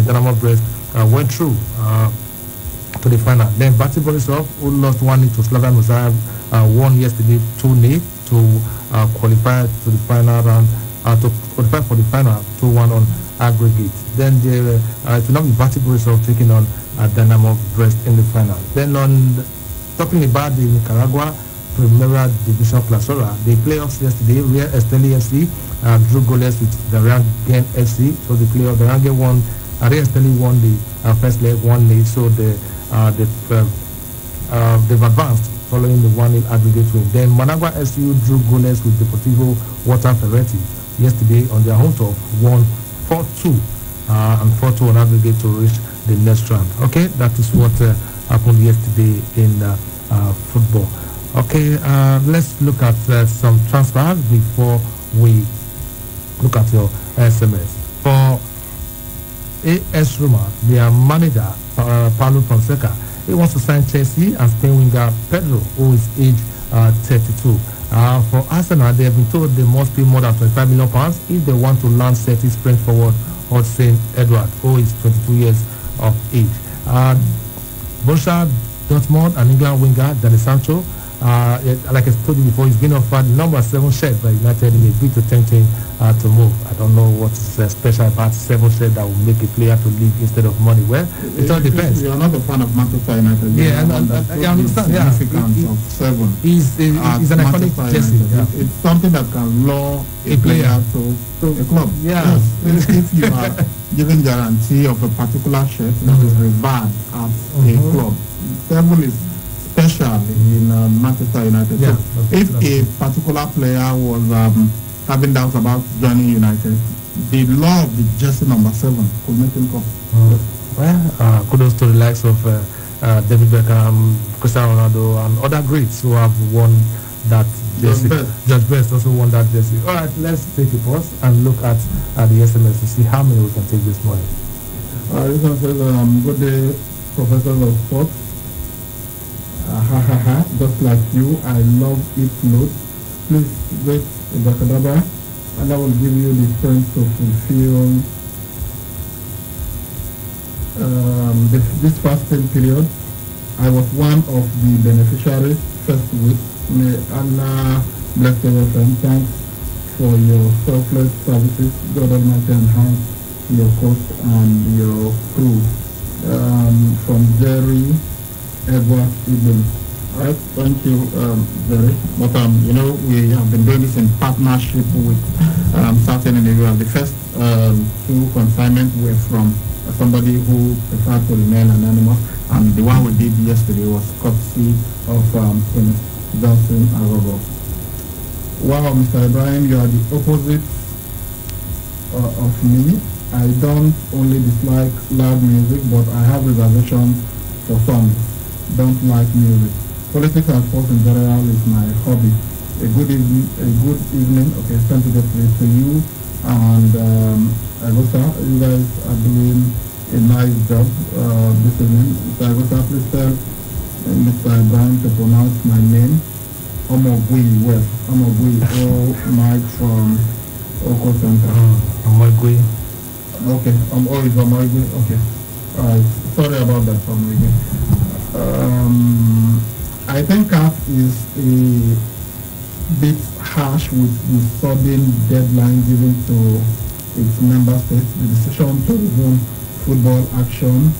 Dynamo Brest went through to the final. Then Bati Borisov, who lost 1-0 to Slavian Mozart, won yesterday 2-0 to qualify to the final round, to qualify for the final 2-1 on aggregate. Then it will not be Bati Borisov taking on Dynamo Brest in the final. Then talking about the Nicaragua Primera Division Clausura, the playoffs yesterday, Real Esteli FC drew goalless with the Rangen FC. So the playoff, the Rangen won, Real Esteli won the first leg 1-0. So they've advanced following the 1-0 aggregate win. Then Managua SU drew goalless with Deportivo Water Ferretti yesterday on their home turf, won 4-2 and 4-2 on aggregate to reach the next round. Okay, that is what happened yesterday in football. Okay, let's look at some transfers before we look at your SMS. For AS Roma, their manager, Paulo Fonseca, he wants to sign Chelsea and Spain winger Pedro, who is age 32. For Arsenal, they have been told they must pay more than £25 million if they want to land Celtic French forward Hudson Edward, who is 22 years of age. Borussia Dortmund and England winger Jadon Sancho, like I told you before, he's been offered number 7 shares by United in a bid to tempt him to move. I don't know what's special about 7 shares that will make a player to leave instead of money. Well, it all depends. You're not a fan of Manchester United. Yeah, I understand. Yeah, significance of 7. He's an iconic jersey. Yeah. It's something that can lure a player to a club. Yeah. Yes. If you are given guarantee of a particular share that is revered at a club, 7 is special in Manchester United. Yeah, so if a particular player was having doubts about joining United, the law of the jersey number 7 could make him come. Well, kudos to the likes of David Beckham, Cristiano Ronaldo, and other greats who have won that jersey. Judge Best also won that jersey. All right, let's take a pause and look at the SMS to see how many we can take this morning. This one says, good day, professors of sports. Just like you, I love it load. Please wait in the Kadaba, and I will give you the strength to fulfill this fasting period. I was one of the beneficiaries first week. May Allah bless your friend. Thanks for your selfless services. God Almighty enhance your coach and your crew. From Jerry Edward Ibn. Alright, thank you, Jerry. But we have been doing this in partnership with certain individuals. The first 2 consignments were from somebody who preferred to remain anonymous, and the one we did yesterday was courtesy of Johnson Arobo. Wow, Mr. Ibrahim, you are the opposite of me. I don't only dislike loud music, but I have reservations for songs. Don't like music. Politics and sports in general is my hobby. A good evening. Okay, sensitively to you and Agosa. You guys are doing a nice job this evening. Mr. Agosa, please tell Mr. Ibrahim to pronounce my name. Omogui West. Omogui. Mike from Oko Center. Omogui. Okay. It's Omogui. Okay. Alright. Sorry about that, Omogui. I think CAF is a bit harsh with the sudden deadline given to its member states. The decision to resume football action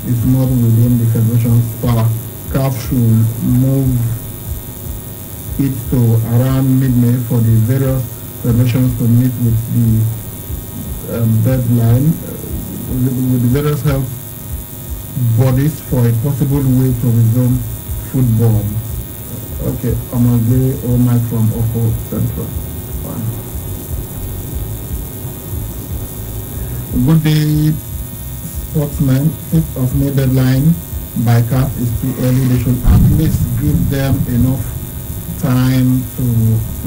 is not within the federation's power. CAF should move it to around mid-May for the various federations to meet with the deadline with the various health bodies for a possible way to resume football. Okay, Amagbe or Mike from Oko Central. Fine. Good day, sportsmen. 5th of May deadline by CAF is too early. They should at least give them enough time to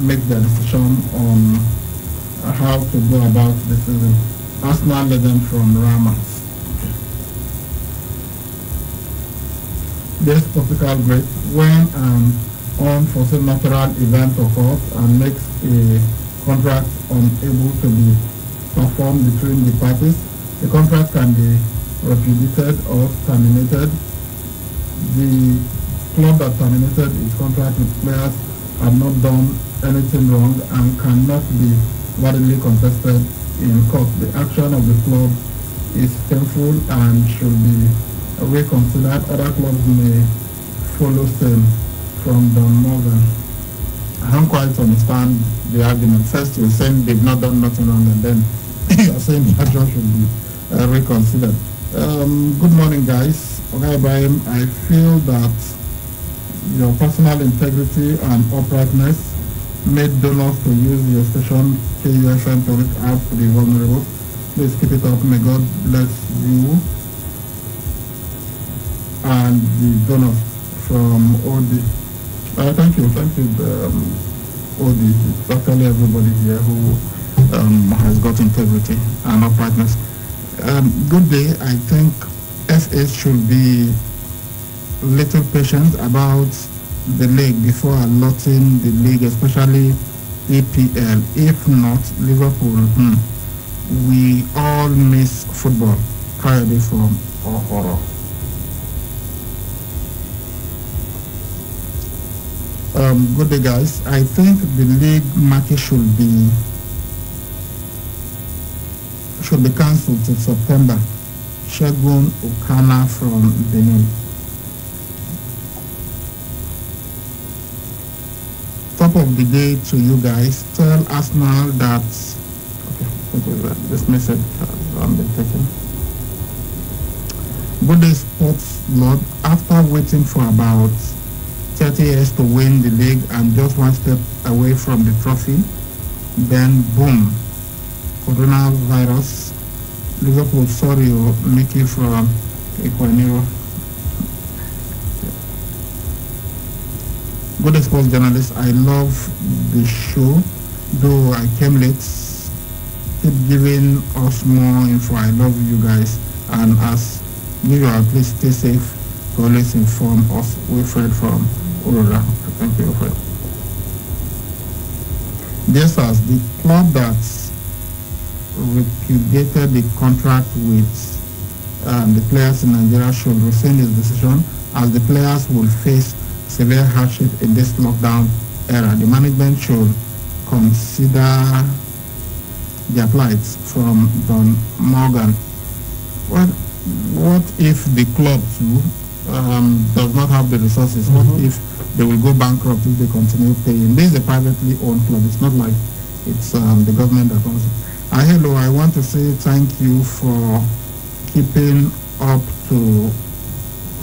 make their decision on how to go about the season. Arsenal legend from Ramas. This political great when an unforeseen natural event occurs and makes a contract unable to be performed between the parties, The contract can be repudiated or terminated. The club that terminated its contract with players have not done anything wrong and cannot be validly contested in court. The action of the club is painful and should be reconsidered. Other clubs may follow same from Don Morgan. I don't quite understand the argument. First, you're saying they've not done nothing wrong, and then you're saying the action should be reconsidered. Good morning, guys. Okay, Ibrahim, I feel that your personal integrity and uprightness made donors to use your station KUFM to reach out to the vulnerable. Please keep it up. May God bless you and the donors from OD. Thank you, OD. It's actually everybody here who has got integrity and uprightness. Good day. I think FA should be little patient about the league before allotting the league, especially EPL. If not, Liverpool, we all miss football. Friday from Ohoro. Good day, guys. I think the league market should be cancelled till September. Shagun Okana from Benin. Top of the day to you guys. Tell Arsenal that. Okay, this message has been taken. Good day, Sports Lord. After waiting for about 30 years to win the league and just one step away from the trophy, then boom, coronavirus. Liverpool, sorry, Mickey from Equaniro. Good sports journalist, I love the show, though I came late. Keep giving us more info. I love you guys, and as usual, please stay safe. Always inform us. Wilfred from Aurora. Thank you, Wilfred. Dear sirs, the club that repudiated the contract with the players in Nigeria should rescind his decision, as the players will face severe hardship in this lockdown era. The management should consider their plights. From Don Morgan. What if the club too does not have the resources? What if they will go bankrupt if they continue paying? This is a privately owned club. It's not like it's the government that owns it. Hello, I want to say thank you for keeping up to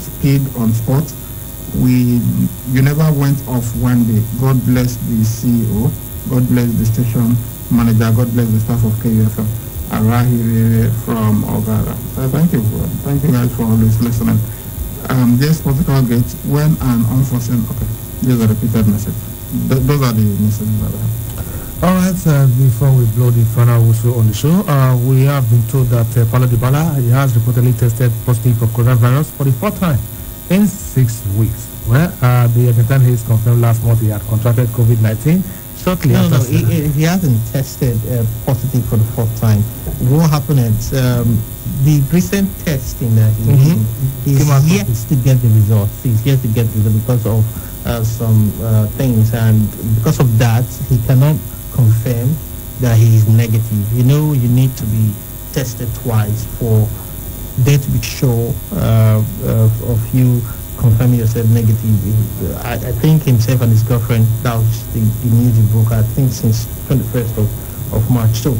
speed on sport. You never went off one day. God bless the CEO. God bless the station manager. God bless the staff of KUFM. Arahiri from Ogara. Thank you guys for always listening. This particular gate, when an unforeseen, okay, this is a repeated message. Those are the messages that I have. All right, before we blow the final whistle on the show, we have been told that Paulo Dybala, he has reportedly tested positive for coronavirus for the fourth time in 6 weeks. Well, the Argentine has confirmed last month he had contracted COVID-19 shortly after. No, he hasn't tested positive for the fourth time. What happened is the recent testing that he's yet to get the results. He's yet to get the results because of some things, and because of that, he cannot confirm that he is negative. You know, you need to be tested twice for there to be sure of you confirming yourself negative. I think himself and his girlfriend, that was the news he broke, I think, since 21st of March. So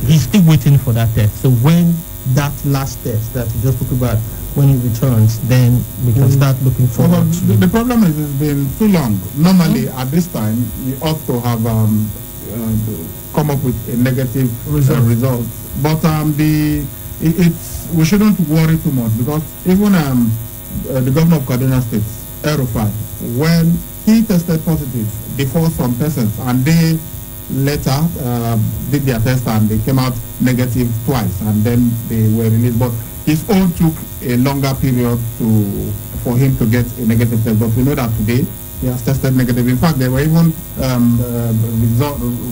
he's still waiting for that test. So when that last test that you just talked about, when it returns, then we can start looking forward. The problem is it's been too long. Normally at this time you ought to have come up with a negative result. But we shouldn't worry too much, because even the governor of Kaduna State, El-Rufai, when he tested positive before some persons, and they later did their test and they came out negative twice, and then they were released. But his own took a longer period for him to get a negative test. But we know that today he has tested negative. In fact, there were even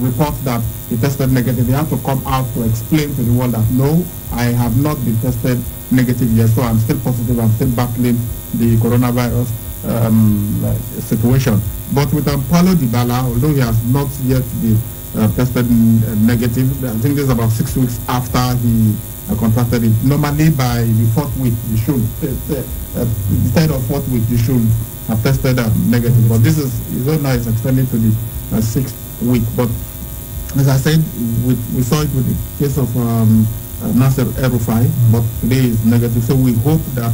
reports that he tested negative. He had to come out to explain to the world that no, I have not been tested negative yet, so I'm still positive. I'm still battling the coronavirus situation. But with Paulo Dybala, although he has not yet been tested negative, I think this is about 6 weeks after he contracted it. Normally by the fourth week, you should, the third or fourth week, you should have tested negative. But this is, now it's extended to the 6th week. But as I said, we saw it with the case of Nasser El-Rufai, but today is negative. So we hope that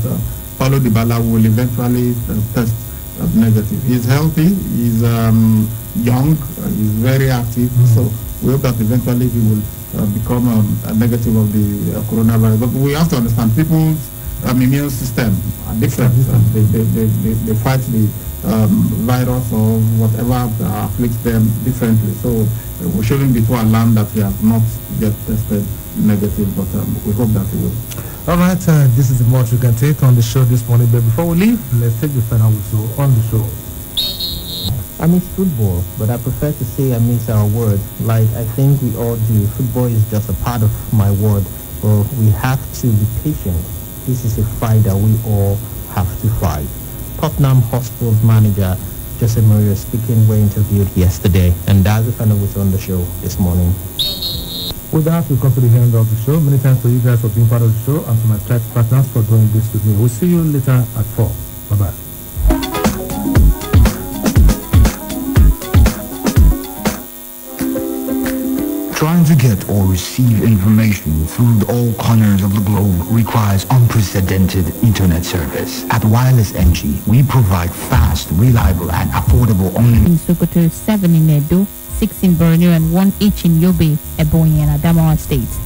Paulo Dybala will eventually test negative. He's healthy, he's young, he's very active, so we hope that eventually he will become a negative of the coronavirus. But we have to understand people's immune system are different. They fight the virus or whatever afflicts them differently. So we shouldn't be too alarmed that he has not yet tested negative, but we hope that he will. All right, this is the most we can take on the show this morning. But before we leave, let's take the final whistle on the show. I miss football, but I prefer to say I miss our word. Like I think we all do. Football is just a part of my word. But we have to be patient. This is a fight that we all have to fight. Tottenham Hotspur's manager, Jose Mourinho, speaking, were interviewed yesterday, and that's the final whistle on the show this morning. With that, we come to the end of the show. Many thanks to you guys for being part of the show and to my tech partners for doing this with me. We'll see you later at 4. Bye-bye. Trying to get or receive information through all corners of the globe requires unprecedented internet service. At Wireless NG, we provide fast, reliable, and affordable online. In Sokoto, 7 in Edo, 6 in Borneo, and 1 each in Yobe, Ebonyi, and Adamawa states.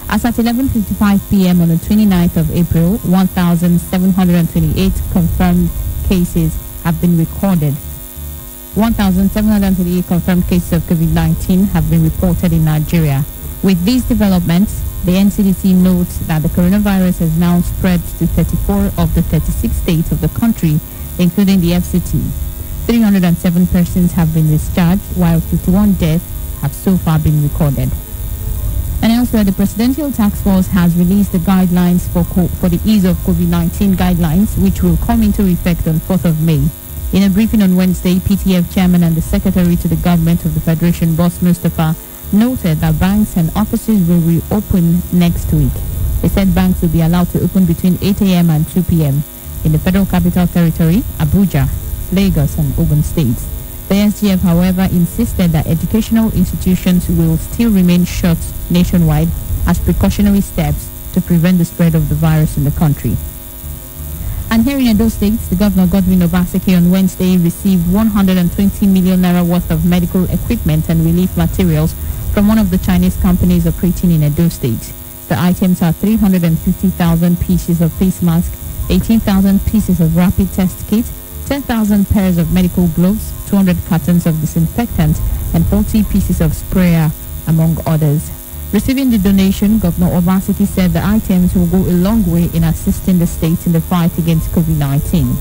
As at 11:55 p.m. on the 29th of April, 1,728 confirmed cases have been recorded. 1,738 confirmed cases of COVID-19 have been reported in Nigeria. With these developments, the NCDC notes that the coronavirus has now spread to 34 of the 36 states of the country, including the FCT. 307 persons have been discharged, while 51 deaths have so far been recorded. And elsewhere, the Presidential Task Force has released the guidelines for the ease of COVID-19 guidelines, which will come into effect on 4th of May. In a briefing on Wednesday, PTF Chairman and the Secretary to the Government of the Federation, Boss Mustafa, noted that banks and offices will reopen next week. He said banks will be allowed to open between 8 a.m. and 2 p.m. in the Federal Capital Territory, Abuja, Lagos, and Ogun states. The SGF, however, insisted that educational institutions will still remain shut nationwide as precautionary steps to prevent the spread of the virus in the country. And here in Edo State, the Governor Godwin Obaseki on Wednesday received 120 million naira worth of medical equipment and relief materials from one of the Chinese companies operating in Edo State. The items are 350,000 pieces of face mask, 18,000 pieces of rapid test kit, 10,000 pairs of medical gloves, 200 cartons of disinfectant, and 40 pieces of sprayer, among others. Receiving the donation, Governor Obaseki said the items will go a long way in assisting the state in the fight against COVID-19.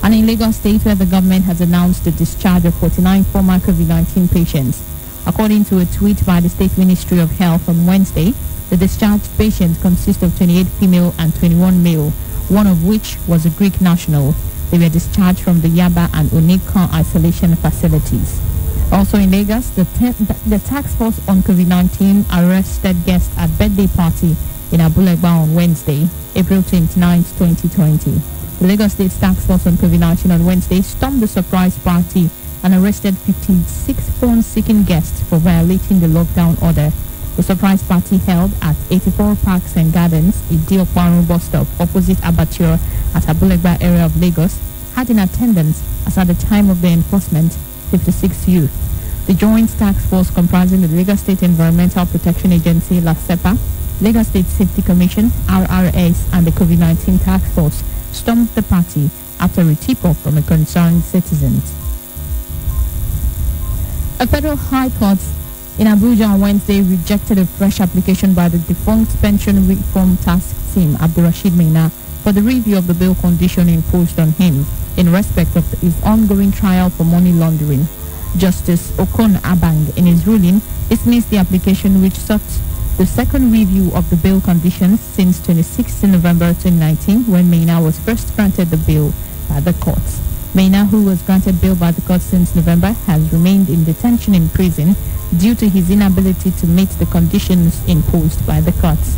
And in Lagos State, where the government has announced the discharge of 49 former COVID-19 patients. According to a tweet by the State Ministry of Health on Wednesday, the discharged patients consist of 28 female and 21 male, one of which was a Greek national. They were discharged from the Yaba and Onikan isolation facilities. Also in Lagos, the task force on COVID-19 arrested guests at birthday party in Abulegba on Wednesday, April 29, 2020. The Lagos State task force on COVID-19 on Wednesday stormed the surprise party and arrested 56 phone-seeking guests for violating the lockdown order. The surprise party held at 84 Parks and Gardens, Idiokwaru bus stop opposite Abattoir at Abulegba area of Lagos, had in attendance, as at the time of the enforcement, 56 youth. The joint task force comprising the Lagos State Environmental Protection Agency, LASEPA, Lagos State Safety Commission, RRS, and the COVID-19 task force stormed the party after a tip-off from a concerned citizen. A federal high court in Abuja on Wednesday rejected a fresh application by the defunct pension reform task team, Abdurrashid Maina, for the review of the bail condition imposed on him. in respect of his ongoing trial for money laundering. Justice Okon Abang, in his ruling, dismissed the application which sought the second review of the bail conditions since 26 November 2019, when Maina was first granted the bail by the courts. Maina, who was granted bail by the court since November, has remained in detention in prison due to his inability to meet the conditions imposed by the courts.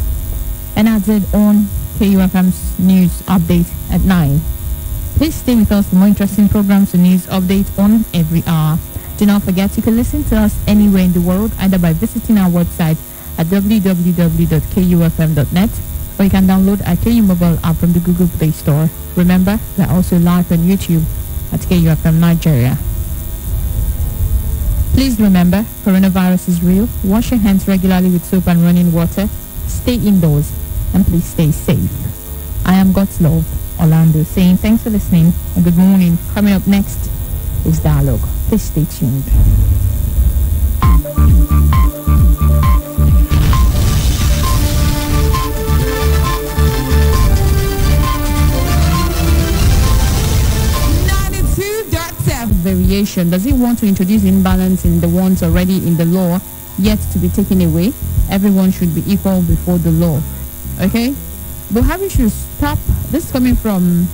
And that's it on KUFM's news update at 9. Please stay with us for more interesting programs and news update on every hour. Do not forget you can listen to us anywhere in the world, either by visiting our website at www.kufm.net, or you can download our KU mobile app from the Google Play Store. Remember, we're also live on YouTube at KUFM Nigeria. Please remember, coronavirus is real. Wash your hands regularly with soap and running water. Stay indoors, and please stay safe. I am God's Love, Orlando, saying thanks for listening and good morning. Coming up next is Dialogue. Please stay tuned. Variation. Does it want to introduce imbalance in the ones already in the law yet to be taken away? Everyone should be equal before the law. Okay? Buhari should stop, this is coming from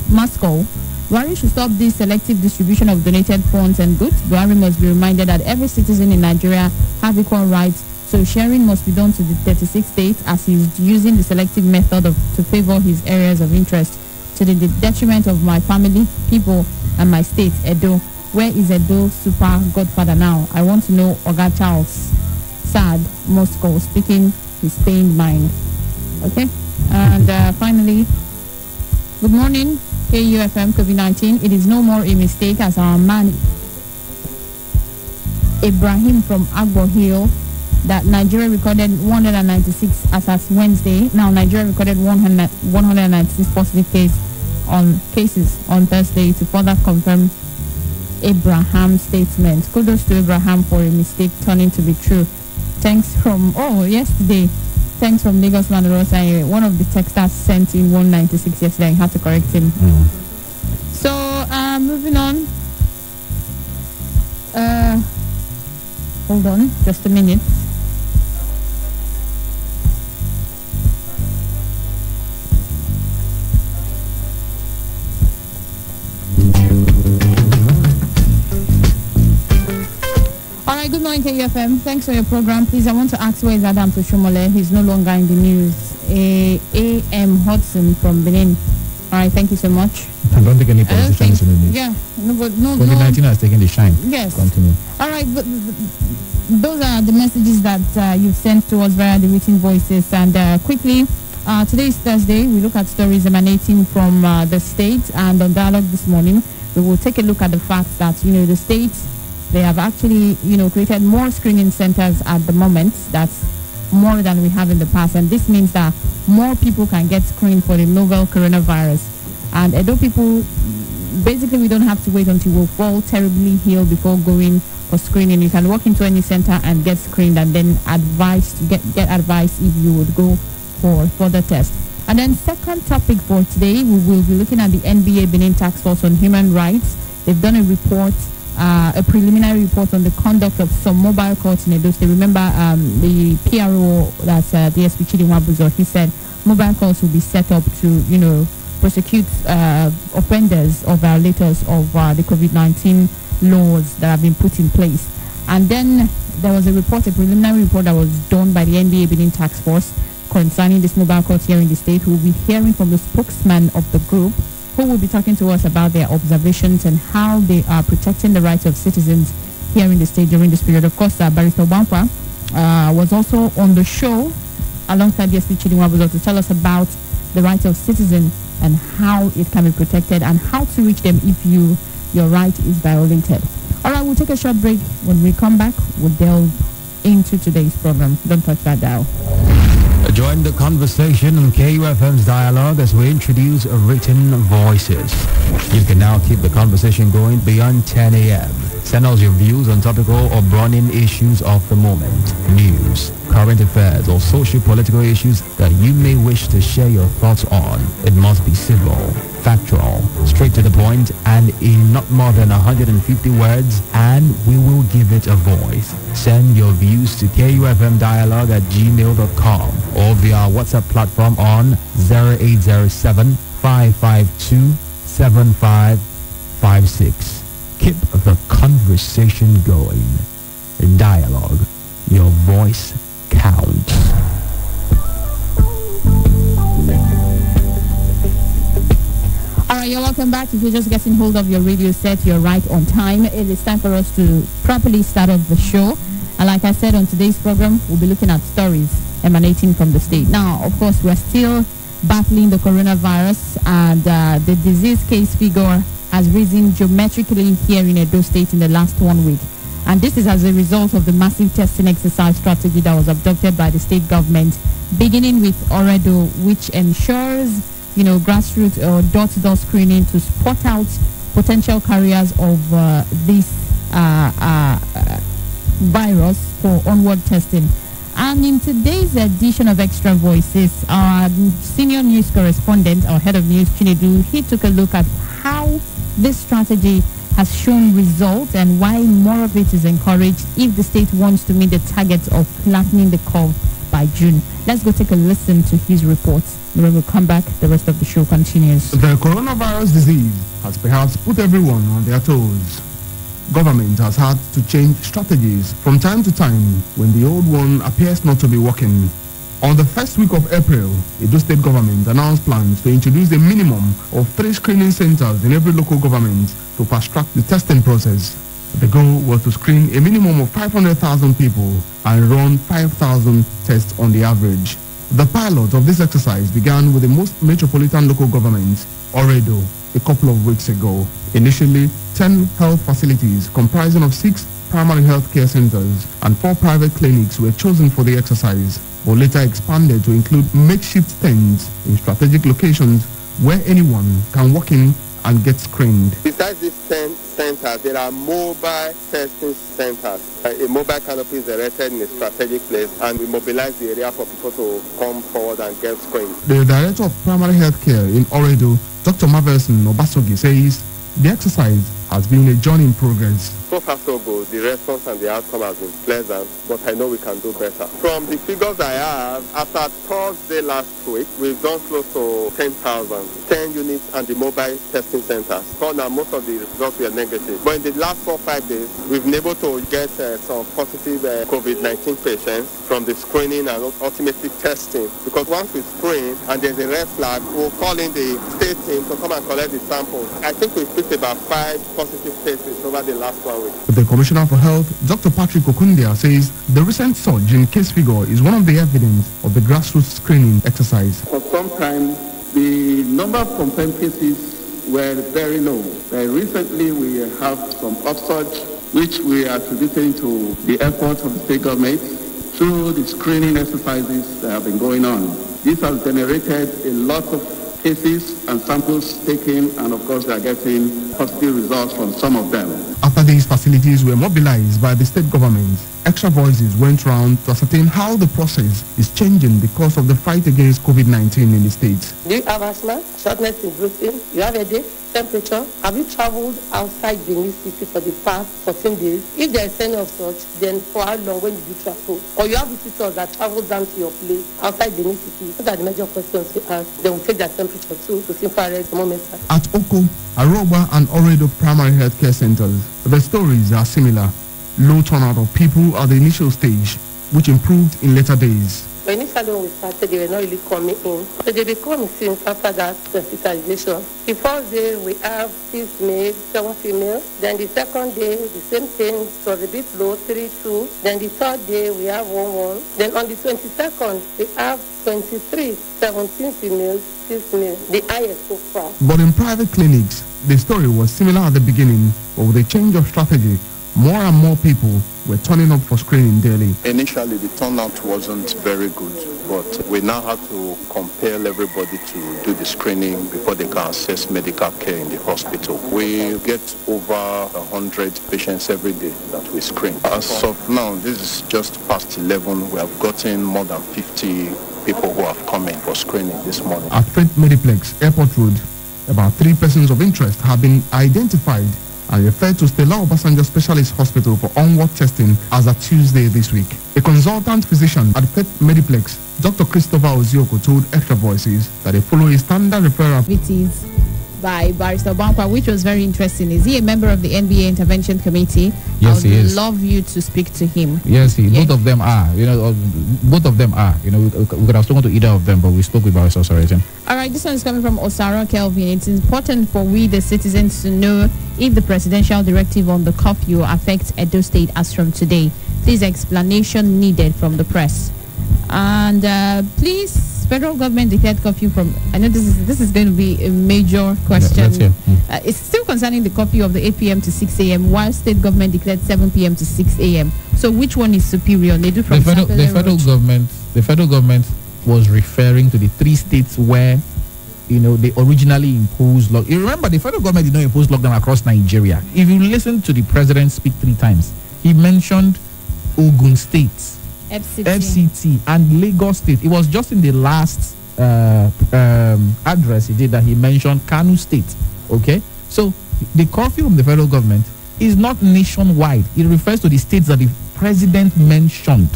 Moscow, Buhari should stop this selective distribution of donated funds and goods. Buhari must be reminded that every citizen in Nigeria have equal rights, so sharing must be done to the 36 states, as he is using the selective method to favor his areas of interest to the detriment of my family, people, and my state, Edo. Where is Edo super godfather now? I want to know. Oga Charles, sad, Moscow, speaking his pained mind. Okay? And finally, good morning, KUFM COVID-19. It is no more a mistake, as our man Ibrahim from Agbo Hill, that Nigeria recorded 196 as of Wednesday. Now Nigeria recorded 196 positive cases on Thursday to further confirm Abraham's statement. Kudos to Abraham for a mistake turning to be true. Thanks from yesterday. Thanks from Lagos Man Rosa. One of the texters sent in 196 yesterday. I had to correct him. So moving on. Hold on, just a minute. Alright, good morning KUFM. Thanks for your program. Please, I want to ask, where is Adam Toshomole? He's no longer in the news. A.M. Hudson from Benin. Alright, thank you so much. I don't think any politicians in the news. Yeah, no. COVID-19 has taken the shine. Yes. Continue. Alright, but those are the messages that you've sent to us via the written voices. And quickly, today is Thursday. We look at stories emanating from the state, and on Dialogue this morning, we will take a look at the fact that, the states, they have actually, created more screening centers at the moment. That's more than we have in the past. And this means that more people can get screened for the novel coronavirus. And Edo people, basically, we don't have to wait until we fall terribly ill before going for screening. You can walk into any center and get screened, and then get advice if you would go for further tests. And then second topic for today, we will be looking at the NBA Benin Task Force on Human Rights. They've done a report, a preliminary report on the conduct of some mobile courts in Edo State. Remember, the PRO, that's DSP Chidinwabuzo, he said mobile courts will be set up to, prosecute offenders or violators of the COVID-19 laws that have been put in place. And then there was a preliminary report that was done by the NBA Benin Task Force concerning this mobile court here in the state. We'll be hearing from the spokesman of the group, who will be talking to us about their observations and how they are protecting the rights of citizens here in the state during this period. Of course, Barrister Bankwa was also on the show alongside DSP Chidinwabuzo to tell us about the rights of citizens and how it can be protected and how to reach them if your right is violated. All right, we'll take a short break. When we come back, we'll delve into today's program. Don't touch that dial. Join the conversation on KUFM's Dialogue as we introduce written voices. You can now keep the conversation going beyond 10 a.m. Send us your views on topical or burning issues of the moment, news, current affairs, or social-political issues that you may wish to share your thoughts on. It must be civil, factual, straight to the point, and in not more than 150 words, and we will give it a voice. Send your views to kufmdialogue@gmail.com or via our WhatsApp platform on 0807 552 7556. Keep the conversation going. Dialogue. Your voice counts. All right, you're welcome back. If you're just getting hold of your radio set, you're right on time. It is time for us to properly start off the show. And like I said, on today's program, we'll be looking at stories emanating from the state. Now, of course, we're still battling the coronavirus, and the disease case figure has risen geometrically here in Edo State in the last 1 week. And this is as a result of the massive testing exercise strategy that was adopted by the state government, beginning with Oredo, which ensures, grassroots or door-to-door screening to spot out potential carriers of this virus for onward testing. And in today's edition of Extra Voices, our senior news correspondent, our head of news, Chinedu, he took a look at how this strategy has shown results and why more of it is encouraged if the state wants to meet the target of flattening the curve by June. Let's go take a listen to his report. When we come back, the rest of the show continues. The coronavirus disease has perhaps put everyone on their toes. Government has had to change strategies from time to time when the old one appears not to be working. On the first week of April, Edo State government announced plans to introduce a minimum of 3 screening centers in every local government to fast-track the testing process. The goal was to screen a minimum of 500,000 people and run 5,000 tests on the average. The pilot of this exercise began with the most metropolitan local government, Oredo, a couple of weeks ago. Initially, 10 health facilities comprising of 6 primary health care centers and 4 private clinics were chosen for the exercise, but later expanded to include makeshift tents in strategic locations where anyone can walk in and get screened. Besides these 10 centers, there are mobile testing centers. A mobile canopy is erected in a strategic place, and we mobilize the area for people to come forward and get screened. The director of primary health care in Oredo, Dr. Marvelson Obasogi, says the exercise has been a journey in progress. So far so good. The response and the outcome has been pleasant, but I know we can do better. From the figures I have, after Thursday last week, we've done close to 10,000, 10 units and the mobile testing centers. So now most of the results were negative. But in the last 4 or 5 days, we've been able to get some positive COVID-19 patients from the screening and ultimately testing. Because once we screen and there's a red flag, we'll call in the state team to come and collect the samples. I think we've picked about 5 positive cases over the last 1 week. The Commissioner for Health, Dr. Patrick Okundia, says the recent surge in case figure is one of the evidence of the grassroots screening exercise. For some time, the number of confirmed cases were very low. Recently, we have some upsurge, which we are attributing to the efforts of the state government through the screening exercises that have been going on. This has generated a lot of cases and samples taken, and of course, we are getting positive results from some of them. After these facilities were mobilized by the state government, Extra Voices went round to ascertain how the process is changing because of the fight against COVID-19 in the state. Do you have asthma, shortness in breathing? You have a headache, temperature? Have you traveled outside Benin City for the past 14 days? If there is any of such, then for how long when did you travel? Or you have visitors that travel down to your place outside Benin City? Those are the major questions we ask. Then we'll take their temperature too to infrared thermometer. At Oko, Aroba and Oredo primary health care centers, the stories are similar. Low turnout of people at the initial stage, which improved in later days. But initially when we started, they were not really coming in. So they become since after that sensitization. The first day we have 6 males, 7 females. Then the second day, the same thing, it was a bit low, 3, 2. Then the third day we have 1, 1. Then on the 22nd, we have 23, 17 females, 6 males. The highest so far. But in private clinics, the story was similar at the beginning, but with a change of strategy. more and more people were turning up for screening daily. Initially, the turnout wasn't very good, but we now have to compel everybody to do the screening before they can access medical care in the hospital. We get over 100 patients every day that we screen. As of now, this is just past 11. We have gotten more than 50 people who have come in for screening this morning. At Freight Mediplex, Airport Road, about 3 persons of interest have been identified and referred to Stella Obasanjo Specialist Hospital for onward testing as of Tuesday this week. A consultant physician at Freight Mediplex, Dr. Christopher Ozioko, told Extra Voices that they follow a standard referral activities by Barrister Bankwa, which was very interesting. Is he a member of the NBA Intervention Committee? Yes, he is. I would love you to speak to him. Yes, both of them are. Both of them are. We could have spoken to either of them, but we spoke with Barrister Osaraten. All right, this one is coming from Osara Kelvin. It's important for we, the citizens, to know if the presidential directive on the curfew affects Edo State as from today. Please, explanation needed from the press. And please, federal government declared curfew from. I know this is going to be a major question. It's still concerning the curfew of the 8 p.m. to 6 a.m. while state government declared 7 p.m. to 6 a.m. So which one is superior? They do from the federal government was referring to the 3 states where they originally imposed lockdown. You remember the federal government did not impose lockdown across Nigeria. If you listen to the president speak 3 times, he mentioned Ogun State, FCT and Lagos State. It was just in the last address he did that he mentioned Kano State. Okay, so the curfew of the federal government is not nationwide. It refers to the states that the president mentioned.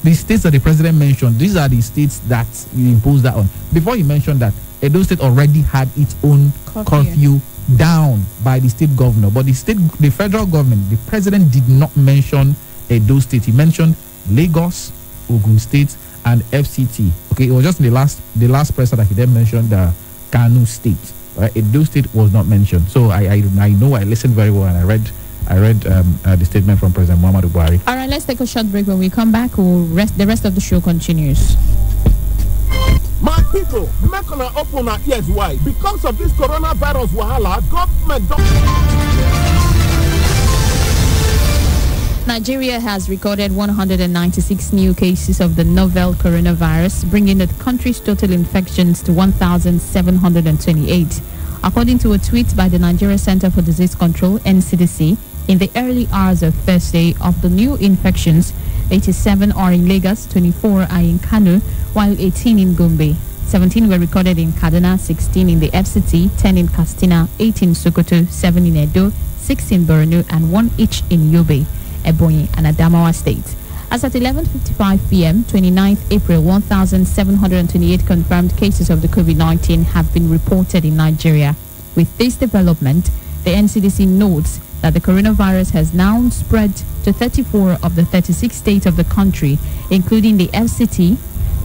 The states that the president mentioned, these are the states that you impose that on. Before he mentioned that, Edo State already had its own curfew down by the state governor, but the federal government, the president did not mention Edo State. He mentioned Lagos, Ogun State, and FCT. Okay, it was just in the last presser that he then mentioned Kano State. Right? Edo State was not mentioned. So I know I listened very well and I read the statement from President Muhammadu Buhari. All right, let's take a short break. When we come back, the rest of the show continues. My people, make una open our ears wide. Because of this coronavirus wahala, government Nigeria has recorded 196 new cases of the novel coronavirus, bringing the country's total infections to 1,728. According to a tweet by the Nigeria Center for Disease Control, NCDC, in the early hours of Thursday, of the new infections, 87 are in Lagos, 24 are in Kano, while 18 in Gombe. 17 were recorded in Kaduna, 16 in the FCT, 10 in Katsina, 8 in Sokoto, 7 in Edo, 6 in Borno, and 1 each in Yobe, Ebonyi, and Adamawa State. As at 11:55 p.m., 29th April, 1,728 confirmed cases of the COVID-19 have been reported in Nigeria. With this development, the NCDC notes that the coronavirus has now spread to 34 of the 36 states of the country, including the FCT,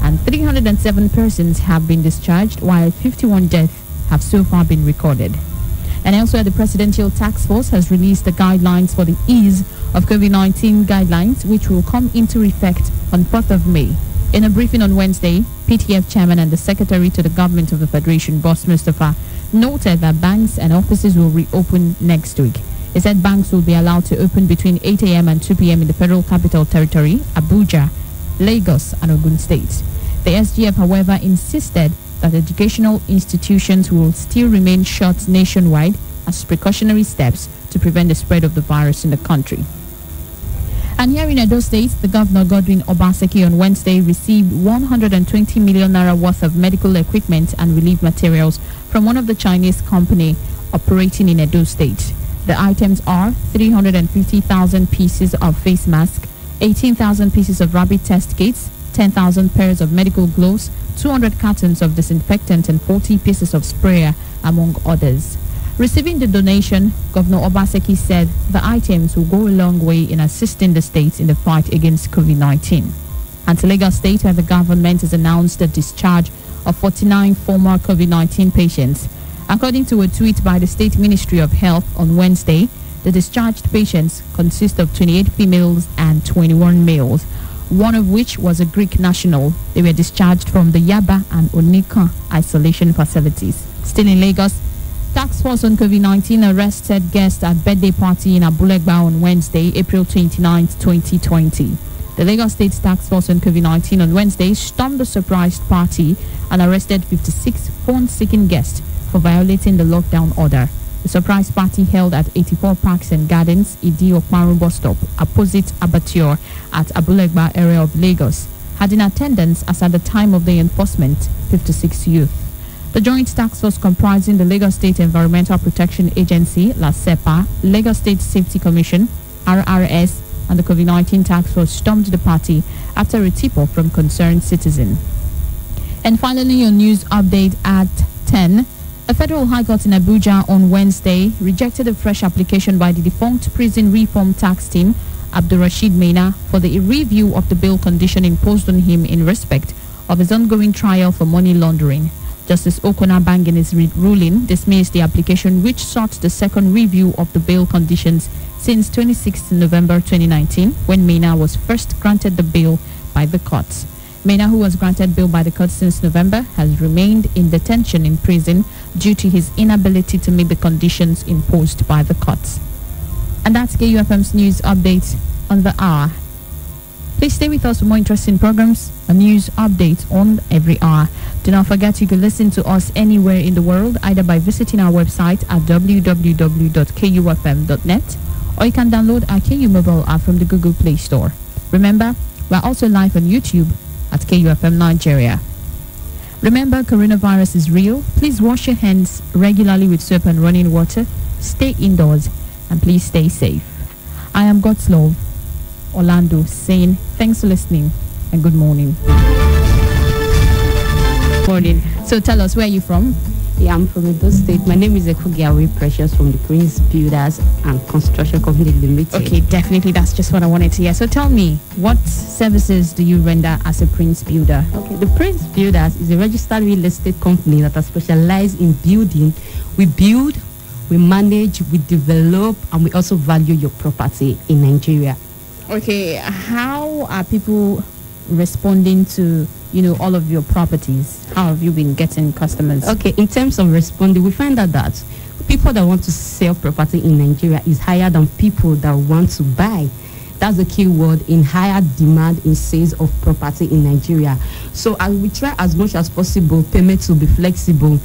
and 307 persons have been discharged, while 51 deaths have so far been recorded. And elsewhere, the Presidential Task Force has released the guidelines for the ease of COVID-19 guidelines, which will come into effect on 4th of May. In a briefing on Wednesday, PTF Chairman and the Secretary to the Government of the Federation, Boss Mustafa, noted that banks and offices will reopen next week. He said banks will be allowed to open between 8 a.m. and 2 p.m. in the Federal Capital Territory, Abuja, Lagos, and Ogun State. The SGF, however, insisted that educational institutions will still remain shut nationwide as precautionary steps to prevent the spread of the virus in the country. And here in Edo State, the Governor Godwin Obaseki on Wednesday received 120 million naira worth of medical equipment and relief materials from one of the Chinese company operating in Edo State. The items are 350,000 pieces of face mask, 18,000 pieces of rapid test kits, 10,000 pairs of medical gloves, 200 cartons of disinfectant, and 40 pieces of sprayer, among others. Receiving the donation, Governor Obaseki said the items will go a long way in assisting the state in the fight against COVID-19. And to Lagos State, where the government has announced the discharge of 49 former COVID-19 patients. According to a tweet by the State Ministry of Health on Wednesday, the discharged patients consist of 28 females and 21 males, one of which was a Greek national. They were discharged from the Yaba and Onika isolation facilities. Still in Lagos, Task Force on COVID-19 arrested guests at birthday party in Abulegba on Wednesday, April 29, 2020. The Lagos State Task Force on COVID-19 on Wednesday stormed the surprise party and arrested 56 phone-seeking guests for violating the lockdown order. The surprise party held at 84 Parks and Gardens, Idi Okmaru bus stop, opposite Abattoir at Abulegba area of Lagos, had in attendance as at the time of the enforcement 56 youth. The joint task force comprising the Lagos State Environmental Protection Agency, LASEPA, Lagos State Safety Commission, RRS, and the COVID-19 task force stormed the party after a tip-off from concerned citizen. And finally, your news update at 10. A federal high court in Abuja on Wednesday rejected a fresh application by the defunct prison reform tax team, Abdurrashid Maina, for the review of the bail condition imposed on him in respect of his ongoing trial for money laundering. Justice Okona Bang in his ruling dismissed the application, which sought the second review of the bail conditions since 26 November 2019, when Maina was first granted the bail by the courts. Maina, who was granted bail by the court since November, has remained in detention in prison due to his inability to meet the conditions imposed by the courts. And that's KUFM's news update on the hour. Please stay with us for more interesting programs and news updates on every hour. Do not forget you can listen to us anywhere in the world, either by visiting our website at www.kufm.net, or you can download our KU mobile app from the Google Play Store. Remember, we're also live on YouTube at KUFM Nigeria. Remember, coronavirus is real. Please wash your hands regularly with soap and running water. Stay indoors and please stay safe. I am God's Love, Orlando, saying thanks for listening and good morning. Morning. So tell us, where are you from? Yeah, I'm from Edo State. My name is Ekugiawe Precious from the Prince Builders and Construction Company Limited. Okay, definitely. That's just what I wanted to hear. So tell me, what services do you render as a Prince Builder? Okay, the Prince Builders is a registered real estate company that has specialized in building. We build, we manage, we develop, and we also value your property in Nigeria. Okay, how are people responding to all of your properties? How have you been getting customers? Okay, in terms of responding, we find out that people that want to sell property in Nigeria is higher than people that want to buy. That's the key word, in higher demand in sales of property in Nigeria. So as we try as much as possible, payment to be flexible,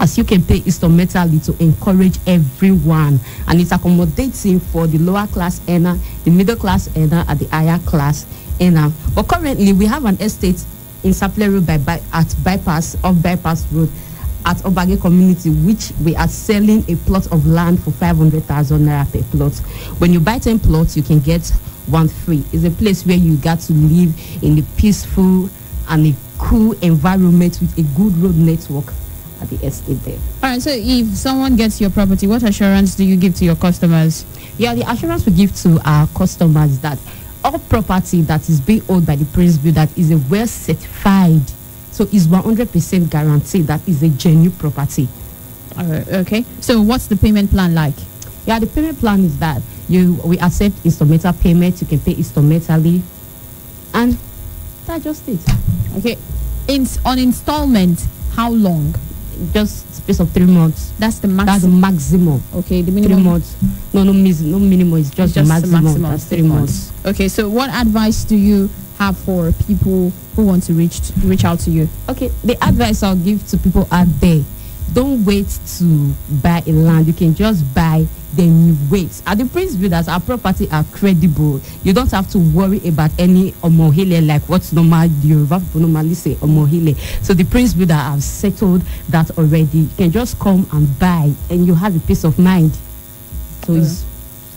as you can pay instrumentally to encourage everyone, and it's accommodating for the lower class earner, the middle class earner, and the higher class earner. But currently we have an estate in Sapele Road at Bypass Road at Obage community, which we are selling a plot of land for 500,000 naira per plot. When you buy 10 plots, you can get one free. It's a place where you got to live in a peaceful and a cool environment with a good road network at the estate there. All right, so if someone gets your property, what assurance do you give to your customers? Yeah, the assurance we give to our customers that all property that is being owned by the Prince Builder is a well certified, so it's 100% guaranteed that is a genuine property. Okay, so what's the payment plan like? Yeah, the payment plan is that we accept instrumental payment. You can pay instrumentally, and that's just it. Okay, on installment, how long? Just space of 3 months. That's the maximum. That's the maximum. Okay, the minimum. 3 months. No minimum. It's just the maximum. That's 3 months. Okay, so what advice do you have for people who want to reach out to you? Okay, the advice I'll give to people out there: don't wait to buy a land. You can just buy, then you wait. At the Prince Builders, our property are credible. You don't have to worry about any omohile, like what's normal, the Yoruba people normally say omohile. So the Prince Builder have settled that already. You can just come and buy, and you have a peace of mind. So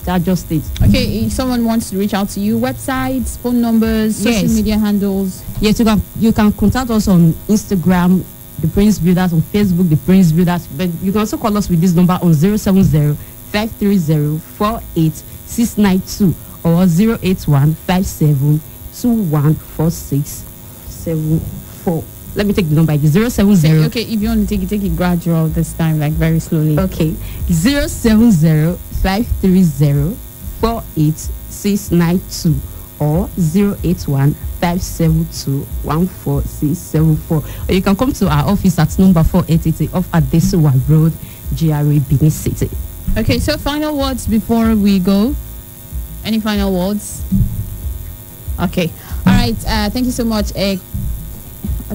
that's just it. Okay, if someone wants to reach out to you, websites, phone numbers, social media handles. Yes, you can contact us on Instagram, the Prince Builders, on Facebook, the Prince Builders. But you can also call us with this number on 070-530-48692 or 081-5721-4674. Let me take the number. It's 070. Okay, if you want to take it gradual this time, like very slowly. Okay, 070-530-48692 or 081-572-14674. Or you can come to our office at number 480 off Adesuwa Road, GRA, Benin City. Okay, so final words before we go. Any final words? Okay. All right. Thank you so much. I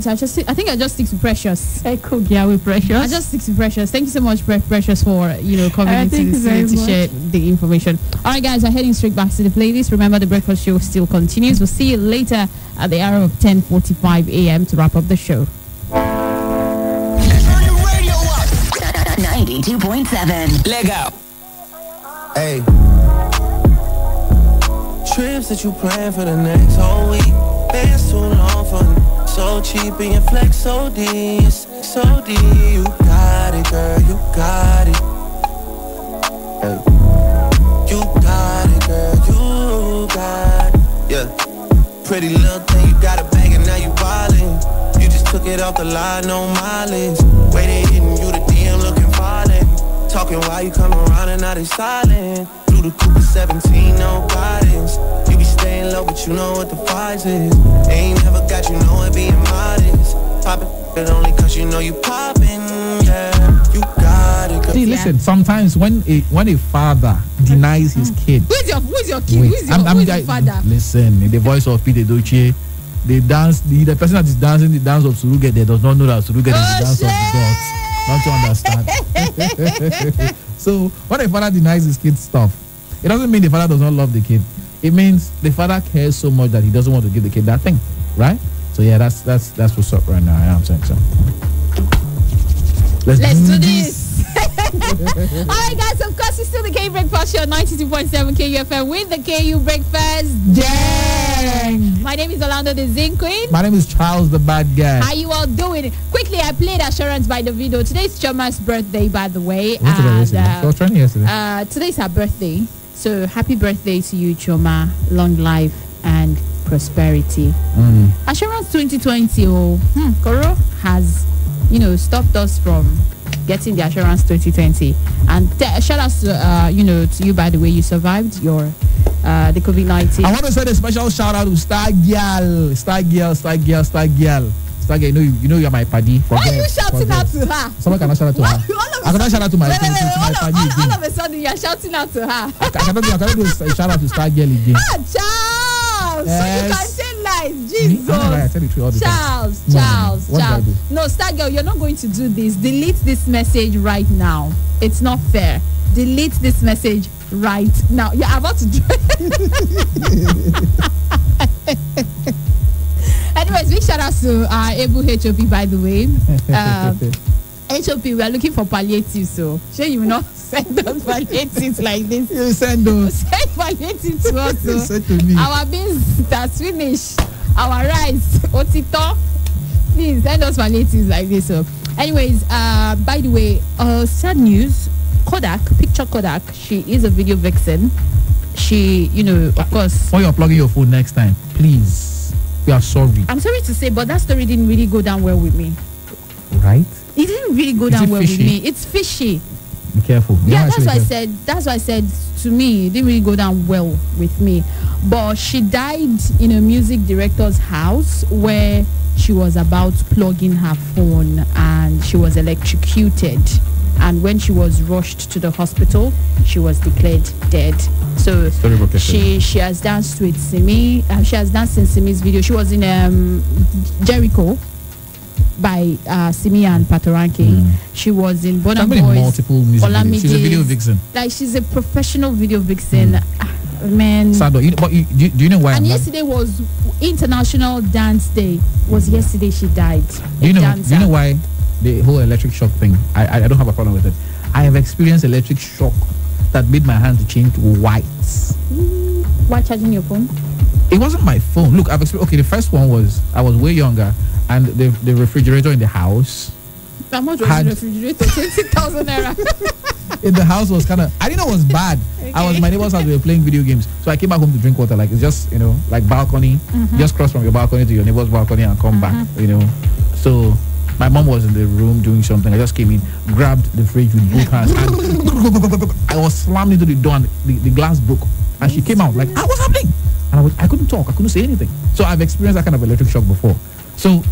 think I just stick to Precious. Precious. I just stick to Precious. Thank you so much, Precious, for coming into the studio to share the information. All right, guys, I'm heading straight back to the playlist. Remember, the breakfast show still continues. We'll see you later at the hour of 10:45 a.m. to wrap up the show. 92.7. Lego. Hey. Trips that you plan for the next whole week. Bands too long for so cheap and your flex so D. So D. You got it, girl. You got it. Hey. You got it, girl. You got it. Yeah. Pretty little thing, you got a bag and now you wildin'. You just took it off the line, no mileage. Waited hitting you the DM looking violent. Talking while you come around and now they silent. Through the Cooper 17, no guidance. You be staying low, but you know what the price is. Ain't never got you know it being modest. Poppin' it only cause you know you poppin', yeah. You got it. See, listen, sometimes when a father denies his kid. Who's your kid? Who's your father? Listen, in the voice of Peter Doche, they dance, the person that is dancing the dance of Surugede does not know that Surugede is the dance of the gods. Not to understand. So when a father denies his kid stuff, it doesn't mean the father does not love the kid. It means the father cares so much that he doesn't want to give the kid that thing, right? So yeah, that's what's up right now. I am saying so. Let's do this. All right, guys. Of course, it's still the KU Breakfast Show, 92.7 KUFM with the KU Breakfast Gang. My name is Orlando the Zinc Queen. My name is Charles the Bad Guy. How you all doing? Quickly, I played Assurance by Davido. Today's Choma's birthday, by the way. I was trying yesterday. Today's her birthday. So happy birthday to you, Choma. Long life and prosperity. Assurance 2020, Koro has, stopped us from getting the Assurance 2020. And shout out to, to you, by the way, you survived the COVID-19. I want to send a special shout out to Star Girl. You know you're my paddy. Why are you shouting out to her? Someone cannot shout out to her. I cannot shout out to my paddy. All of a sudden, you're shouting out to her. I cannot do a shout out to Star Girl again. Charles! Yes. So you can say lies. Jesus. I tell you all the Charles. No, Star Girl, you're not going to do this. Delete this message right now. It's not fair. Delete this message right now. You're about to do Anyways, big shout out to Ebu HOP, by the way. HOP, we are looking for palliatives, so sure you will not send us palliatives like this. You send those. Send palliatives to us. So. Send to me. Our beans that's finished. Our rice, otito. Please send us palliatives like this. So, anyways, by the way, sad news. Picture Kodak. She is a video vixen. She, of course. When you're plugging your phone next time, please. We are sorry. I'm sorry to say, but that story didn't really go down well with me. Right? It didn't really go down well with me. It's fishy. Be careful. Yeah, that's why I said. That's why I said to me, it didn't really go down well with me. But she died in a music director's house where she was about plugging her phone and she was electrocuted. And when she was rushed to the hospital, she was declared dead. So she has danced with Simi. She has danced in Simi's video. She was in Jericho by Simi and Patoranking. She was in Burna Boy's multiple music videos. She's a video vixen. Like, she's a professional video vixen. Man. Sado, do you know why? And yesterday was International Dance Day. Yesterday she died. Do you know why? The whole electric shock thing, I don't have a problem with it. I have experienced electric shock that made my hand to change white. While charging your phone? It wasn't my phone. Look, I've experienced. Okay, the first one was I was way younger, and the refrigerator in the house. How much was the refrigerator? 20,000 naira. In the house was kind of. I didn't know it was bad. Okay. I was my neighbor's house. We were playing video games, so I came back home to drink water. Like, it's just like balcony. Just cross from your balcony to your neighbor's balcony and come back. So. My mom was in the room doing something. I just came in, grabbed the fridge with both hands, and I was slammed into the door, and the glass broke. And she came out like, what's happening? And I I couldn't talk. I couldn't say anything. So I've experienced that kind of electric shock before. So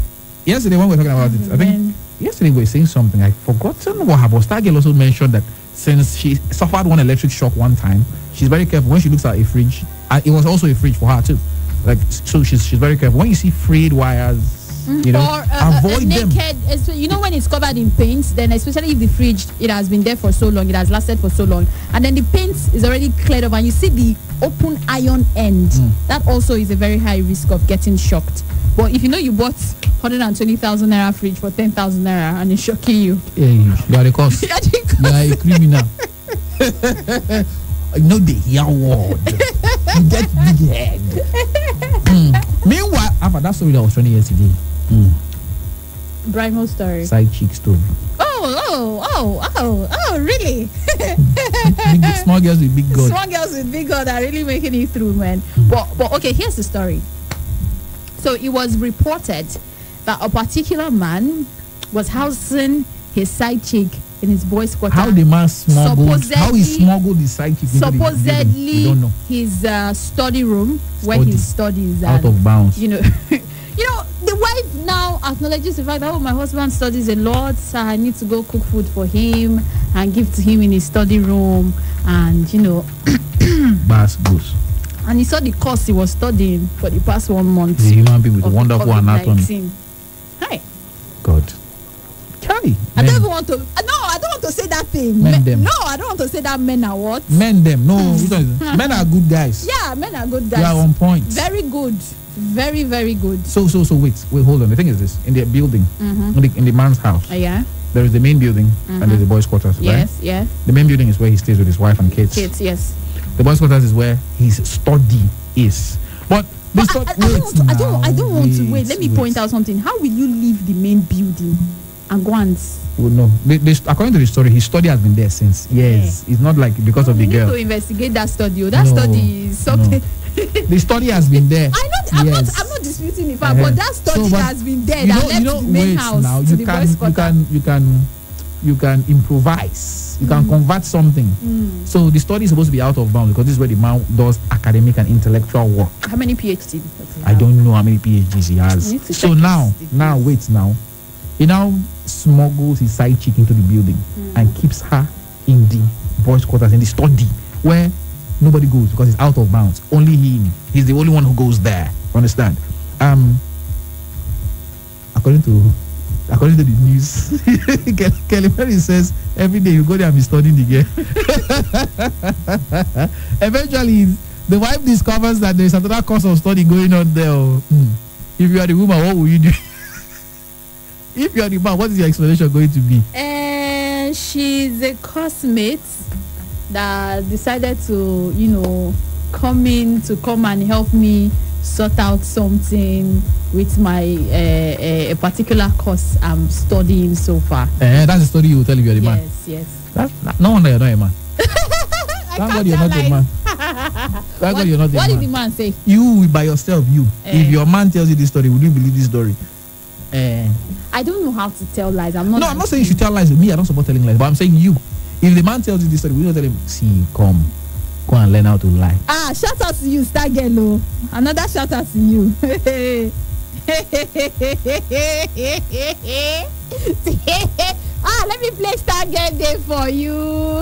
yesterday when we were talking about it, I think yesterday we were saying something. I've forgotten what happened. Star Girl also mentioned that since she suffered one electric shock one time, she's very careful when she looks at a fridge. And it was also a fridge for her too. Like, so she's very careful. When you see frayed wires, you know, or avoid them. naked, you know, when it's covered in paint, then especially if the fridge, it has been there for so long, it has lasted for so long, and then the paint is already cleared off and you see the open iron end, that also is a very high risk of getting shocked. But if you know you bought 120,000 naira fridge for 10,000 naira and it's shocking you, hey, you are the cause. You are a criminal. You know the hear word. You get big head. Meanwhile, after that story that was 20 years ago. Brimo story. Side chick story. Oh, really? big, small girls with big God. Small girls with big God are really making it through, man. But okay, here's the story. So it was reported that a particular man was housing his side chick in his boys' quarter. How the man smuggled? How he smuggled his side chick? Supposedly, don't know. His study room where he studies. Out of bounds. You know, the wife now acknowledges the fact that my husband studies a lot, so I need to go cook food for him and give to him in his study room, and Bass goes. And he saw the course he was studying for the past 1 month. The human being with wonderful anatomy. Hi. God. Carry. I don't even want to. No, I don't want to say that thing. Them. No, I don't want to say that men are what? Men them. No, men are good guys. Yeah, men are good guys. They are on point. Very good. Very, very good. So wait, hold on. The thing is this: in the building, in the man's house, yeah, there is the main building and there's the boys' quarters. Yes, right? yeah. The main building is where he stays with his wife and kids. Kids, yes. The boys' quarters is where his study is. But I don't want to wait. Let me point out something. How will you leave the main building and go and? Well, no. According to the story, his study has been there since years. Yeah. It's not like because of the girl. We need to investigate that study. That study is something. No. The study has been there. I know. I'm not disputing the fact, but that study has been there. That left the main house now. To the boys' quarter. You can improvise. You can convert something. So the study is supposed to be out of bounds because this is where the man does academic and intellectual work. How many PhDs? I don't know how many PhDs he has. So now, he now smuggles his side chick into the building and keeps her in the boys' quarters in the study where nobody goes because it's out of bounds. Only him. He's the only one who goes there. Understand? According to the news, Kelly Perry says every day you go there and be studying the girl. Eventually, the wife discovers that there is another course of study going on there. If you are the woman, what will you do? If you are the man, what is your explanation going to be? She's a classmate that decided to, come and help me sort out something with my a particular course I'm studying so far. That's the story you will tell if you're the man. Yes. No wonder you're not a man. Thank God you're not a man. Thank God you're not a man. What did the man say? You by yourself, if your man tells you this story, would you believe this story? I don't know how to tell lies. I'm not saying you should tell lies. Me, I don't support telling lies, but I'm saying you. If the man tells you this story, will you tell him, see, go and learn how to lie? Shout out to you, Star Girl. Another shout out to you. Let me play Star Girl Day for you.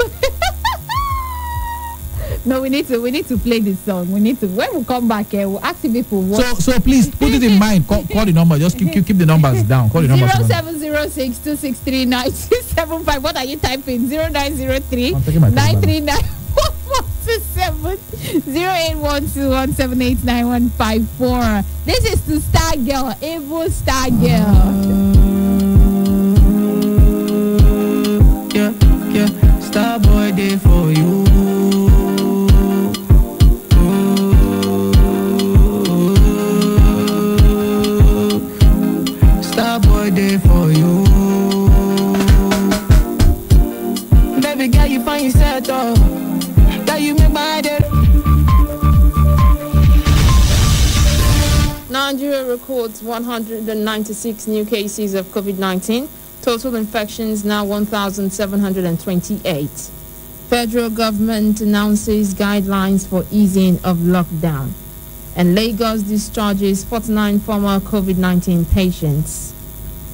No, we need to play this song. When we come back here, we'll ask people what. So please put it in mind. Call the number. Just keep the numbers down. Call the number. 0706-263-9675. What are you typing? 0903 939 4427 0812178954. This is to Star Girl, Able Star Girl. Yeah, Star Boy Day for you. Day for you, baby girl. You find yourself though, that you make my day. Nigeria records 196 new cases of COVID-19. Total infections now 1,728. Federal government announces guidelines for easing of lockdown. And Lagos discharges 49 former COVID-19 patients.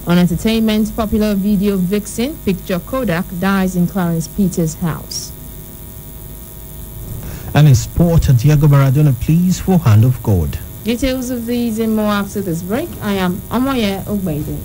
On entertainment, popular video vixen Picture Kodak dies in Clarence Peters' house. And in sport, Diego Maradona pleads for hand of God. Details of these and more after this break. I am Amoye Ogbede.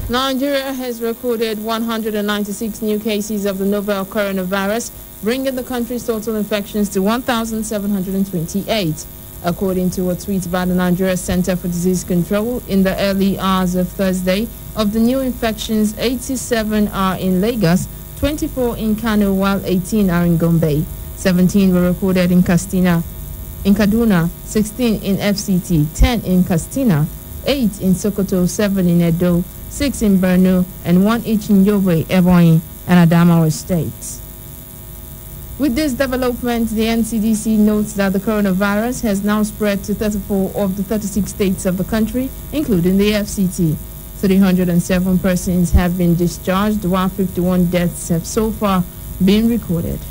Nigeria has recorded 196 new cases of the novel coronavirus, bringing the country's total infections to 1,728. According to a tweet by the Nigeria Center for Disease Control, in the early hours of Thursday, of the new infections, 87 are in Lagos, 24 in Kano, while 18 are in Gombe. 17 were recorded in Kaduna, 16 in FCT, 10 in Katsina, 8 in Sokoto, 7 in Edo, 6 in Borno, and 1 each in Yobe, Ebonyi, and Adamawa states. With this development, the NCDC notes that the coronavirus has now spread to 34 of the 36 states of the country, including the FCT. 307 persons have been discharged, while 51 deaths have so far been recorded.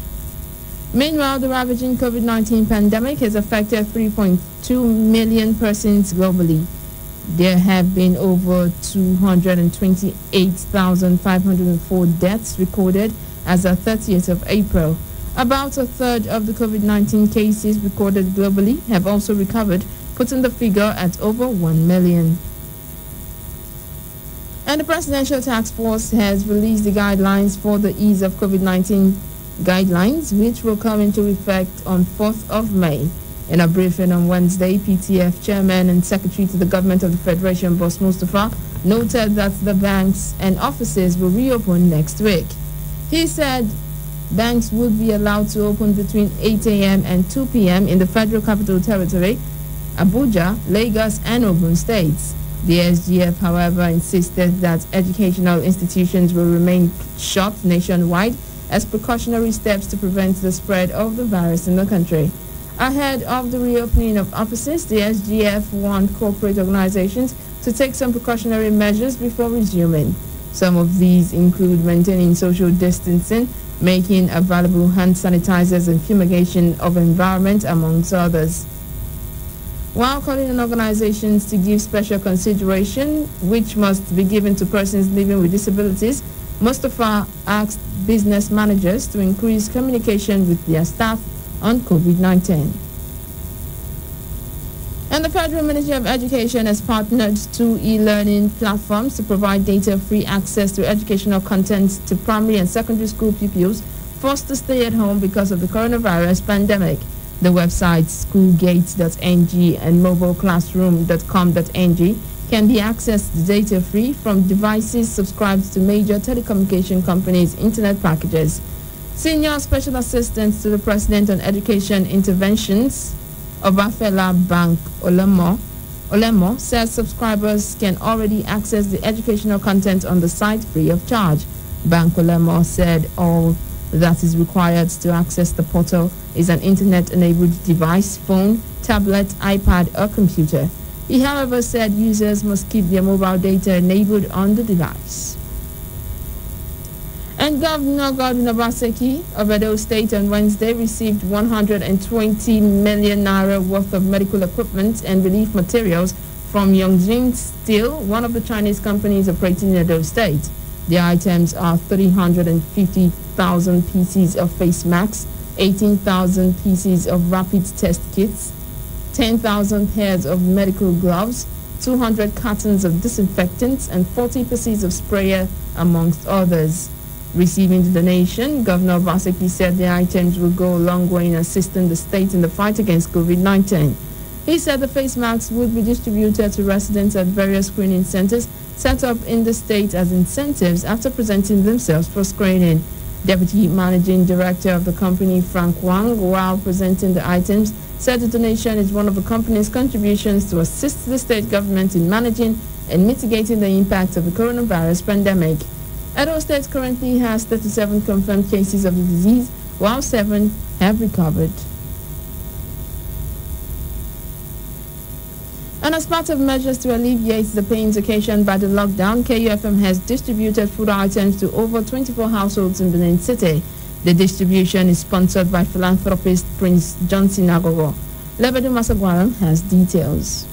Meanwhile, the ravaging COVID-19 pandemic has affected 3.2 million persons globally. There have been over 228,504 deaths recorded as of 30th of April. About a third of the COVID-19 cases recorded globally have also recovered, putting the figure at over 1 million. And the Presidential Task Force has released the guidelines for the ease of COVID-19 guidelines, which will come into effect on 4th of May. In a briefing on Wednesday, PTF Chairman and Secretary to the Government of the Federation, Boss Mustafa, noted that the banks and offices will reopen next week. He said banks would be allowed to open between 8 a.m. and 2 p.m. in the Federal Capital Territory, Abuja, Lagos, and Ogun states. The SGF, however, insisted that educational institutions will remain shut nationwide as precautionary steps to prevent the spread of the virus in the country. Ahead of the reopening of offices, the SGF warned corporate organizations to take some precautionary measures before resuming. Some of these include maintaining social distancing, making available hand sanitizers, and fumigation of environment, amongst others. While calling on organizations to give special consideration, which must be given to persons living with disabilities, Mustafa asked business managers to increase communication with their staff on COVID-19. And the Federal Ministry of Education has partnered 2 e-learning platforms to provide data-free access to educational content to primary and secondary school pupils forced to stay at home because of the coronavirus pandemic. The websites schoolgate.ng and mobileclassroom.com.ng can be accessed data-free from devices subscribed to major telecommunication companies' internet packages. Senior Special Assistant to the President on Education Interventions, Obafela Bank Olemo, says subscribers can already access the educational content on the site free of charge. Bank Olemo said all that is required to access the portal is an internet-enabled device, phone, tablet, iPad, or computer. He, however, said users must keep their mobile data enabled on the device. And Governor Godwin Obaseki of Edo State on Wednesday received 120 million naira worth of medical equipment and relief materials from Yongjin Steel, one of the Chinese companies operating in Edo State. The items are 350,000 pieces of face masks, 18,000 pieces of rapid test kits, 10,000 pairs of medical gloves, 200 cartons of disinfectants and 40 pieces of sprayer, amongst others. Receiving the donation, Governor Obaseki said the items will go a long way in assisting the state in the fight against COVID-19. He said the face masks would be distributed to residents at various screening centers set up in the state as incentives after presenting themselves for screening. Deputy Managing Director of the company, Frank Wang, while presenting the items, said the donation is one of the company's contributions to assist the state government in managing and mitigating the impact of the coronavirus pandemic. Edo State currently has 37 confirmed cases of the disease, while 7 have recovered. And as part of measures to alleviate the pains occasioned by the lockdown, KUFM has distributed food items to over 24 households in Benin City. The distribution is sponsored by philanthropist Prince Johnson Agogo. Lebedu Masagwaram has details.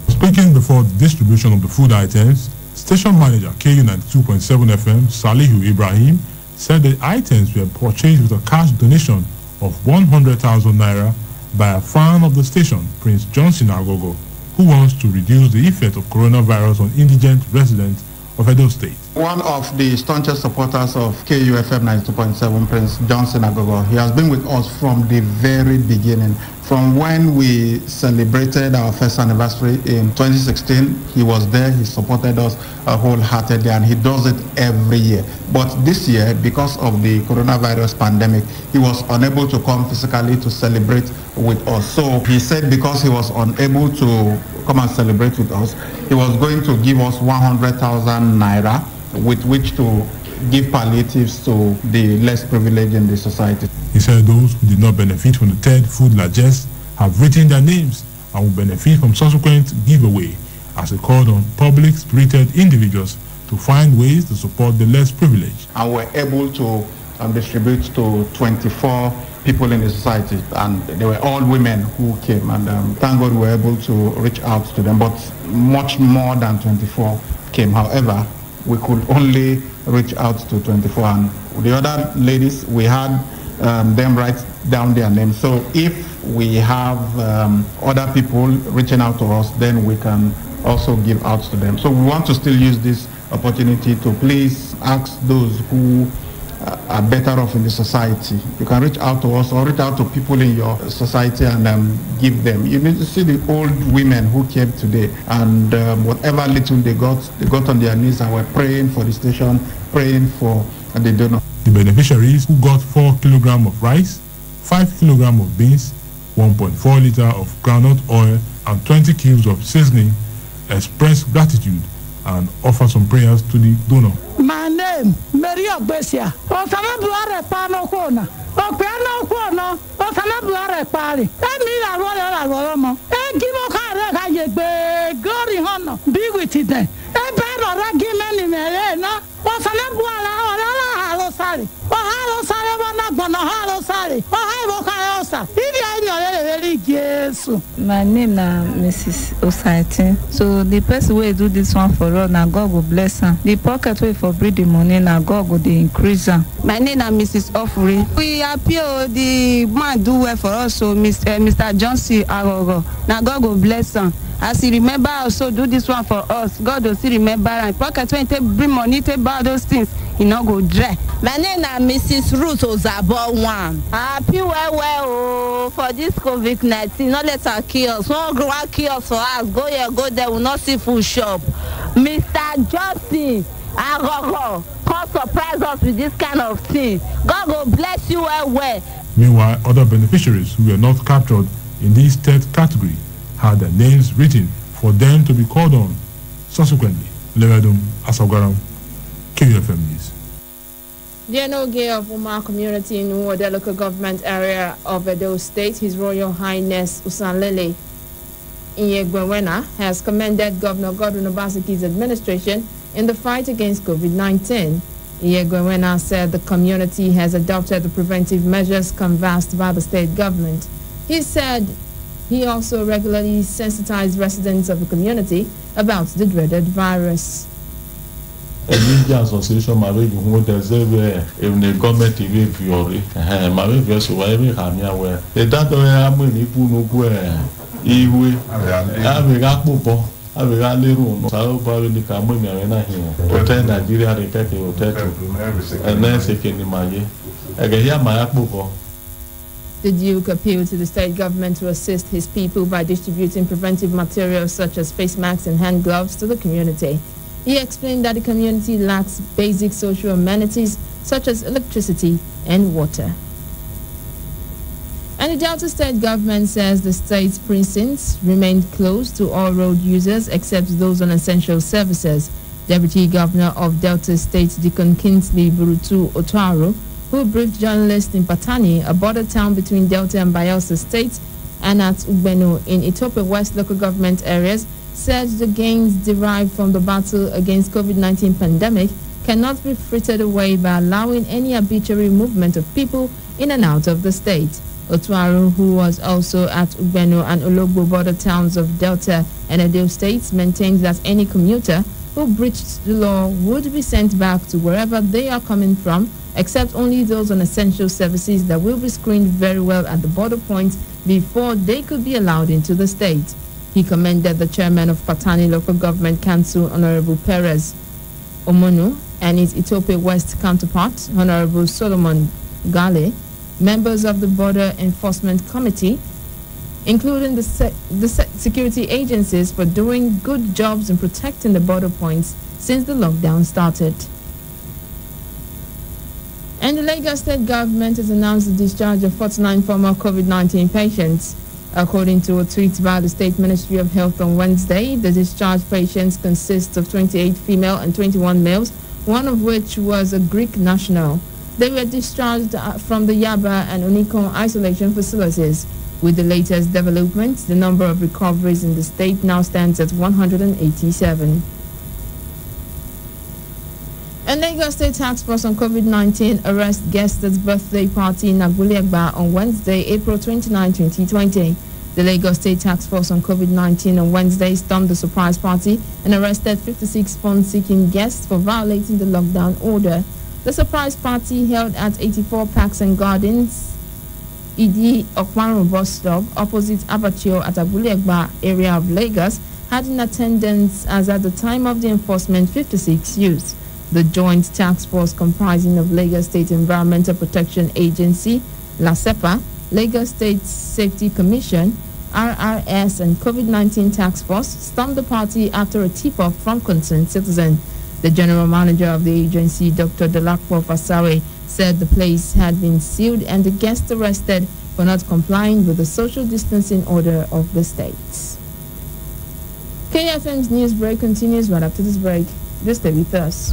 Speaking before the distribution of the food items, Station Manager KU 92.7 FM Salihu Ibrahim said the items were purchased with a cash donation of 100,000 naira by a fan of the station, Prince Johnson Agogo, who wants to reduce the effect of coronavirus on indigent residents of Edo State. One of the staunchest supporters of KUFM 92.7, Prince Johnson Agogo, he has been with us from the very beginning. From when we celebrated our first anniversary in 2016, he was there, he supported us wholeheartedly, and he does it every year. But this year, because of the coronavirus pandemic, he was unable to come physically to celebrate with us. So he said because he was unable to come and celebrate with us, he was going to give us 100,000 naira with which to give palliatives to the less privileged in the society. He said those who did not benefit from the third food largesse have written their names and will benefit from subsequent giveaway, as he called on public-spirited individuals to find ways to support the less privileged. And we're able to distribute to 24 people in the society, and they were all women who came, and thank God we were able to reach out to them, but much more than 24 came. However, we could only reach out to 24, and the other ladies, we had them write down their names. So if we have other people reaching out to us, then we can also give out to them. So we want to still use this opportunity to please ask those who are better off in the society. You can reach out to us or reach out to people in your society and give them. You need to see the old women who came today, and whatever little they got on their knees and were praying for the station, praying for the donor. The beneficiaries who got 4 kilograms of rice, 5 kilograms of beans, 1.4 liter of groundnut oil, and 20 cubes of seasoning express gratitude and offer some prayers to the donor. My name, Maria Bessia. Osama Buare Pano Kona. Opiano Kono. Osama Buare Pali. Emila Rola Romo. Egimo Kara Yebe. Glory Hono. Be with it then. Ebano Ragimani Merena. Osama Buala Ola Halo Sari. Ohalo Sari Wanabana Halo Sari. Ohio Kayosa. My name is Mrs. Osaiti. So the person who do this one for us, now God will bless her. The pocket way for bring the money, now God will increase her. My name is Mrs. Offrey. We appeal the man do well for us, so Mr. Johnson Agogo. Now God will bless her. As he remember also do this one for us, God will still remember and pocket when take bring money, take buy those things, he not go dry. My name is Mrs. Ruth Ozabo one. Happy well for this COVID-19. Not let her kill us. One grow kill us for us. Go here, go there. We'll not see food shop. Mr. Justin Agogo, come surprise us with this kind of thing. God will bless you well. Meanwhile, other beneficiaries who were not captured in this third category had their names written for them to be called on. Subsequently, Levedum Asagaram, KUFM News. The Enoge of Umar community in Uwode local government area of Edo State, His Royal Highness Usanlele Inyegwewena has commended Governor Godwin Obaseki's administration in the fight against COVID-19. Inyegwewena said the community has adopted the preventive measures canvassed by the state government. He said he also regularly sensitized residents of the community about the dreaded virus. A media association marriage who there's even the government even fiori marriage versus whatever hamia where the data I'm in Ipuno iwe amiga popo Avialiru, Sao Bavini Kamuni, Hotel Nigeria, Repeti, Hotel, and then second in my year. I can hear my approval. The Duke appealed to the state government to assist his people by distributing preventive materials such as face masks and hand gloves to the community. He explained that the community lacks basic social amenities such as electricity and water. And the Delta State government says the state's precincts remained closed to all road users except those on essential services. Deputy Governor of Delta State, Deacon Kingsley Burutu Otuaro, who briefed journalists in Patani, a border town between Delta and Bayelsa states, and at Ugbenu in Itope West local government areas, said the gains derived from the battle against COVID-19 pandemic cannot be frittered away by allowing any arbitrary movement of people in and out of the state. Otuaro, who was also at Ugbenu and Ologbo border towns of Delta and Edo states, maintains that any commuter who breached the law would be sent back to wherever they are coming from, except only those on essential services that will be screened very well at the border points before they could be allowed into the state. He commended the chairman of Patani Local Government Council, Honorable Perez Omonu, and his Itope West counterpart, Honorable Solomon Gale, members of the Border Enforcement Committee, including the security agencies, for doing good jobs in protecting the border points since the lockdown started. And the Lagos State government has announced the discharge of 49 former COVID-19 patients. According to a tweet by the State Ministry of Health on Wednesday, the discharged patients consist of 28 female and 21 males, one of which was a Greek national. They were discharged from the Yaba and Unicon isolation facilities. With the latest developments, the number of recoveries in the state now stands at 187. And Lagos State Task Force on COVID-19 arrest guest at birthday party in Agbulegba on Wednesday, April 29, 2020. The Lagos State Task Force on COVID-19 on Wednesday stormed the surprise party and arrested 56 fund-seeking guests for violating the lockdown order. The surprise party, held at 84 Parks and Gardens, Idi Okmaru bus stop opposite Abattoir at Agbulegba area of Lagos, had in attendance as at the time of the enforcement 56 youths. The joint task force, comprising of Lagos State Environmental Protection Agency, LASEPA, Lagos State Safety Commission, RRS, and COVID-19 Task Force, stormed the party after a tip-off from concerned citizens. The general manager of the agency, Dr. Delakpo Fasawe, said the place had been sealed and the guests arrested for not complying with the social distancing order of the state. KFM's news break continues right after this break. Just stay with us.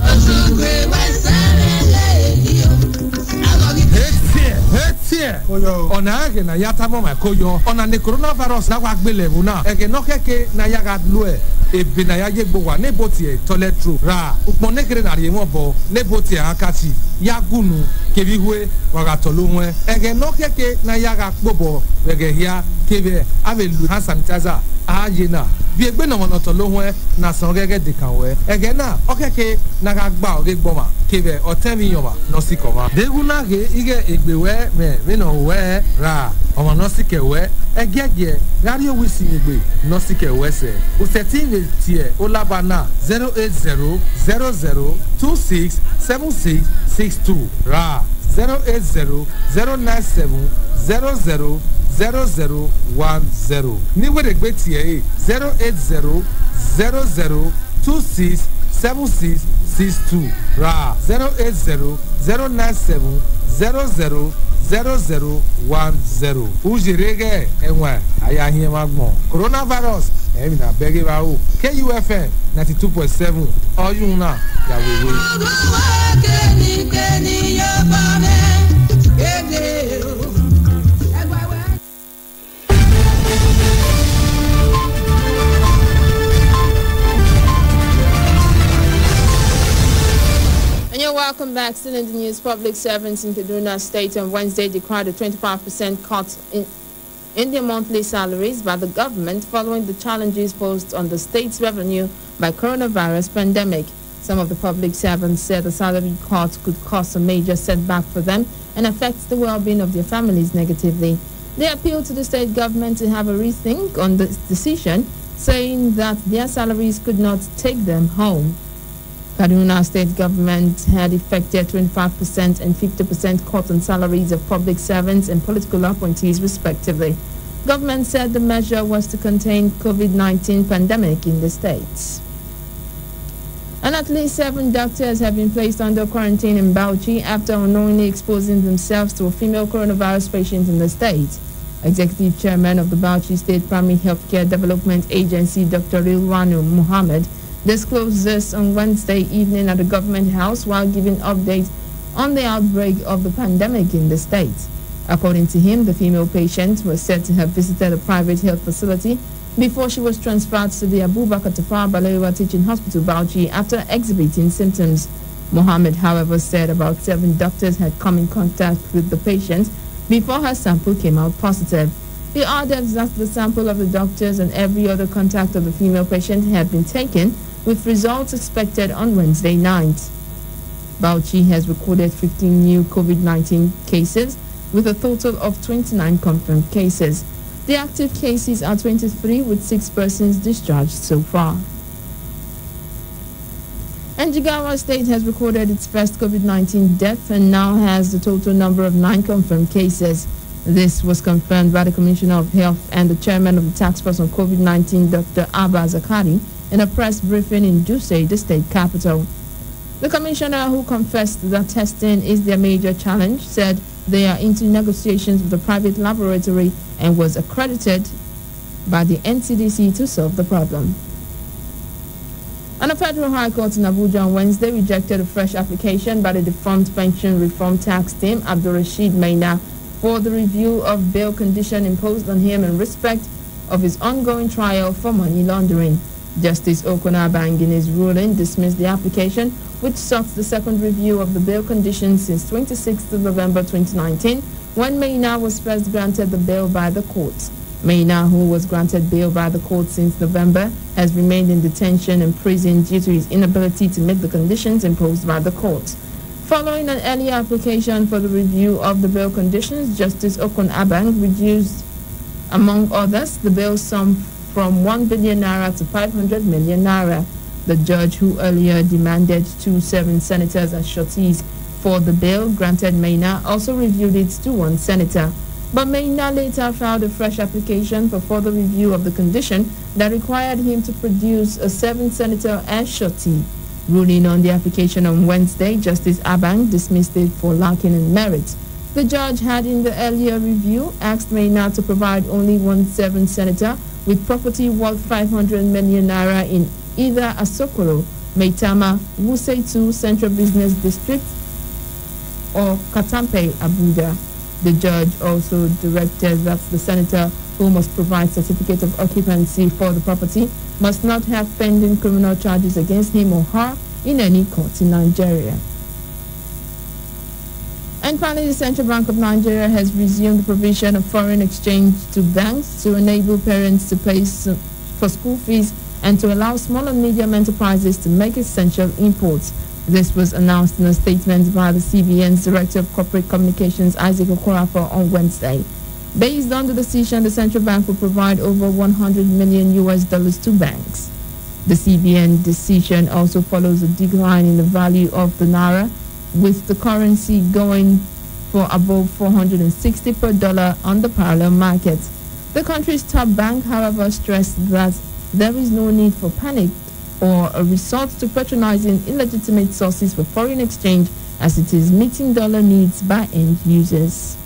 Ona ege na yata mama koyo ona ne coronavirus na wa gbelewu na ege no keke na ya ga lue ebe na ya ye gbowa ne botie toilet roll ra upon nekere na re won bo ne botie akati ya gunu kebihwe wa ga tolunwe ege no keke na ya ga gbobo ege hia kebe ave lu hand sanitizer aye na bi egbe na mono tolunwe na san gege de kanwe ege na okeke na ga gba oge gboma kebe otemi yoma no sikoma deguna ge ige egbewe me no we ra omo no sikewe egege radio wisi egbe no sikewe se o setting tie o labana 08000267662 ra 08009700010 ni we de gbe tie 08000267662 ra 08009700010 ujirege enwe ayahin magbon coronavirus emi na bege ba o KUFM 92.7 oyun na yawewe. And you're welcome back. Still in the news, public servants in Kaduna State on Wednesday declared a 25% cut in their monthly salaries by the government following the challenges posed on the state's revenue by coronavirus pandemic. Some of the public servants said the salary cut could cause a major setback for them and affect the well-being of their families negatively. They appealed to the state government to have a rethink on this decision saying that their salaries could not take them home. Kaduna State government had effected 25% and 50% cut on salaries of public servants and political appointees respectively. Government said the measure was to contain COVID-19 pandemic in the states. And at least 7 doctors have been placed under quarantine in Bauchi after unknowingly exposing themselves to a female coronavirus patient in the state. Executive Chairman of the Bauchi State Primary Healthcare Development Agency, Dr. Rilwanu Muhammad, disclosed this on Wednesday evening at the government house while giving updates on the outbreak of the pandemic in the state. According to him, the female patient was said to have visited a private health facility before she was transferred to the Abubakar Tafawa Balewa Teaching Hospital, Bauchi, after exhibiting symptoms. Muhammad, however, said about 7 doctors had come in contact with the patient before her sample came out positive. He added that the sample of the doctors and every other contact of the female patient had been taken, with results expected on Wednesday night. Bauchi has recorded 15 new COVID-19 cases, with a total of 29 confirmed cases. The active cases are 23, with 6 persons discharged so far. And Jigawa State has recorded its first COVID-19 death and now has the total number of 9 confirmed cases. This was confirmed by the Commissioner of Health and the Chairman of the Task Force on COVID-19, Dr. Abba Zakari, in a press briefing in Duse, the state capital. The commissioner, who confessed that testing is their major challenge, said they are into negotiations with the private laboratory and was accredited by the NCDC to solve the problem. And a federal high court in Abuja on Wednesday rejected a fresh application by the defunct pension reform tax team, Abdul Rashid Maina, for the review of bail condition imposed on him in respect of his ongoing trial for money laundering. Justice Okona Abang, in his ruling, dismissed the application, which sought the second review of the bail conditions since 26th of November 2019, when Maina was first granted the bail by the court. Maina, who was granted bail by the court since November, has remained in detention and prison due to his inability to meet the conditions imposed by the court. Following an earlier application for the review of the bail conditions, Justice Okon Abang reduced, among others, the bail sum from 1 billion naira to 500 million naira. The judge, who earlier demanded 2 senators as sureties for the bail granted Maina, also reviewed it to 1 senator. But Maina later filed a fresh application for further review of the condition that required him to produce a 7th senator as surety. Ruling on the application on Wednesday, Justice Abang dismissed it for lacking in merit. The judge had in the earlier review asked Maina to provide only 1 7th senator with property worth 500 million naira in either Asokoro, Maitama, Wuse 2 Central Business District, or Katampe, Abuja. The judge also directed that the senator who must provide certificate of occupancy for the property must not have pending criminal charges against him or her in any court in Nigeria. And finally, the Central Bank of Nigeria has resumed the provision of foreign exchange to banks to enable parents to pay for school fees and to allow small and medium enterprises to make essential imports. This was announced in a statement by the CBN's Director of Corporate Communications, Isaac Okorafor, on Wednesday. Based on the decision, the central bank will provide over $100 million to banks. The CBN decision also follows a decline in the value of the naira, with the currency going for above 460 per dollar on the parallel market. The country's top bank, however, stressed that there is no need for panic or a resort to patronizing illegitimate sources for foreign exchange, as it is meeting dollar needs by end users.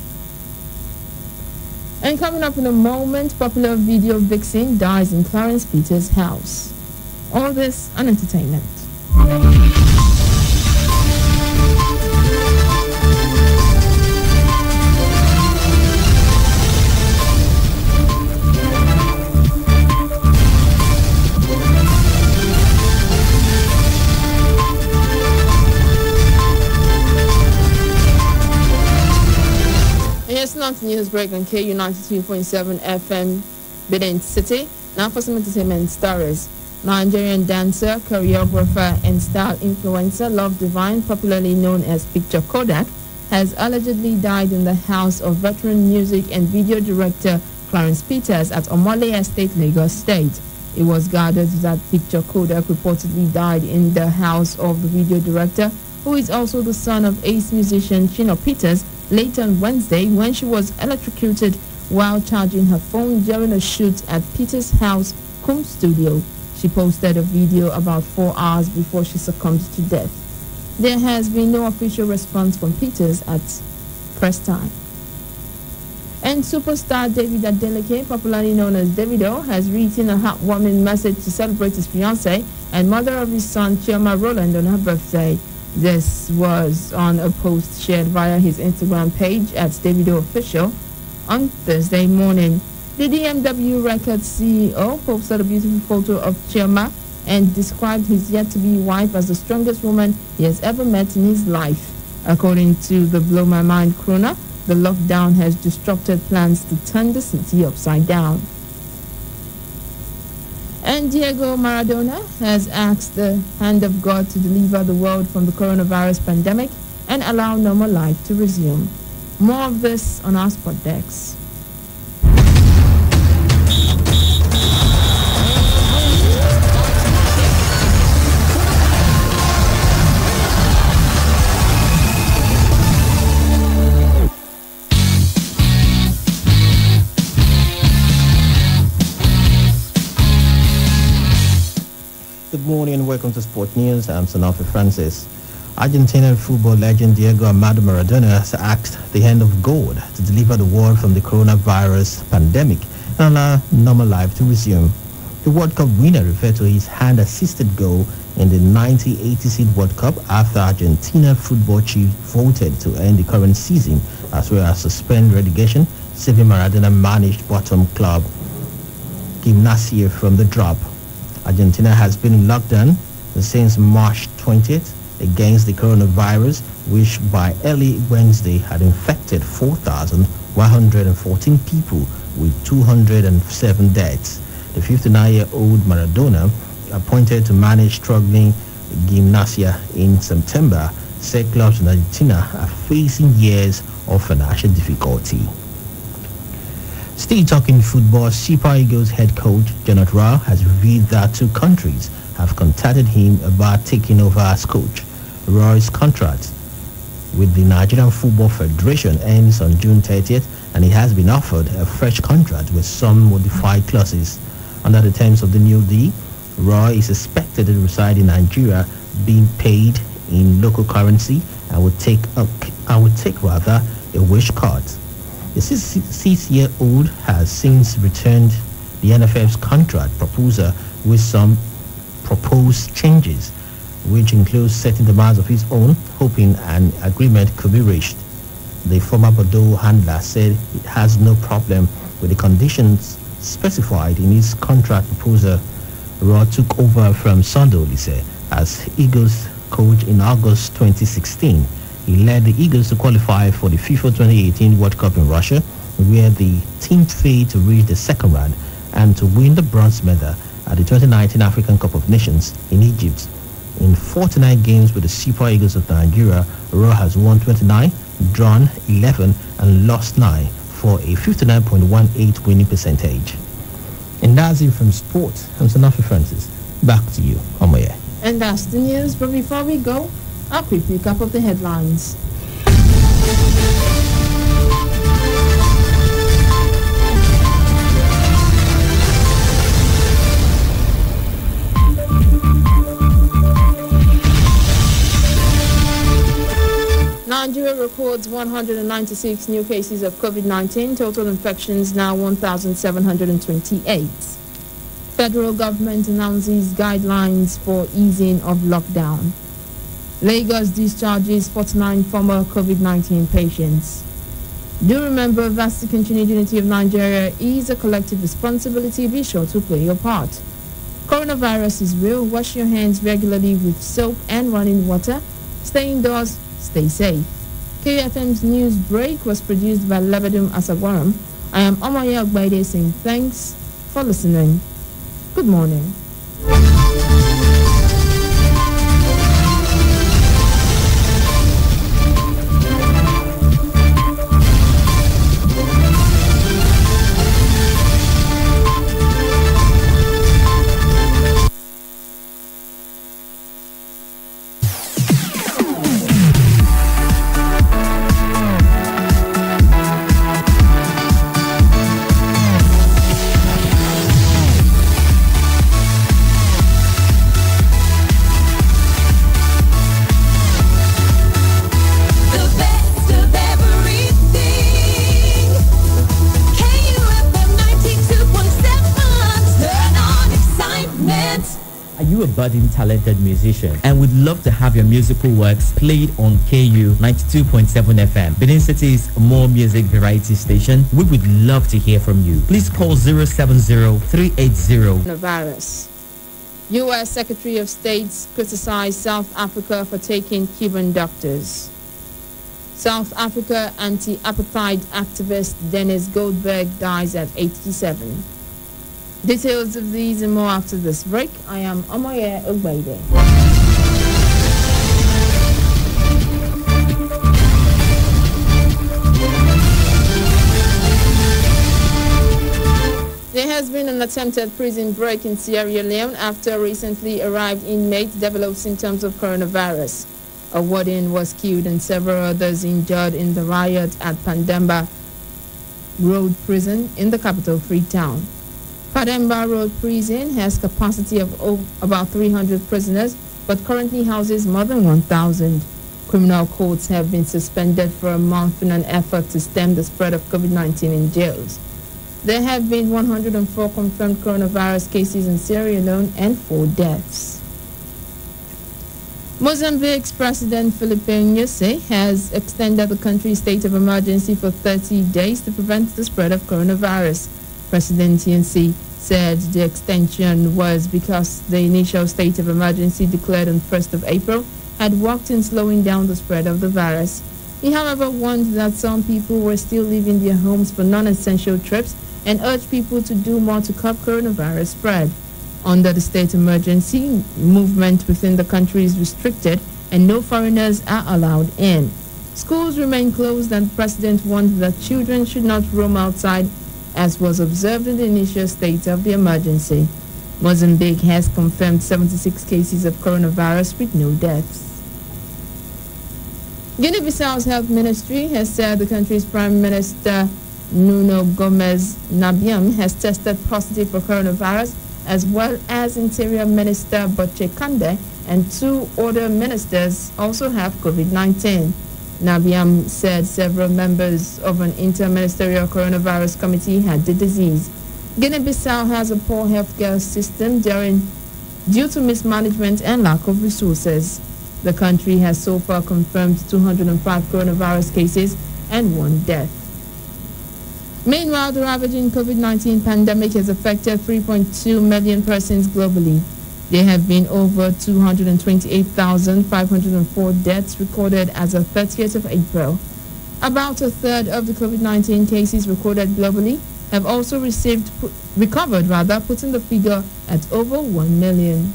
And coming up in a moment, popular video vixen dies in Clarence Peters' house. All this on entertainment. It's not news break on KU 92.7 FM, Benin City. Now for some entertainment stories. Nigerian dancer, choreographer, and style influencer Love Divine, popularly known as Picture Kodak, has allegedly died in the house of veteran music and video director Clarence Peters at Omole Estate, Lagos State. It was gathered that Victor Kodak reportedly died in the house of the video director, who is also the son of ace musician Chino Peters, late on Wednesday when she was electrocuted while charging her phone during a shoot at Peters' house, Kum Studio. She posted a video about 4 hours before she succumbed to death. There has been no official response from Peters at press time. And superstar David Adeleke, popularly known as Davido, has written a heartwarming message to celebrate his fiancée and mother of his son, Chioma Rowland, on her birthday. This was on a post shared via his Instagram page at Davido Official on Thursday morning. The DMW Records CEO posted a beautiful photo of Chioma and described his yet-to-be wife as the strongest woman he has ever met in his life. According to the Blow My Mind crooner, the lockdown has disrupted plans to turn the city upside down. And Diego Maradona has asked the hand of God to deliver the world from the coronavirus pandemic and allow normal life to resume. More of this on our Spot Decks. Good morning and welcome to Sport News. I'm Sanofi Francis. Argentinian football legend Diego Armando Maradona has asked the hand of God to deliver the world from the coronavirus pandemic and allow normal life to resume. The World Cup winner referred to his hand-assisted goal in the 1986 World Cup after Argentina football chief voted to end the current season as well as suspend relegation, saving Maradona managed bottom club Gimnasia from the drop. Argentina has been in lockdown since March 20th against the coronavirus, which by early Wednesday had infected 4,114 people with 207 deaths. The 59-year-old Maradona, appointed to manage struggling Gimnasia in September, said clubs in Argentina are facing years of financial difficulty. Still talking football, Super Eagles head coach Gernot Rau has revealed that 2 countries have contacted him about taking over as coach. Rau's contract with the Nigerian Football Federation ends on June 30th, and he has been offered a fresh contract with some modified clauses. Under the terms of the new deal, Rau is expected to reside in Nigeria, being paid in local currency, and would take a wage cut. The 6-year-old has since returned the NFF's contract proposal with some proposed changes, which includes setting demands of his own, hoping an agreement could be reached. The former Bordeaux handler said it has no problem with the conditions specified in his contract proposal. Rau took over from Sando Olise as Eagles coach in August 2016. He led the Eagles to qualify for the FIFA 2018 World Cup in Russia, where the team failed to reach the second round, and to win the bronze medal at the 2019 African Cup of Nations in Egypt. In 49 games with the Super Eagles of Nigeria, Rau has won 29, drawn 11, and lost 9 for a 59.18 winning percentage. And that's it from sports. I'm Sanofi Francis. Back to you, Omoye. And that's the news, but before we go, a quick recap of the headlines. Nigeria records 196 new cases of COVID-19, total infections now 1,728. Federal government announces guidelines for easing of lockdown. Lagos discharges 49 former COVID-19 patients. Do remember that the continued unity of Nigeria is a collective responsibility. Be sure to play your part. Coronavirus is real. Wash your hands regularly with soap and running water. Stay indoors. Stay safe. KFM's news break was produced by Labadum Asagwaram. I am Omoye Ogbaide saying thanks for listening. Good morning. you a budding talented musician and would love to have your musical works played on KU 92.7 FM, Benin City's more music variety station, we would love to hear from you. Please call 070-380. Coronavirus. U.S. Secretary of State criticized South Africa for taking Cuban doctors. South Africa anti-apartheid activist Dennis Goldberg dies at 87. Details of these and more after this break. I am Omoye Ogbeide. There has been an attempted prison break in Sierra Leone after a recently arrived inmate developed symptoms of coronavirus. A warden was killed and several others injured in the riot at Pandemba Road Prison in the capital, Freetown. Pandemba Road Prison has capacity of about 300 prisoners, but currently houses more than 1,000. Criminal courts have been suspended for a month in an effort to stem the spread of COVID-19 in jails. There have been 104 confirmed coronavirus cases in Sierra Leone and 4 deaths. Mozambique's President Filipe Nyusi has extended the country's state of emergency for 30 days to prevent the spread of coronavirus. President Nyusi said the extension was because the initial state of emergency declared on 1st of April had worked in slowing down the spread of the virus. He, however, warned that some people were still leaving their homes for non-essential trips and urged people to do more to curb coronavirus spread. Under the state emergency, movement within the country is restricted and no foreigners are allowed in. Schools remain closed and the president warned that children should not roam outside, as was observed in the initial state of the emergency. Mozambique has confirmed 76 cases of coronavirus with no deaths. Guinea-Bissau's health ministry has said the country's Prime Minister Nuno Gomes Nabiam has tested positive for coronavirus, as well as Interior Minister Botche Kande and 2 other ministers also have COVID-19. Nabiam said several members of an interministerial coronavirus committee had the disease. Guinea-Bissau has a poor healthcare system due to mismanagement and lack of resources. The country has so far confirmed 205 coronavirus cases and 1 death. Meanwhile, the ravaging COVID-19 pandemic has affected 3.2 million persons globally. There have been over 228,504 deaths recorded as of 30th of April. About a third of the COVID-19 cases recorded globally have also recovered, putting the figure at over 1 million.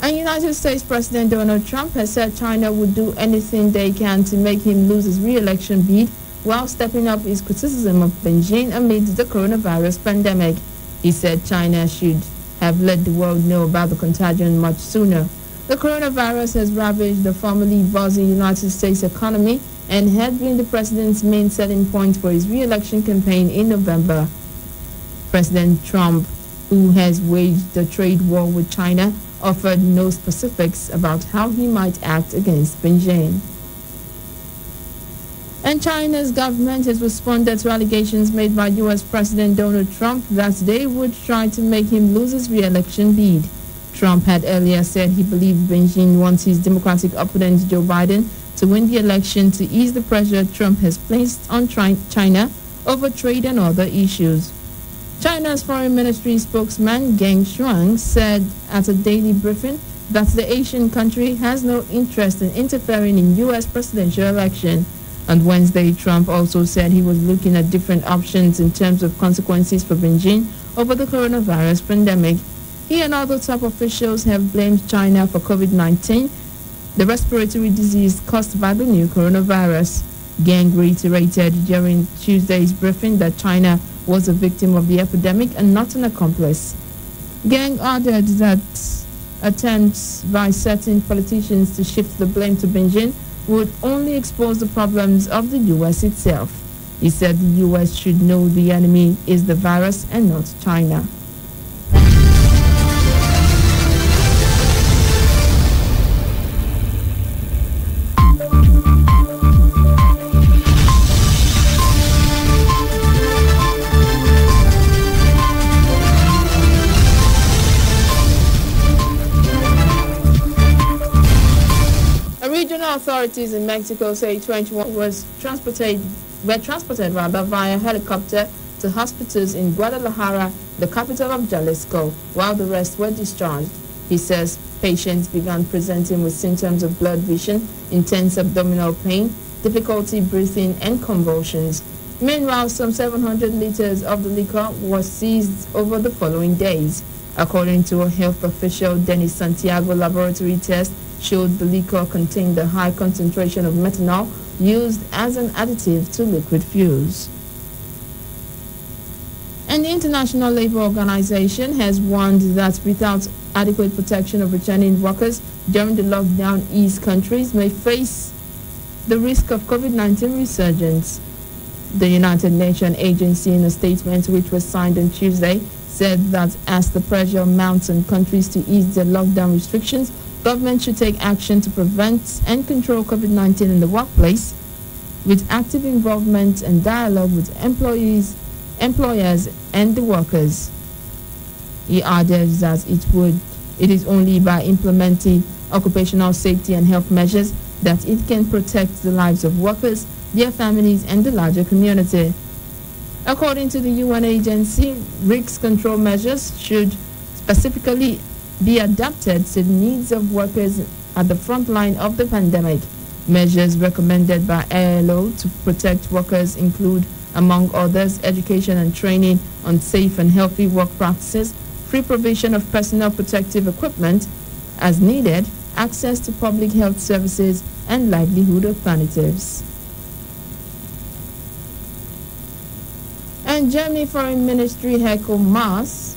And United States President Donald Trump has said China would do anything they can to make him lose his re-election bid, while stepping up his criticism of Beijing amid the coronavirus pandemic. He said China should have let the world know about the contagion much sooner. The coronavirus has ravaged the formerly buzzing United States economy and had been the president's main selling point for his re-election campaign in November. President Trump, who has waged a trade war with China, offered no specifics about how he might act against Beijing. And China's government has responded to allegations made by U.S. President Donald Trump that they would try to make him lose his re-election bid. Trump had earlier said he believed Beijing wants his Democratic opponent Joe Biden to win the election to ease the pressure Trump has placed on China over trade and other issues. China's Foreign Ministry spokesman Geng Shuang said at a daily briefing that the Asian country has no interest in interfering in U.S. presidential election. On Wednesday, Trump also said he was looking at different options in terms of consequences for Beijing over the coronavirus pandemic. He and other top officials have blamed China for COVID-19, the respiratory disease caused by the new coronavirus. Geng reiterated during Tuesday's briefing that China was a victim of the epidemic and not an accomplice. Geng added that attempts by certain politicians to shift the blame to Beijing would only expose the problems of the U.S. itself. He said the U.S. should know the enemy is the virus and not China. authorities in Mexico say 21 were transported via helicopter to hospitals in Guadalajara, the capital of Jalisco, while the rest were discharged. He says patients began presenting with symptoms of blood vision, intense abdominal pain, difficulty breathing, and convulsions. Meanwhile, some 700 liters of the liquor was seized over the following days. According to a health official, Denis Santiago, laboratory test showed the liquor contained a high concentration of methanol used as an additive to liquid fuels. And the International Labour Organization has warned that without adequate protection of returning workers during the lockdown, East countries may face the risk of COVID-19 resurgence. The United Nations agency, in a statement which was signed on Tuesday, said that as the pressure mounts on countries to ease their lockdown restrictions, government should take action to prevent and control COVID-19 in the workplace, with active involvement and dialogue with employers, and the workers. He added that it is only by implementing occupational safety and health measures that it can protect the lives of workers, their families, and the larger community. According to the UN agency, risk control measures should specifically be adapted to the needs of workers at the front line of the pandemic. Measures recommended by ILO to protect workers include, among others, education and training on safe and healthy work practices, free provision of personal protective equipment as needed, access to public health services, and livelihood alternatives. And Germany Foreign Ministry Heiko Maas,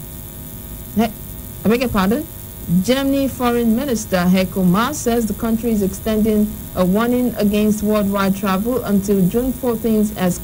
Germany Foreign Minister Heiko Maas says the country is extending a warning against worldwide travel until June 14th as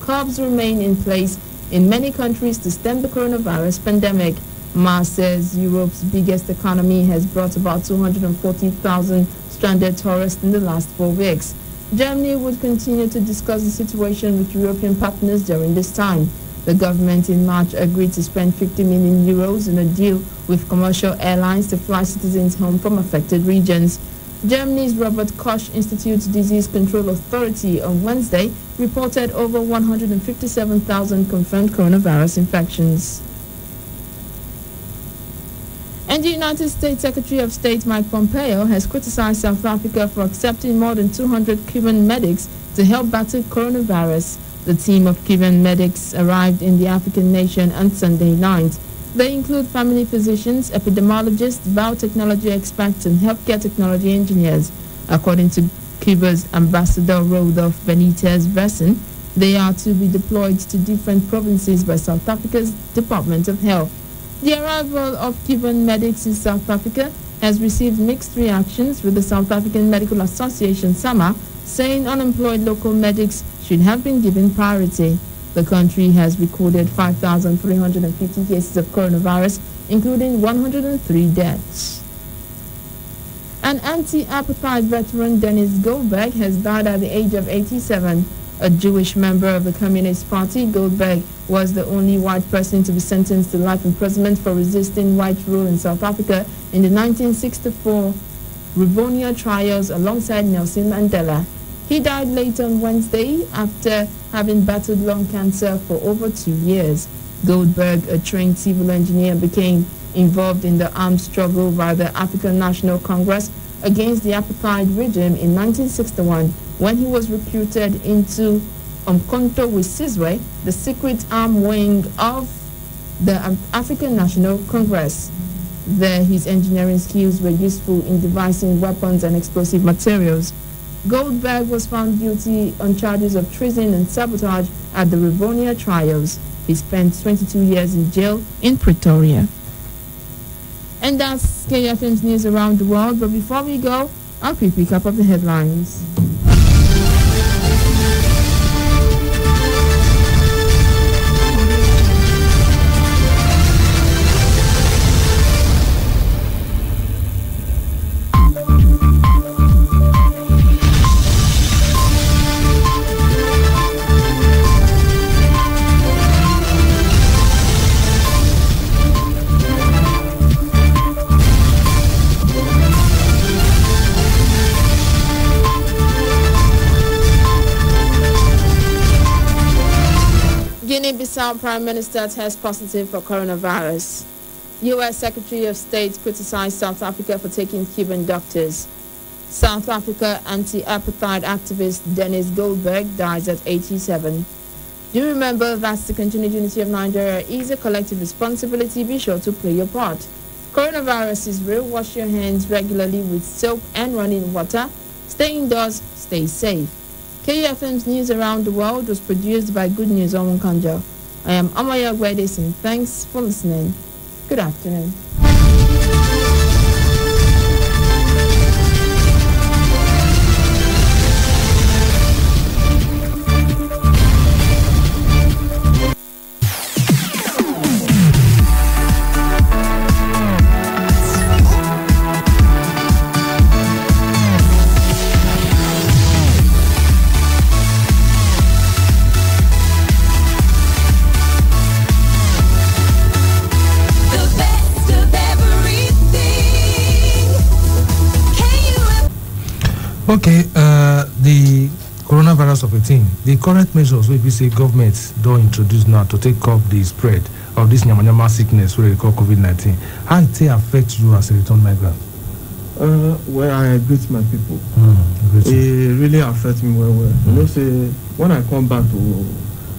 curbs remain in place in many countries to stem the coronavirus pandemic. Maas says Europe's biggest economy has brought about 240,000 stranded tourists in the last 4 weeks. Germany would continue to discuss the situation with European partners during this time. The government in March agreed to spend 50 million euros in a deal with commercial airlines to fly citizens home from affected regions. Germany's Robert Koch Institute Disease Control Authority on Wednesday reported over 157,000 confirmed coronavirus infections. And the United States Secretary of State Mike Pompeo has criticized South Africa for accepting more than 200 Cuban medics to help battle coronavirus. The team of Cuban medics arrived in the African nation on Sunday night. They include family physicians, epidemiologists, biotechnology experts, and healthcare technology engineers. According to Cuba's Ambassador Rodolfo Benitez Vesson, they are to be deployed to different provinces by South Africa's Department of Health. The arrival of Cuban medics in South Africa has received mixed reactions, with the South African Medical Association, SAMA, saying unemployed local medics should have been given priority. The country has recorded 5,350 cases of coronavirus, including 103 deaths. An anti-apartheid veteran, Dennis Goldberg, has died at the age of 87. A Jewish member of the Communist Party, Goldberg was the only white person to be sentenced to life imprisonment for resisting white rule in South Africa in the 1964 Rivonia trials alongside Nelson Mandela. He died late on Wednesday after having battled lung cancer for over 2 years. Goldberg, a trained civil engineer, became involved in the armed struggle by the African National Congress against the apartheid regime in 1961 when he was recruited into Umkhonto weSizwe, the secret arm wing of the African National Congress. There, his engineering skills were useful in devising weapons and explosive materials. Goldberg was found guilty on charges of treason and sabotage at the Rivonia trials. He spent 22 years in jail in Pretoria. And that's KFM's news around the world. But before we go, a quick recap of the headlines. Bissau Prime Minister tests positive for coronavirus. U.S. Secretary of State criticized South Africa for taking Cuban doctors. South Africa anti-apartheid activist Dennis Goldberg dies at 87. Do remember that the continued unity of Nigeria is a collective responsibility. Be sure to play your part. Coronavirus is real. Wash your hands regularly with soap and running water. Stay indoors, stay safe. KUFM's News Around the World was produced by Good News Owen Kanjo. I am Amaya Gwedes, and thanks for listening. Good afternoon. Okay, the coronavirus of 18, the current measures we say government don't introduce now to take up the spread of this nyama sickness we call COVID-19. How it affect you as a return migrant? Well, I greet my people. It really affects me well. You know, say when I come back to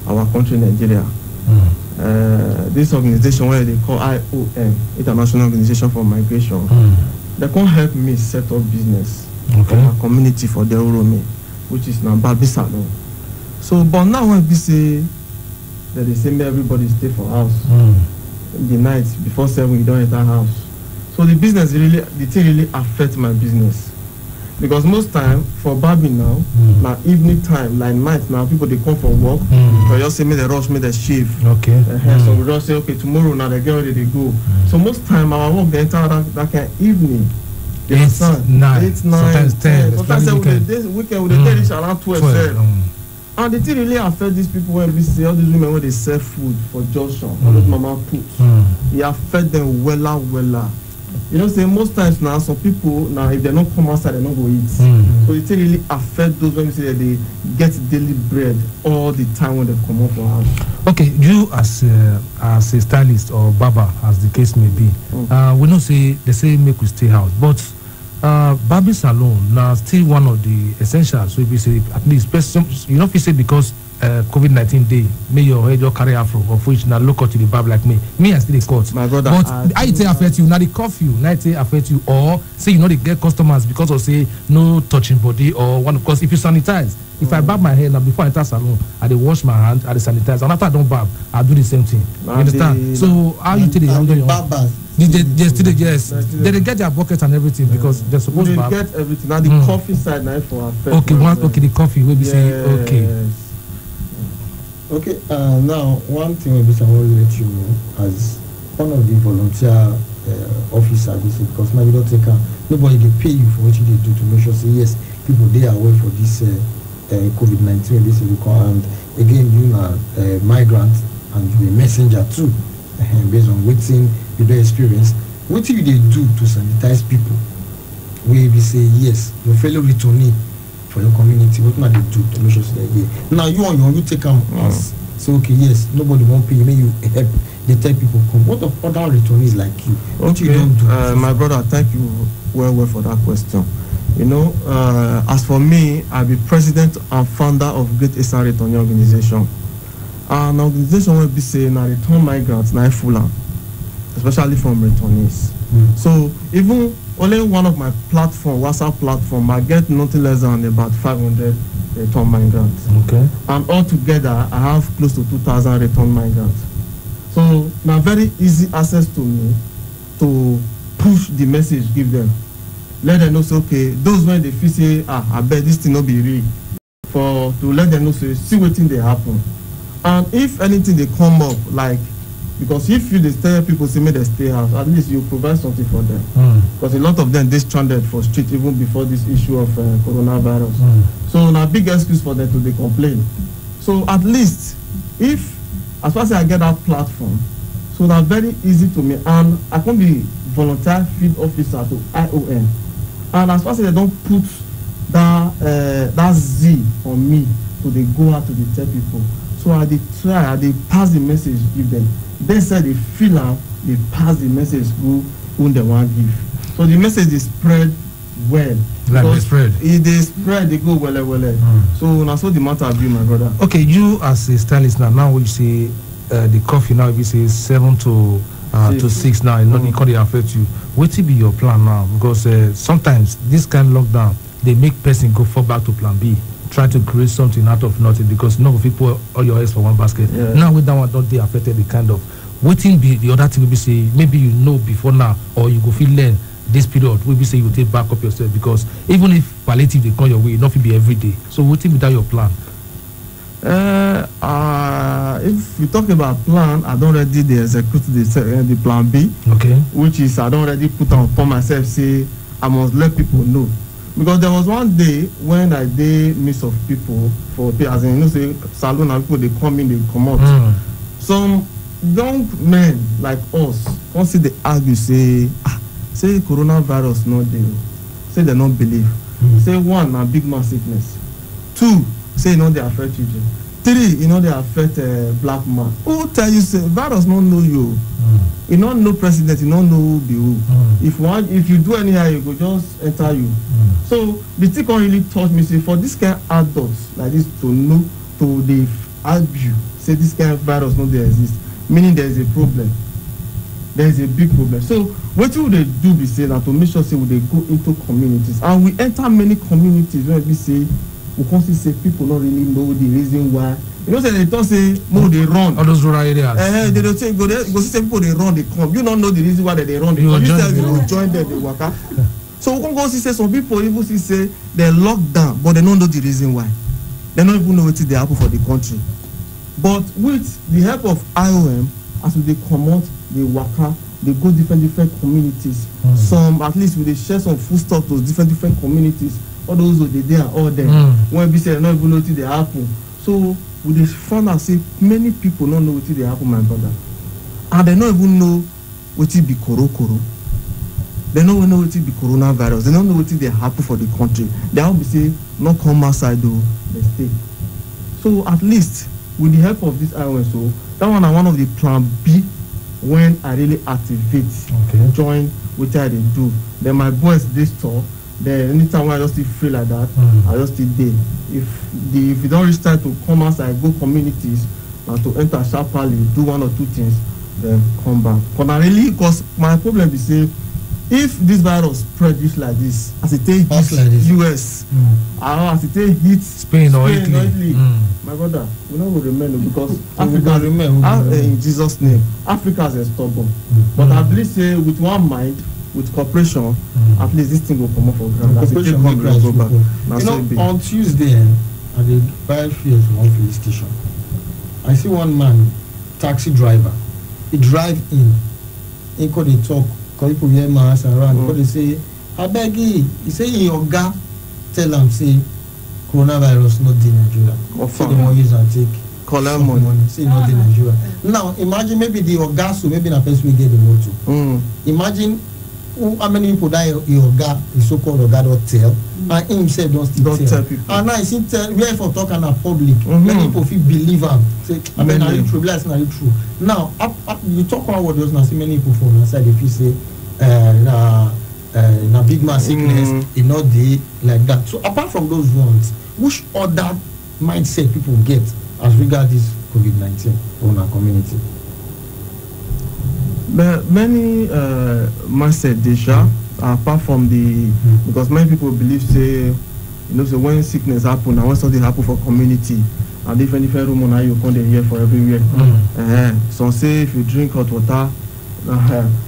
our country, Nigeria, this organization where they call IOM, International Organization for Migration, they can't help me set up business. For my community for the Urumi, which is now Babi Salon. So, but now when we say that they say everybody stay for house in the night before 7, you don't enter house. So the business really, the thing really affects my business because most time for Babi now, now evening time, like night now, people they come for work. So just say me they rush, me they shave. Okay. So we just say okay tomorrow now they get ready they go. So most time our work they enter that kind of evening. 8, 9, sometimes 10. Sometimes weekend we reach around 12. And the thing really affect these people when we see all these women when they sell food for Joshua, all those mama puts. It affect them wella. You know, say most times now some people now if they don't come outside they don't go eat. So it really affect those when we say that they get daily bread all the time when they come up for house. Okay, you as a stylist or barber as the case may be, we know say they say make we stay house, but Babi Salon now still one of the essentials. So if we say at least you know if you say because COVID-19 day, may your head your carry afro of which now look to the barb like me I still the court. My brother, but I say affect you now the curfew, now say affect you or say you know they get customers because of say no touching body or one of course if you sanitize. If I barb my hair now before I enter salon, I dey wash my hand, I dey sanitize, and after I don't barb, I do the same thing. You understand? So how you take the handle your they still yes. They get their bucket and everything because they're supposed to get everything. Now the coffee side now for affect. Okay, the coffee will be saying okay. Okay, now one thing I want to let you know as one of the volunteer officers, because now you don't take nobody they pay you for what you do to make sure say yes people they are aware for this COVID-19 and again you are a migrant and you a messenger too based on waiting you do experience what do they do to sanitize people where we say yes your fellow returnee for your community what might they do to make sure say yeah now you on your own you take them as so okay yes nobody won't pay you may you help they tell people come what of other returnees like you what you don't do my brother thank you well for that question. You know, as for me, I be president and founder of Great Eastern Returning Organization. An organization will be saying I return migrants now full, especially from returnees. So even only one of my platform, WhatsApp platform, I get nothing less than about 500 return migrants. Okay. And altogether, I have close to 2,000 return migrants. So now very easy access to me to push the message, give them. Let them know say okay those when they feel say I bet this thing not be real for to let them know say see what thing they happen and if anything they come up like because if you they tell people say make they stay house at least you provide something for them because a lot of them they stranded for street even before this issue of coronavirus so now big excuse for them to they complain so at least if as far as I get that platform so now very easy to me and I can be volunteer field officer to IOM. And as far as they don't put that Z on me, so they go out to the tell people. So I dey try, I dey pass the message give them. They said they feel am, they pass the message who they want give. So the message is spread well. Like they spread. If they spread, they go well. So now so the matter be, my brother. Okay, you as a stylist now we say the coffee now we say 7 to 6 now, it can't affect you. What will be your plan now? Because sometimes this kind of lockdown they make person go fall back to plan B, try to create something out of nothing because none of people all your eggs for one basket. Yeah. Now with that one, don't they affected the kind of waiting be the other thing will be say maybe you know before now or you go feel learn this period will be say you take back up yourself because even if palliative they come your way, nothing be every day. So waiting without your plan. If we talk about plan, I don't already execute the plan B. Okay. Which is I don't already put on upon myself say I must let people know. Because there was one day when I did midst of people for as in say salon and people they come in, they come out. Some young men like us, once see they argue, say coronavirus not there. Say they don't believe. Say one, a big man sickness. 2, say they affect children. 3, they affect black man. Who tell you say virus don't know you? You don't know president, you don't know who be who. If you do anyhow, you go just enter you. So the thing can't really touch me. Say for this kind of adults like this to know to they argue, say this kind of virus not there exist, meaning there is a problem. There is a big problem. So what would they do? Be say that to make sure say would they go into communities and we enter many communities where we say we can see say people don't really know the reason why. You know, say they don't say more they run. All those rural areas. They don't say go there. Go see people they run, they come. You don't know the reason why they run. They come. You join them, they work out. So we can go see say some people even see say they locked down, but they don't know the reason why. They don't even know what they happen for the country. But with the help of IOM, as they come out, they work out, they go different communities. Some at least we they share some foodstuff to different communities. All those who they there all there. When we say not even know what they happen. So we they found out say many people don't know what they happen, my brother. And they don't even know what it be koro. They don't know what it be coronavirus. They don't know what they happen for the country. They all be say not come outside though, they stay. So at least with the help of this IOSO, that one of the plan B when I really activate, join what I do. Then my boys this store. Then anytime when I just feel like that, I just stay there. If you don't reach time to come outside, go communities and to enter sharply, do 1 or 2 things, then come back. Because my problem is say if this virus spread this like this, as it take US, as it take hit Spain or Italy, my brother, we don't remember because Africa in Jesus' name, Africa is stubborn. But I believe say with one mind, with cooperation, at least this thing will come up for ground. Go back. You know, on Tuesday, I did buy fuel for one police station. I see one man, taxi driver. He drive in. He could talk. Call people hear my ass around. Because they say, I beg you. He say in your gap, tell them say coronavirus not in Nigeria. So they want use and take. Call them money. Say not in Nigeria. Now imagine maybe the Oga, so maybe the person will get the motor. Imagine how many people die your guy, the so-called Oga don't tell, and himself don't tell people. And now he tell where for talking in public, many people feel believe him. Say, I mean, are you true? That's not true. Now, you talk about what those now see many people from outside. If you say, na big man sickness, it not dey like that. So apart from those ones, which other mindset people get as regard this COVID-19 in our community? Many mindset Desha, apart from the because many people believe say so when sickness happen and when something happen for community and different room now you come here for everywhere. Some say if you drink hot water,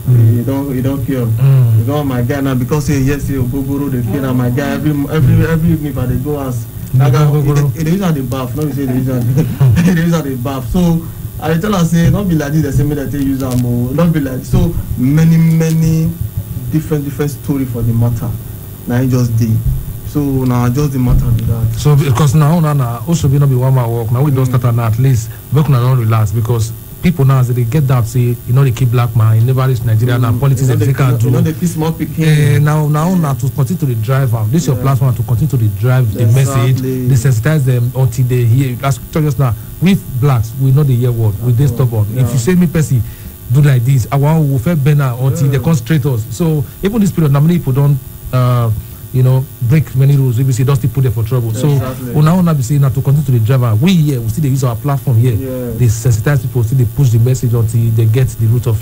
you don't cure. You go my guy now because say yes you go they kill my guy every evening if they go ask. It is at the bath, not say it is at the bath. So I tell her say not be like this, they say me that they use them, not be like so many different story for the matter. Now it just day. So now just the matter with that. So because now also be not be one man work. Now we don't start now at least we can don't relax because people now, as they get that, say, you know, they keep black man, in never reach Nigeria, now politics, they can't do. You know, they piss more picking. Now, to continue to the drive, this is your platform to continue to the drive the message, they sensitize them until they hear. As just now, with blacks, we know the hear word, we they stubborn. If you say me, Percy, do like this, I want to feel better until they concentrate us. So, even this period, many people don't, you know, break many rules. If we say, don't still put them for trouble. So, now be saying now to continue to the driver. We here, we still they use our platform here. They sensitize people, still they push the message until they get the root of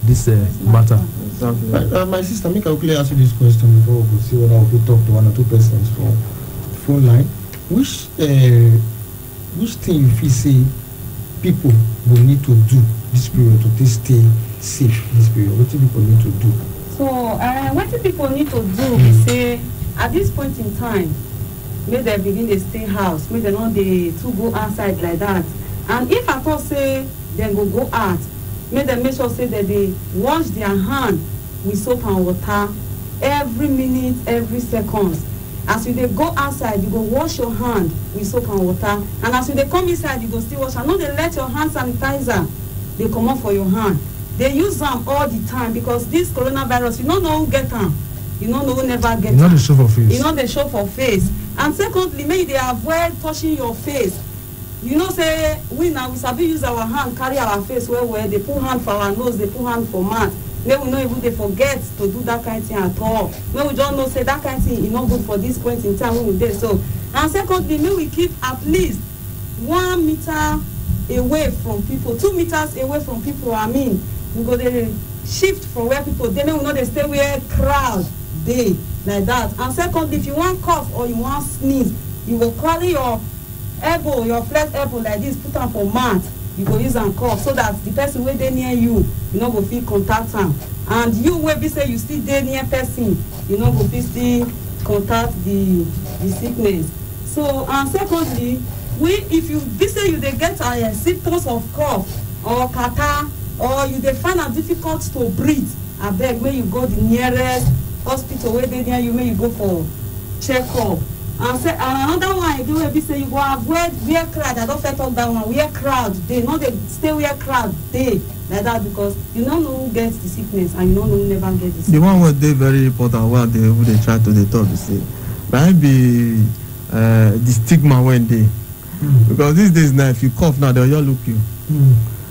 this matter. Exactly. My sister, make I quickly ask you this question before we see whether we could talk to 1 or 2 persons for phone line. Which thing you feel say people will need to do this period to stay safe this period? What do people need to do? So, what do people need to do? We say at this point in time, may they begin to stay house, may they not they to go outside like that. And if at all say they go out, may they make sure say that they wash their hand with soap and water every minute, every second. As you they go outside, you go wash your hand with soap and water. And as you they come inside, you go still wash. And not they let your hand sanitizer, they come up for your hand. They use them all the time because this coronavirus, you don't know who get them. You don't know who never get them. You know the show for face. You know the show for face. And secondly, maybe they avoid touching your face. You know, say, we sabi use our hand, carry our face where they put hand for our nose, they put hand for mouth. Maybe we know even they forget to do that kind of thing at all. Maybe we don't know, say that kind of thing is not good for this point in time when we did so. And secondly, maybe we keep at least 1 meter away from people, 2 meters away from people. I mean, we go there, shift from where people, then we know they stay where crowd they like that. And secondly, if you want cough or you want sneeze, you will carry your elbow, your flat elbow like this, put on for mat. You go use and cough so that the person where they near you know go feel contact them. And you where be say you still there near person, you know go feel still contact the sickness. So and secondly, if you be say you they get symptoms of cough or catarrh, or you they find it difficult to breathe, I beg may you go the nearest hospital where they near you, may you go for check-up. And another one, do be say you go avoid where crowd. I don't fit talk that one. Where crowd they know they stay where crowd they like that because you don't know who gets the sickness and you don't know who never get the sickness. The one where they very important where they try to talk to say maybe the stigma when they because these days now if you cough now they'll look you.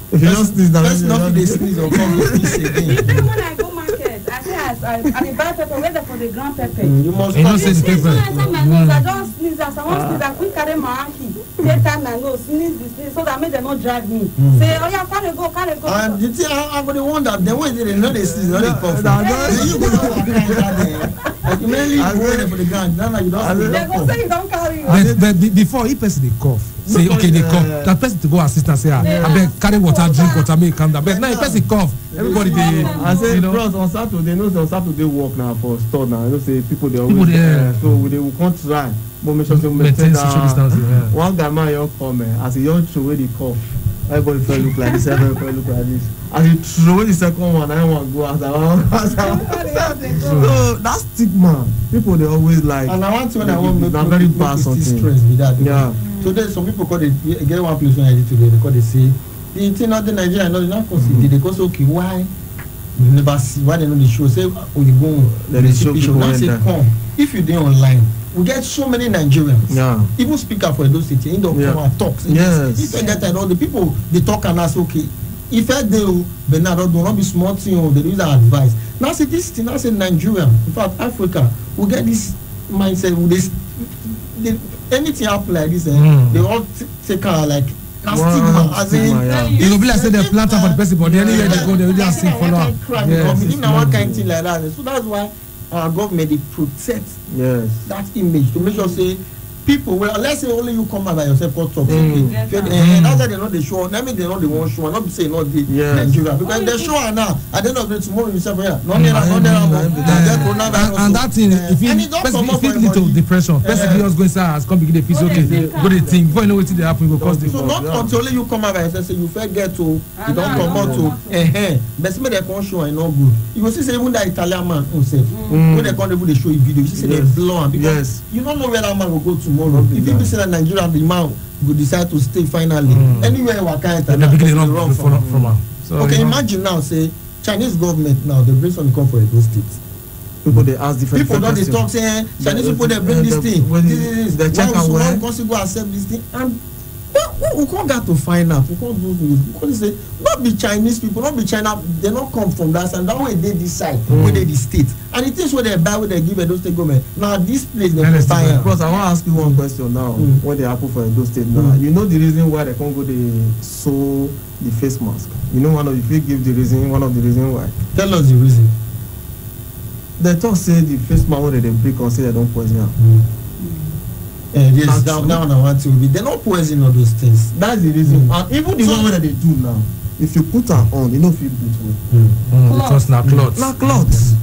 If you just sneeze now, they sneeze or come sneeze again. Even when I go market, I say I buy pepper, whether for the ground pepper. You must not say the pepper. I don't sneeze, as I want to sneeze, I quick carry my hanky, take time my nose, sneeze, so that make them not drive me. Say, oh yeah, carry go. And you think I'm going to wonder, the way they know they sneeze, not they cough. You go to like you mainly go there for the ground, now you don't sneeze. They go say you don't carry. But before, if person they cough, say okay they cough, that person to go assist and say, I beg carry water, drink water, make calm down. But now if person cough, everybody they. I say, bros, on Saturday, on Saturday walk now for store now. You know, say people they always so they will come try, but make sure to maintain social distancing. One guy man you come as a young show where they cough, everybody feel look like this, everybody look like this. As you throw the second one, I want to go as I want. So that stigma, people they always like. And I want to when I want to very bad something. Stress with that. Yeah. So there's some people call it get one place when I did today. They call they say the thing not the Nigeria, not enough consider. They go so okay why. You never see why they know the show. Say oh you go they show people now say come if you there online we get so many Nigerians even speaker for Edo State in the come and talk if you get all the people they talk and ask okay if I do but now don't be small thing they use our advice now say this thing now say Nigeria in fact Africa we get this mindset with this anything happen like this they all take care like stigma as in it will be like say they plant for the person but anywhere they go they will just sing for now one kind of thing like that so that's why our government they protect that image to make sure say people well let's say only you come out by yourself for talk okay that's why they know the show that mean they know the one show not be say not the Nigeria because they show now at the end of the day tomorrow you say yeah not there and that thing if you lead to depression person just go inside as come begin the feel okay go the thing before you know what they happen go cause the so not until you come out by yourself say you first get to you don't come out to but see me they come show and not good you go see say even that Italian man himself when they come show you video you see say they blow because you don't know where that man will go tomorrow. If you say that Nigeria the man go decide to stay finally. Anywhere waka enter the beginning run from am. So okay, imagine now say Chinese government now they bring something come for Edo State. People they ask different people don dey talk say Chinese people dey bring this thing. They check am well. Why go accept this thing and we can't get to find out. We can't do this because say not be Chinese people, not be China. They not come from that side. That way they decide where they the state and the things where they buy, where they give Edo State government. Now this place they can buy. Because I want to ask you one question now. What they happen for Edo State now? You know the reason why they can't go they sew the face mask. You know one of if you give the reason, one of the reason why. Tell us the reason. They talk say the face mask where they break and say they don't poison am. Yes, down I want to be. They not poison all those things. That's the reason. And even the one that they do now, if you put her on, you know feel beautiful. Because now clothes. Now clothes.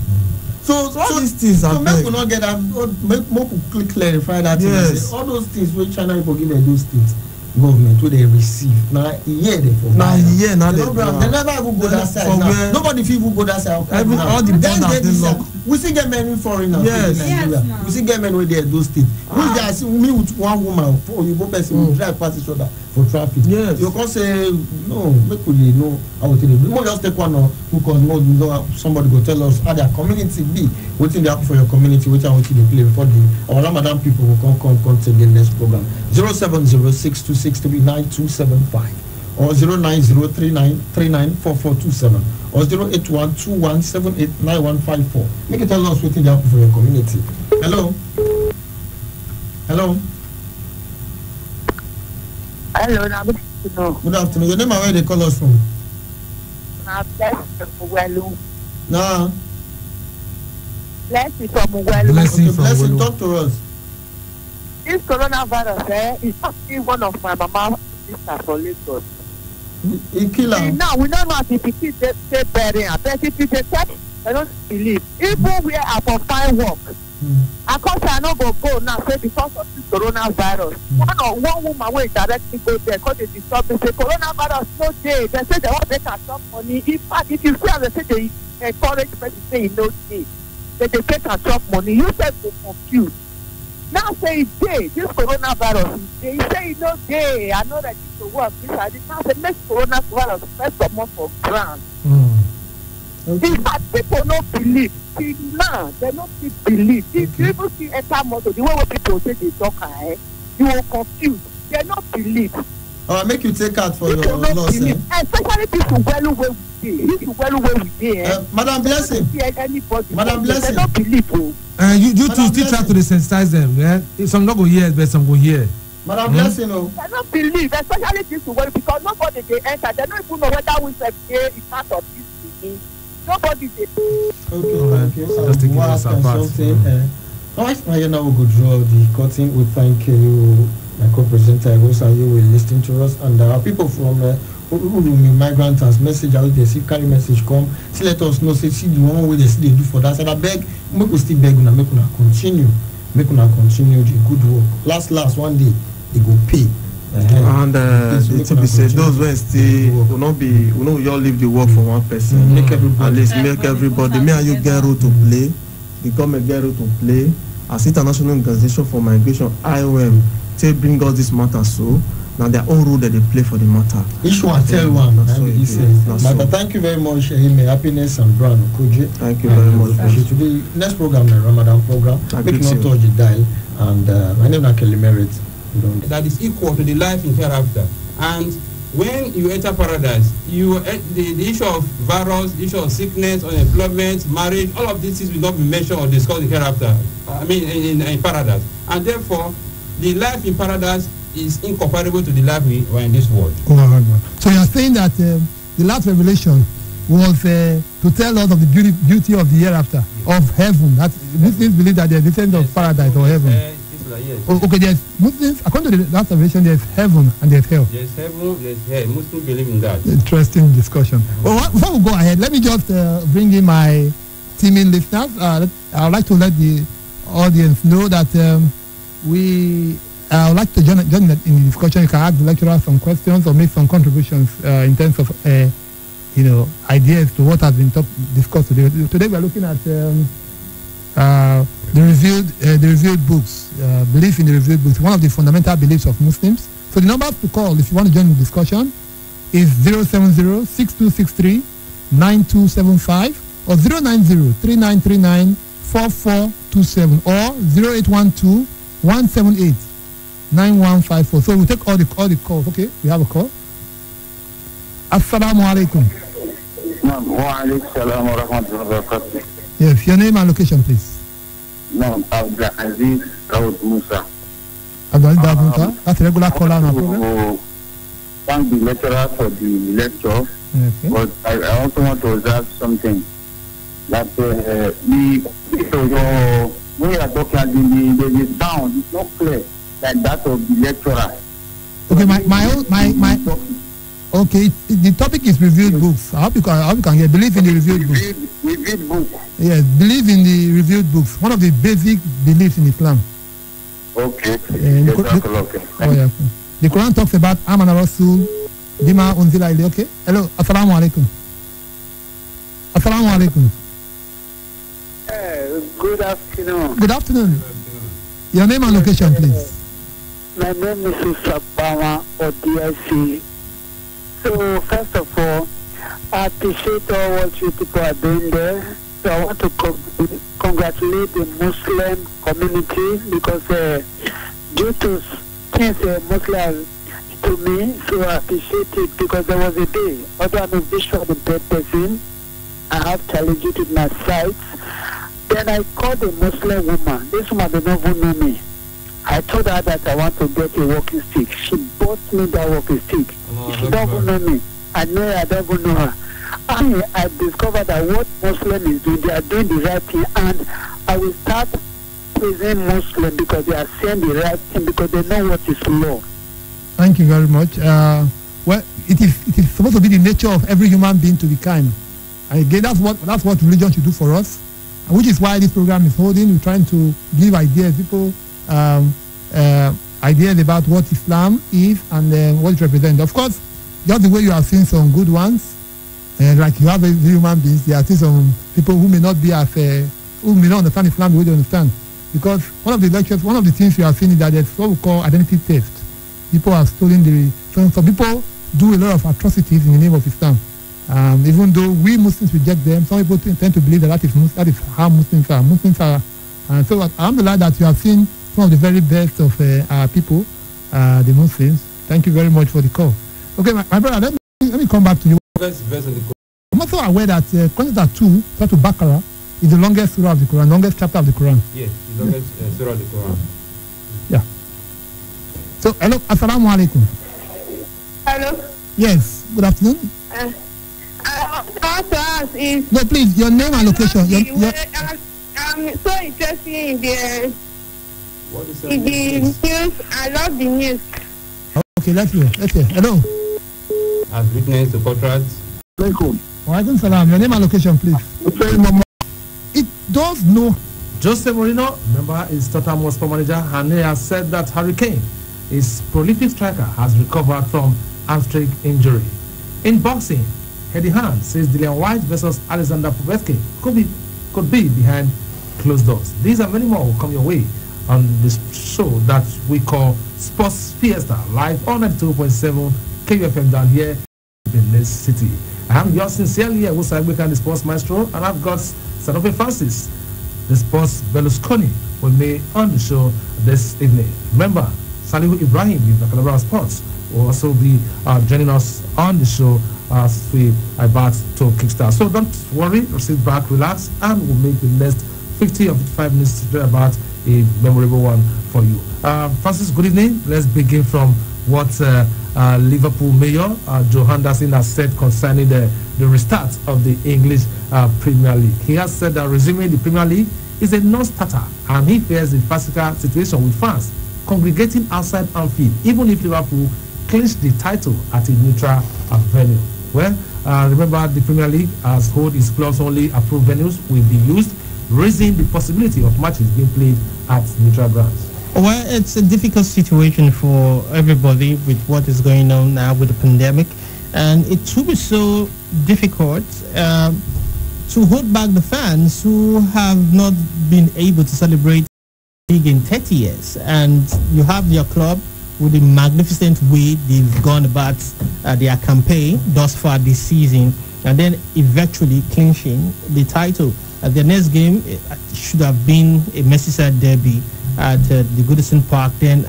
So all these things are. So make we not get that. Make more quick clarify that. Yes. All those things where China people give those things. Government where they receive now here they for now here now they never even go that side now. Nobody feel go that side. All the borders they lock. We still get many foreigners in Nigeria. We still get many where they those states. We just see me with one woman for you go person we drive past each other for traffic. Yes. You can say no, make we know how we tell you. We just take one because no somebody go tell us how their community be. Wetin dey happen for your community, wetin dey play before our Ramadan people will come take the next program. 07062639275 or 09039394427 or 08121789154. Make it tell us wetin dey happen for your community. Hello. Hello, now good afternoon. Good afternoon. Your name and where they call us from? Blessing from Welu. Nah. Blessing from Welu. Blessing, talk to us. This coronavirus, is actually one of my mama's sisters from Lagos. He kill her. Now we don't know if it is they burying her, but if it's a test, I don't believe. Even where I for find work. I can't say I no go now say because of this coronavirus. One woman will directly go there because they disturb me say coronavirus no day. They say they want they can stop money. In fact, if you see as they say they encourage people to say no day, they take and chop money. You said go confused. Now say it's day, this coronavirus is day. You say no day. I know that it's to work. This I did now say next coronavirus first of all for ground. In fact, people don't believe. See, now, they don't believe. If you even see enter motor, the way people say they talk, you will confused. They don't believe. Make you take out for people your loss. Especially people well away with it. People well away with it. Madam Blessing. Madam Blessing. They don't believe. You two still try to desensitize them. Yeah? Some not go here, but some go here. Madam Blessing, They don't believe, especially people well, because nobody they enter. They don't even know whether we say is part of this thing. Nobody did. Okay. Just taking us apart. Now, we go draw the curtain. We thank you, my co-presenter, also you will listen to us, and our people from migrant has message out there. See, carry message come. See, let us know. See the one way they see they do for that. And I beg, make we still beg, make una continue the good work. Last one day they go pay. And the thing be said, those when still will not all leave the work for one person. Make everybody. Me and you get role to play. The government get role to play. As International Organization for Migration, IOM, they bring all this matter so. Now their own role that they play for the matter. Each one tell one. But thank you very much, Happiness and Brown Okoje. Thank you very much. Today, next program, the Ramadan program. Make not touch the dial. And my name is Kelly Merritt. That is equal to the life in hereafter. And when you enter paradise, the issue of virus, the issue of sickness, unemployment, marriage, all of these things will not be mentioned or discussed in hereafter. In paradise. And therefore, the life in paradise is incomparable to the life we are in this world. So you are saying that the last revelation was to tell us of the beauty of the hereafter, of heaven. That Muslims believe that there is a sense of paradise or heaven. Okay, there's Muslims, according to the last revelation, there's heaven and there's hell. There's heaven, there's hell. Muslims believe in that. Interesting discussion. Well, before we go ahead, let me just bring in my teaming listeners. I would like to let the audience know that I would like to join in the discussion. You can ask the lecturer some questions or make some contributions in terms of ideas to what has been discussed today. Today we are looking at the revealed books, belief in the revealed books, one of the fundamental beliefs of Muslims. So the numbers to call if you want to join the discussion is 070-6263-9275 or 090-3939-4427 or 0812-178-9154. So we'll take all the calls. Okay, we have a call. Assalamu alaikum. Wa alaikum salam wa rahmatullahi wa barakatuh. Yes, your name and location, please. No, Abdul Aziz Daud Musa. Abdul Daud Musa, that's a regular caller on our program. Thank the lecturer for the lecture, okay. But I also want to observe something. That when you are talking, the sound is not clear like that of the lecturer. Okay, my okay, the topic is reviewed books. I hope you can hear. Believe in the reviewed books. Reviewed book. Yes, believe in the reviewed books. One of the basic beliefs in Islam. Okay. The Quran talks about Amana Rasul, Bima Unzila Ilayhi. Okay. Hello. Assalamu alaikum. Assalamu alaikum. Good afternoon. Good afternoon. Your name and location, please. My name is Usabama Odiasi. So first of all, I appreciate all what you people are doing there. So I want to congratulate the Muslim community because due to things Muslims to me, so I appreciate it because there was a day, although I'm a visual impaired person, I have challenges with my sight. Then I called a Muslim woman. This woman did not even know me. I told her that I want to get a walking stick. She bought me that walking stick. She don't even know me. I don't even know her. I discovered that what Muslim is doing, they are doing the right thing, and I will start praising Muslim because they are saying the right thing because they know what is law. Thank you very much. Well, it is supposed to be the nature of every human being to be kind. And again, that's what religion should do for us, which is why this program is holding. We're trying to give ideas, people ideas about what Islam is and what it represents. Of course, just the way you have seen some good ones, like you have human beings, there are still some people who may not be as who may not understand Islam the way they understand. Because one of the things you have seen is that there's what we call identity theft. People have stolen some people do a lot of atrocities in the name of Islam. Even though we Muslims reject them, some people tend to believe that is how Muslims are. And so I'm glad that you have seen some of the very best of our people, the Muslims. Thank you very much for the call. Okay, my brother, let me come back to you. I'm also aware that Quran 2, Surah Al-Baqarah, is the longest surah of the Quran, longest chapter of the Quran. Yes, the longest surah of the Quran. Yeah. So, hello, assalamu alaikum. Hello. Yes, good afternoon. I want to ask if... No, please, your name and location. I'm so interested in the news. I love the news. Okay, let's hear. Hello. I've witnessed the contract. Walaikum salam. Your name and location, please. It does know. Jose Mourinho, member is Tottenham Hotspur manager, and he has said that Harry Kane, his prolific striker, has recovered from hamstring injury. In boxing, Eddie Hearn says Dillian White versus Alexander Povetkin could be behind closed doors. These and many more will come your way on this show that we call Sports Fiesta, live on 92.7 KUFM down here in this city. I am yours sincerely, Wusa Igbekan, the sports maestro, and I've got Sanope Francis, the sports Berlusconi, with me on the show this evening. Remember, Salihu Ibrahim, the Calabria Sports, will also be joining us on the show as we are about to kickstart. So don't worry, sit back, relax, and we'll make the next 50 or 55 minutes to talk about a memorable one for you. Francis, good evening. Let's begin from what Liverpool Mayor Joe Henderson has said concerning the restart of the English Premier League. He has said that resuming the Premier League is a non-starter, and he fears the physical situation with fans congregating outside Anfield, even if Liverpool clinched the title at a neutral venue. Well, remember the Premier League has hold its clubs only approved venues will be used, raising the possibility of matches being played at neutral grounds. Well, it's a difficult situation for everybody with what is going on now with the pandemic, and it will be so difficult to hold back the fans who have not been able to celebrate the league in 30 years. And you have your club with the magnificent way they've gone about their campaign thus far this season, and then eventually clinching the title. The next game should have been a Merseyside derby at the Goodison Park, then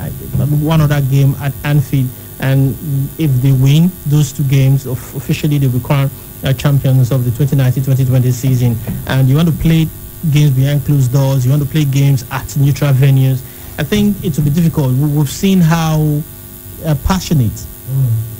one other game at Anfield, and if they win those two games, officially they become champions of the 2019-2020 season. And you want to play games behind closed doors, you want to play games at neutral venues, I think it will be difficult. We've seen how passionate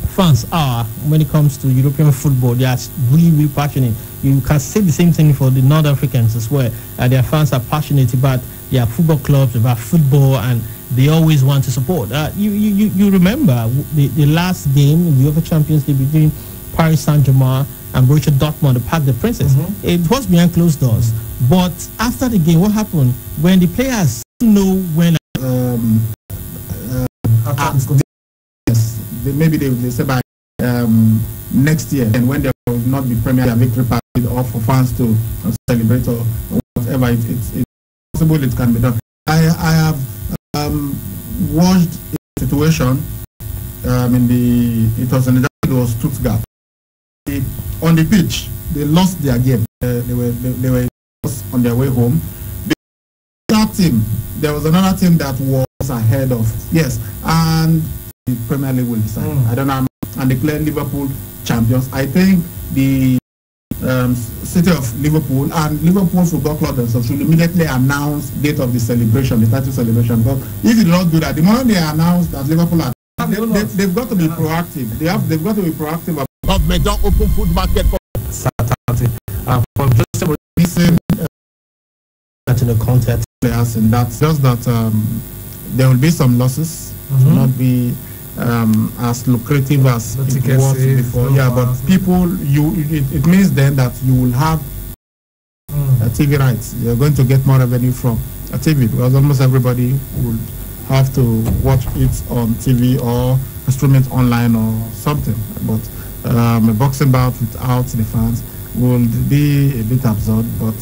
fans are when it comes to European football. They are really, really passionate. You can say the same thing for the North Africans as well. Their fans are passionate about their football clubs, about football, and they always want to support. You remember the last game in the UEFA Champions League between Paris Saint-Germain and Borussia Dortmund, the Parc des Princes. It was behind closed doors. But after the game, what happened? When the players know when... maybe they say by next year, and when there will not be Premier victory party or for fans to celebrate or whatever, it's possible it can be done. I have watched a situation it was Stuttgart. On the pitch, they lost their game. They were on their way home. That team, there was another team that was ahead of. Yes, and the Premier League will decide. I don't know, and declare Liverpool champions. I think the city of Liverpool and Liverpool Football Club themselves should immediately announce date of the celebration, the title celebration. But if they don't do that, the moment they announce that Liverpool are, they've got to be proactive. They've got to be proactive. Government don't open food market for Saturday. For just missing in the context players, and that's just that there will be some losses. It will not be as lucrative as it was before. But people, it means then that you will have TV rights. You're going to get more revenue from a TV, because almost everybody will have to watch it on TV or stream it online or something. But a boxing bout without the fans will be a bit absurd, but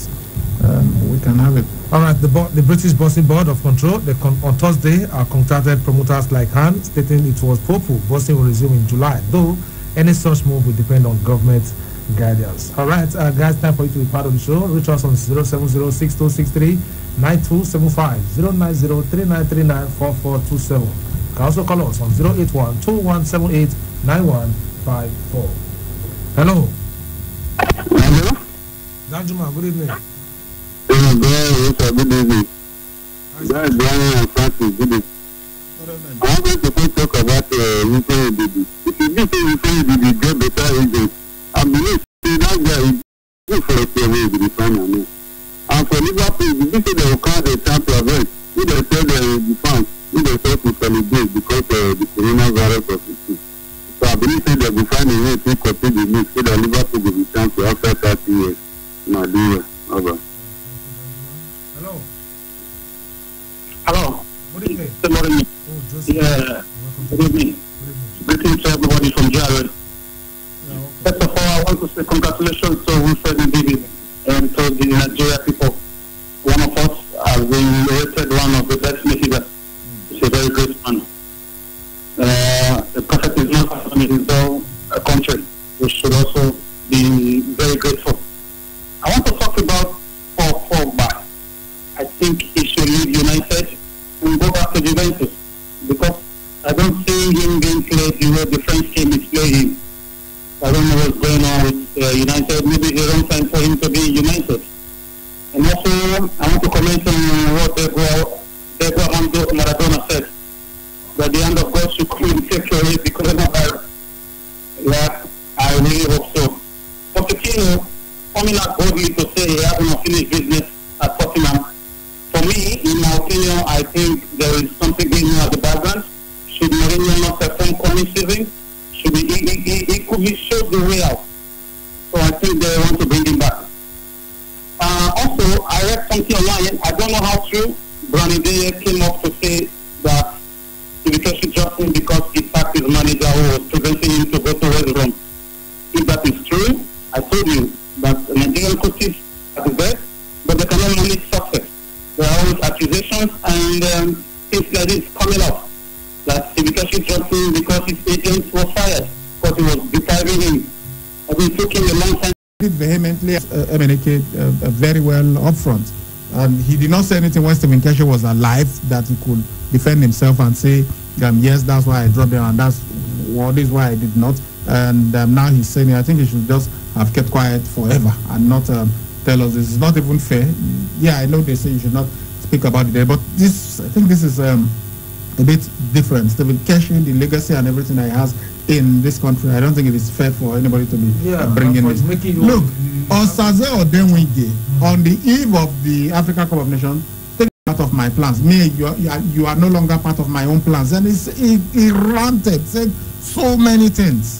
we can have it. All right, the British Boxing Board of Control, on Thursday, contacted promoters like Han, stating it was hopeful boxing will resume in July, though any such move will depend on government guidance. All right, guys, time for you to be part of the show. Reach us on 07062639275, 09039394427. You can also call us on 08121789154. Hello. Hello. Danjuma, good evening. Good evening. That's Brian and Francis. Good evening. I wanted to talk about Ukraine Bibi. If you do say Ukraine Bibi get better agents, I believe that guy is good for a team to be final. And for Liverpool, if you say they will count the champion event, if they say they will be fans, if they say to celebrate because of the coronavirus of the team. So I believe they will find a way to complete the mix so that Liverpool will be champion after 30 years. Now do it. Over. Hello. Hello. Good evening. Good morning. Good evening. Greetings to everybody from Jared. First of all, I want to say congratulations to Wilfred Ndidi and to the Nigeria people. One of us has been rated one of the best midfielders. He's a very great man. The prophet is not in his own country. We should also be very grateful. I want to talk about Paul Pogba. I think he should leave United and go back to Juventus, because I don't see him being played the way the French team is playing. I don't know what's going on with United. Maybe it's the wrong time for him to be United. And also, I want to comment on what Diego Armando Maradona said, that the hand of God should come and take away the coronavirus. Yeah, I really hope so. Pochettino coming out boldly to say he has an unfinished business at Tottenham. For me, in my opinion, I think there is something going on at the background. Should Mourinho not perform coming season, he could be showed the way out. So I think they want to bring him back. Also, I read something online. I don't know how true. Brani Deye came up to say that Ibiza should drop him because he sacked his manager who was preventing him to go to West Brom. If that is true, I told you that Nigerian coaches are the best, but they cannot manage success. There are always accusations and things like this coming up. that Stephen Keshi dropped him because his agent was fired, because he was depriving him. It took him a long time. Vehemently MNK very well up front. And he did not say anything when Stephen Keshi was alive that he could defend himself and say, yes, that's why I dropped him, and that's what is why I did not. And now he's saying, I think he should just have kept quiet forever and not tell us this. It's not even fair. Yeah, I know they say you should not speak about it there, but this, I think this is a bit different. Stephen Keshi, the legacy and everything that he has in this country, I don't think it is fair for anybody to be bringing it. Look, Osaze Odenwinge, on the eve of the African Cup of Nations, take it out of my plans. Me, you are no longer part of my own plans. And he ranted, said so many things.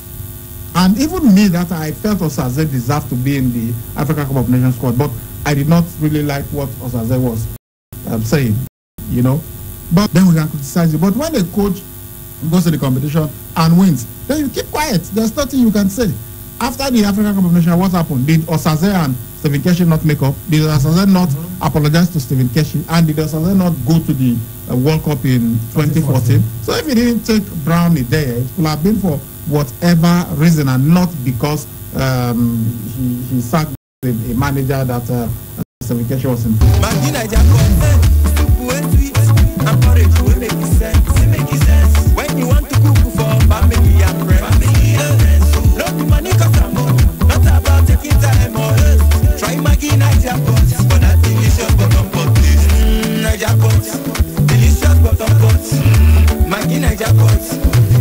And even me, that I felt Osaze deserved to be in the African Cup of Nations squad, but I did not really like what Osaze was saying, you know. But then we can criticize it. But when a coach goes to the competition and wins, then you keep quiet. There's nothing you can say. After the African Cup of Nations, what happened? Did Osaze and Stephen Keshi not make up? Did Osaze not apologize to Stephen Keshi? And did Osaze not go to the World Cup in 2014? So if he didn't take Brown there, it would have been for whatever reason and not because he sacked a manager that Stephen Keshi was in. When you want to cook for family and friends, not the money cost a month, not about taking time or try Maggie Niger pot, for that delicious bottom pot, Niger pot, delicious bottom pot, Maggie Niger pot,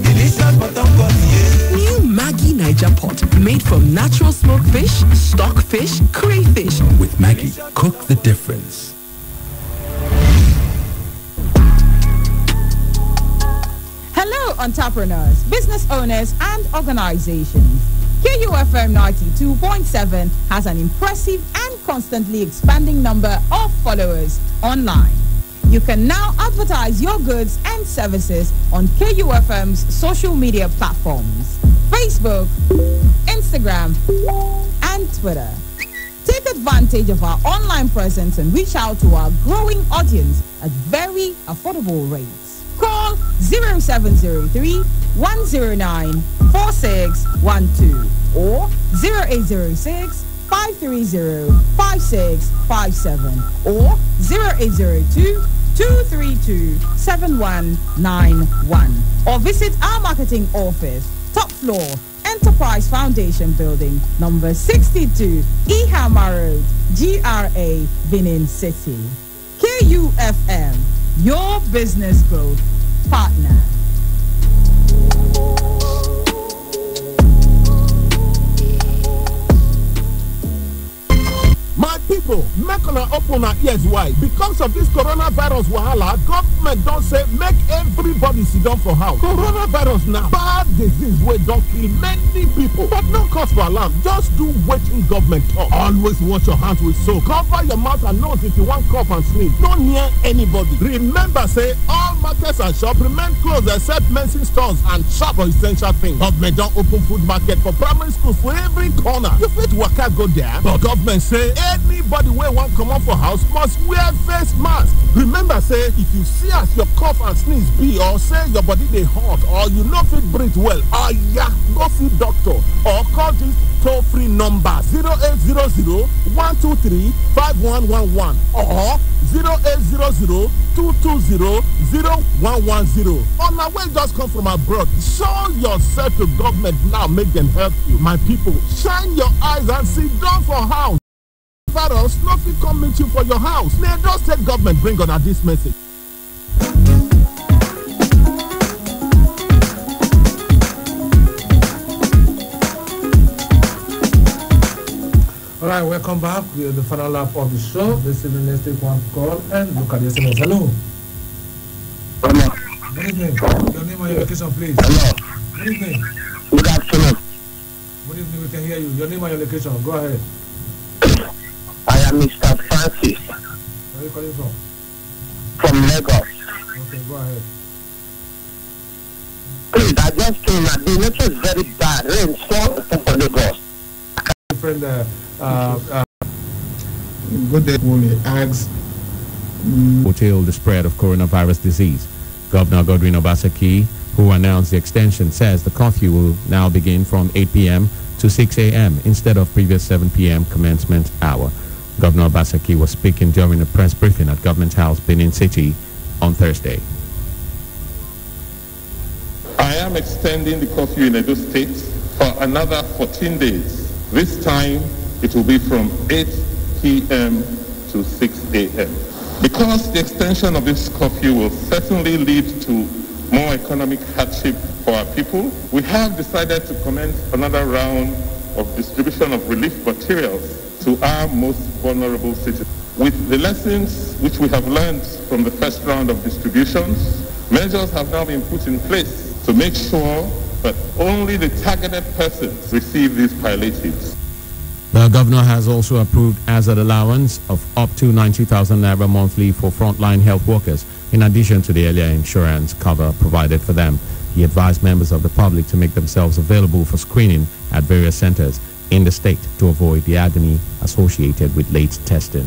delicious bottom pot, yeah. New Maggie Niger pot, made from natural smoked fish, stockfish, crayfish. With Maggie, cook the difference. Hello, entrepreneurs, business owners, and organizations. KUFM 92.7 has an impressive and constantly expanding number of followers online. You can now advertise your goods and services on KUFM's social media platforms, Facebook, Instagram, and Twitter. Take advantage of our online presence and reach out to our growing audience at very affordable rates. Call 0703 109 4612 or 0806 530 5657 or 0802 232 7191 or visit our marketing office, top floor, Enterprise Foundation Building, number 62, Ihama Road, GRA, Benin City. KUFM, your business growth partner. My people, make una open our ears wide. Because of this coronavirus wahala, government don't say make everybody sit down for house. Coronavirus now bad disease wey don kill many people. But no cause for alarm. Just do wetin government talk. Always wash your hands with soap. Cover your mouth and nose if you want cough and sneeze. Don't near anybody. Remember, say all markets and shops remain closed except medicine stores and shop for essential things. Government don open food market for primary schools for every corner. You fit waka go there, but government say anybody wey wan comot for house must wear face mask. Remember, say if you see as your cough and sneeze be, or say your body dey hot, or you no fit breathe well, oya go see doctor or call this toll-free number 0800 123 5111 or 0800 220 0110. On our way just come from abroad. Show yourself to government now, make them help you. My people, shine your eyes and sit down for house. Virus no fit come meet you for your house. May Edo State government bring on this message. All right, welcome back. We are the final lap of the show. This evening, let's take one call and look at the SMS. Hello. Hello. Good evening. Your name and your location, please. Hello. Good evening. Good afternoon. Good evening. We can hear you. Your name and your location. Go ahead. I am Mr. Francis. Where are you calling from? From Lagos. Okay, go ahead. Please, I just came and the weather is very bad. Rain fall for Lagos. Different good day, Wooly. Ags. Curtail the spread of coronavirus disease. Governor Godwin Obaseki, who announced the extension, says the curfew will now begin from 8 p.m. to 6 a.m. instead of previous 7 p.m. commencement hour. Governor Obaseki was speaking during a press briefing at Government House, Benin City on Thursday. I am extending the curfew in Edo State for another 14 days. This time it will be from 8 p.m. to 6 a.m. Because the extension of this curfew will certainly lead to more economic hardship for our people, we have decided to commence another round of distribution of relief materials to our most vulnerable citizens. With the lessons which we have learned from the first round of distributions, measures have now been put in place to make sure that only the targeted persons receive these palliatives. The governor has also approved hazard allowance of up to 90,000 naira monthly for frontline health workers, in addition to the earlier insurance cover provided for them. He advised members of the public to make themselves available for screening at various centers in the state to avoid the agony associated with late testing.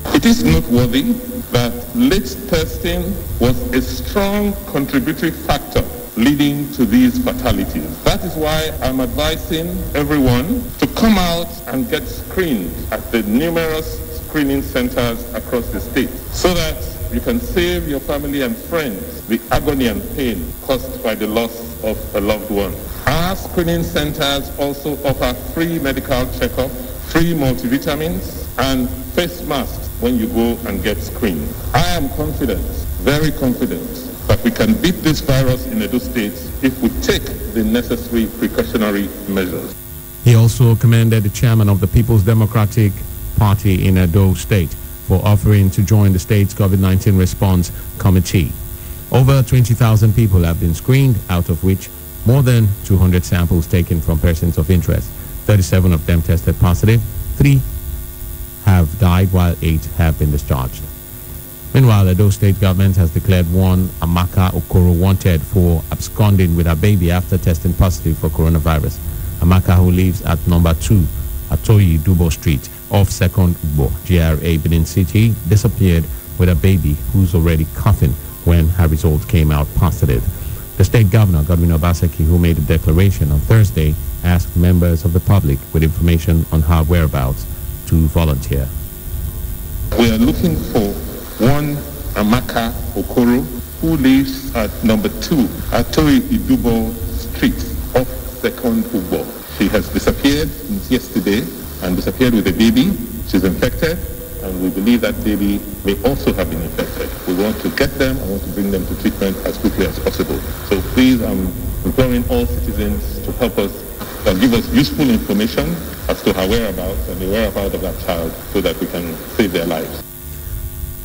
It is noteworthy that late testing was a strong contributory factor leading to these fatalities. That is why I'm advising everyone to come out and get screened at the numerous screening centers across the state so that you can save your family and friends the agony and pain caused by the loss of a loved one. Our screening centers also offer free medical checkup, free multivitamins, and face masks when you go and get screened. I am confident, very confident, that we can beat this virus in Edo State if we take the necessary precautionary measures. He also commended the chairman of the People's Democratic Party in Edo State for offering to join the state's COVID-19 response committee. Over 20,000 people have been screened, out of which more than 200 samples taken from persons of interest. 37 of them tested positive, 3 have died while 8 have been discharged. Meanwhile, Edo State government has declared one Amaka Okoro wanted for absconding with her baby after testing positive for coronavirus. Amaka, who lives at number 2 Atoyi Dubo Street off 2nd Ugbo, GRA, Benin City, disappeared with a baby who's already coughing when her result came out positive. The state governor, Godwin Obaseki, who made a declaration on Thursday, asked members of the public with information on her whereabouts to volunteer. We are looking for one Amaka Okoro who lives at number 2 Atoyi Idubo Street off 2nd Ugbo. She has disappeared since yesterday and disappeared with a baby. She's infected, and we believe that baby may also have been infected. We want to get them and want to bring them to treatment as quickly as possible. So please, I'm imploring all citizens to help us and give us useful information as to her whereabouts and the whereabouts of that child so that we can save their lives.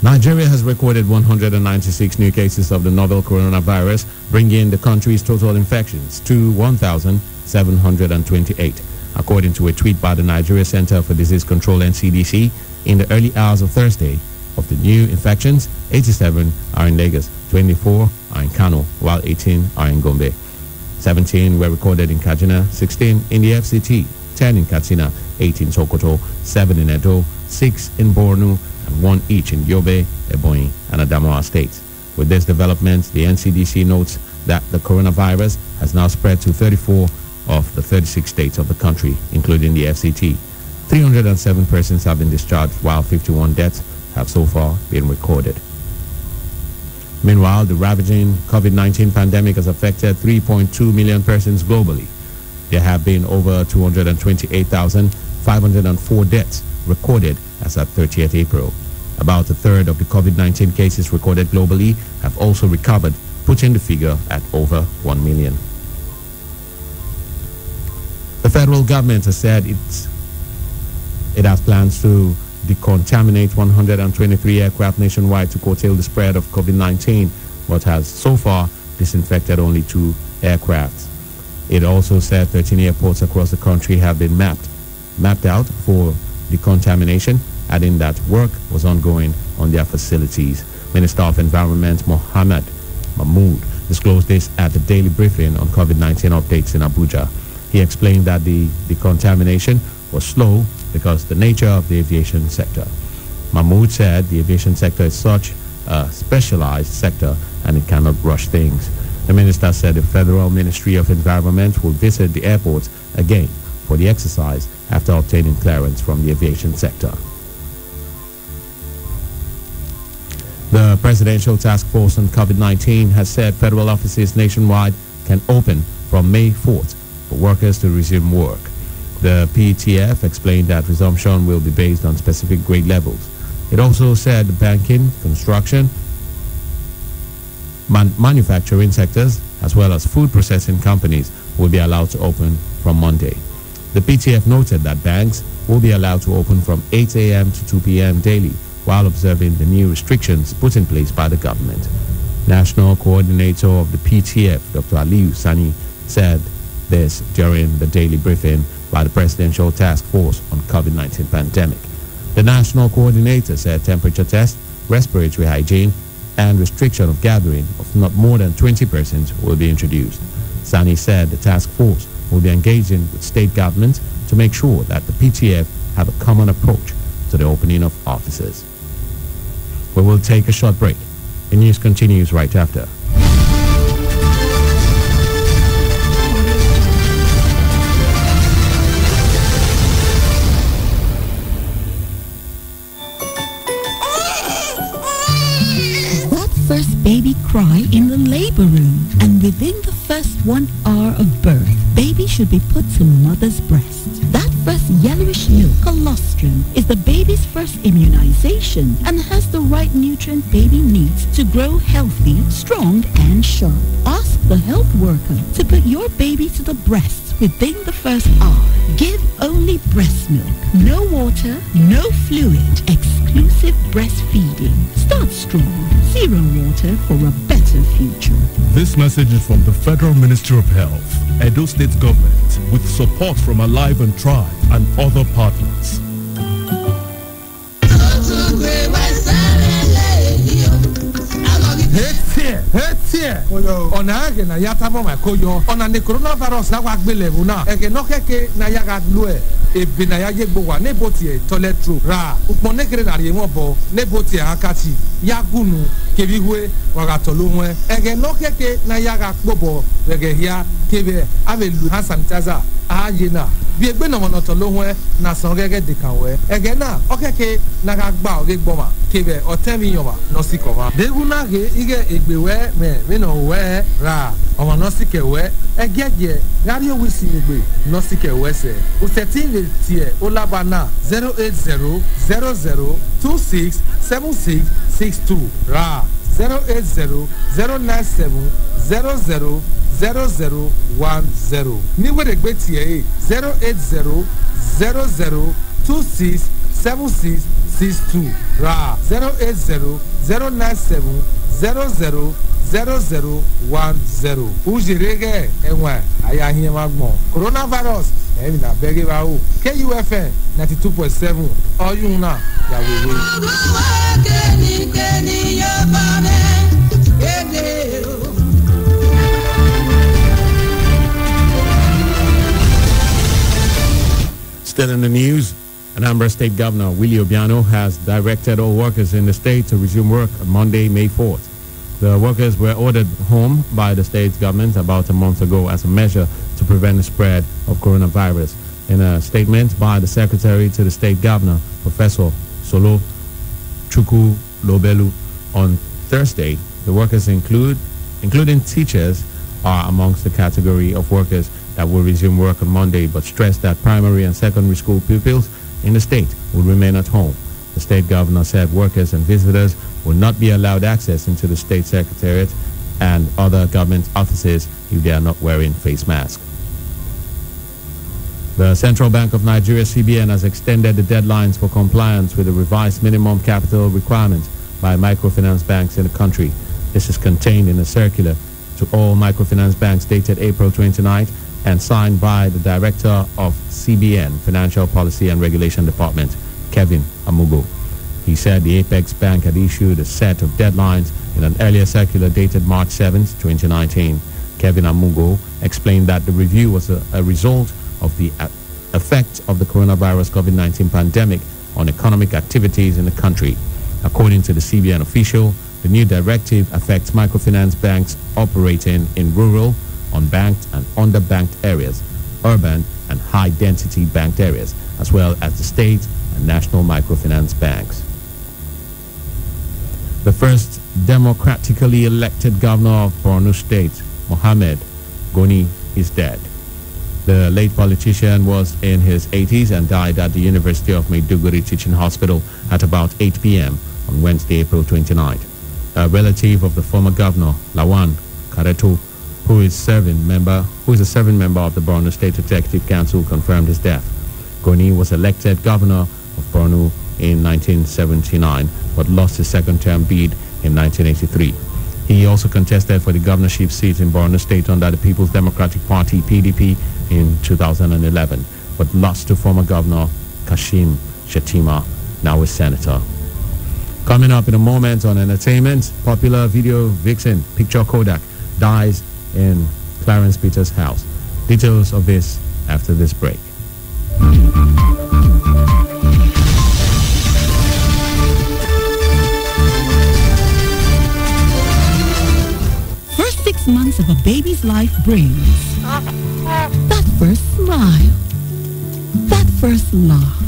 Nigeria has recorded 196 new cases of the novel coronavirus, bringing the country's total infections to 1,728. According to a tweet by the Nigeria Center for Disease Control (NCDC), in the early hours of Thursday, of the new infections, 87 are in Lagos, 24 are in Kano, while 18 are in Gombe. 17 were recorded in Kaduna, 16 in the FCT, 10 in Katsina, 8 in Sokoto, 7 in Edo, 6 in Borno, and 1 each in Yobe, Ebonyi, and Adamawa states. With this development, the NCDC notes that the coronavirus has now spread to 34 of the 36 states of the country, including the FCT. 307 persons have been discharged, while 51 deaths have so far been recorded. Meanwhile, the ravaging COVID-19 pandemic has affected 3.2 million persons globally. There have been over 228,504 deaths recorded as at 30th April. About a third of the COVID-19 cases recorded globally have also recovered, putting the figure at over 1 million. The federal government has said it has plans to decontaminate 123 aircraft nationwide to curtail the spread of COVID-19, but has so far disinfected only 2 aircraft. It also said 13 airports across the country have been mapped out for decontamination, adding that work was ongoing on their facilities. Minister of Environment Mohammed Mahmood disclosed this at the daily briefing on COVID-19 updates in Abuja. He explained that the decontamination was slow because the nature of the aviation sector. Mahmood said the aviation sector is such a specialized sector and it cannot rush things. The minister said the Federal Ministry of Environment will visit the airports again for the exercise after obtaining clearance from the aviation sector. The Presidential Task Force on COVID-19 has said federal offices nationwide can open from May 4th for workers to resume work. The PTF explained that resumption will be based on specific grade levels. It also said banking, construction, manufacturing sectors, as well as food processing companies will be allowed to open from Monday. The PTF noted that banks will be allowed to open from 8 a.m. to 2 p.m. daily while observing the new restrictions put in place by the government. National Coordinator of the PTF, Dr. Aliyu Sani, said this during the daily briefing by the Presidential Task Force on COVID-19 pandemic. The National Coordinator said temperature test, respiratory hygiene, and restriction of gathering of not more than 20 persons will be introduced. Sani said the task force will be engaging with state governments to make sure that the PTF have a common approach to the opening of offices. We will take a short break. The news continues right after. First baby cry in the labor room, and within the first 1 hour of birth, baby should be put to mother's breast. That first yellowish milk, colostrum, is the baby's first immunization and has the right nutrient baby needs to grow healthy, strong, and sharp. Ask the health worker to put your baby to the breast within the first hour. Give only breast milk, no water, no fluid, exclusive breastfeeding. Start strong, zero water for a better future. This message is from the Federal Ministry of Health, Edo State Government, with support from Alive and Thrive and other partners. Ona age na yata mo ma koyo ona ne coronavirus na wa gbelevu na ege no keke na ya ga lue ebe na ya ye gbo wa ne botie toilet roll ra upon nekere na re won bo ne botie akati ya gunu kebiwe wa ga tolu won ege no keke na ya ga gbobo ege hia kebe ave lu hand sanitizer aye na bi egbe na mono tolu won na san gege de kan we ege na okeke na ga gba o ge gboma kebe o temi yoma no sikoma de guna ge ige egbewe me no we ra ọmọ nọsike wẹ ẹgẹjẹ gari owi si egbe nọsike wẹ sẹ o thirteen le tiẹ o laba na 08000267662 ra 08009700010 ní wẹ́rẹ́gbẹ́ tiẹ̀ yìí 08000267662 ra 08009700010 ujirege enwe ayahiye magbon coronavirus emi na bege ba o KUFM 92.7 oyun na yawewe. Still in the news, Anambra State Governor Willie Obiano has directed all workers in the state to resume work on Monday, May 4th. The workers were ordered home by the state government about a month ago as a measure to prevent the spread of coronavirus. In a statement by the secretary to the state governor, Professor Solo Chukwu Lobelu, on Thursday, the workers including teachers are amongst the category of workers that will resume work on Monday, but stressed that primary and secondary school pupils in the state will remain at home. The state governor said workers and visitors will not be allowed access into the state secretariat and other government offices if they are not wearing face masks. The Central Bank of Nigeria, CBN, has extended the deadlines for compliance with the revised minimum capital requirement by microfinance banks in the country. This is contained in a circular to all microfinance banks dated April 29th and signed by the Director of CBN, Financial Policy and Regulation Department, Kevin Amugo. He said the Apex Bank had issued a set of deadlines in an earlier circular dated March 7, 2019. Kevin Amugo explained that the review was a result of the effect of the coronavirus COVID-19 pandemic on economic activities in the country. According to the CBN official, the new directive affects microfinance banks operating in rural, unbanked and underbanked areas, urban and high-density banked areas, as well as the state and national microfinance banks. The first democratically elected governor of Borno State, Mohammed Goni, is dead. The late politician was in his 80s and died at the University of Maiduguri Teaching Hospital at about 8 p.m. on Wednesday, April 29th. A relative of the former governor, Lawan Kareto, who is a serving member of the Borno State Executive Council, confirmed his death. Goni was elected governor of Borno in 1979, but lost his second-term bid in 1983. He also contested for the governorship seat in Borno State under the People's Democratic Party (PDP) in 2011, but lost to former governor Kashim Shettima, now a senator. Coming up in a moment on entertainment, popular video vixen Picture Kodak dies in Clarence Peters' house. Details of this after this break. First 6 months of a baby's life brings that first smile, that first laugh.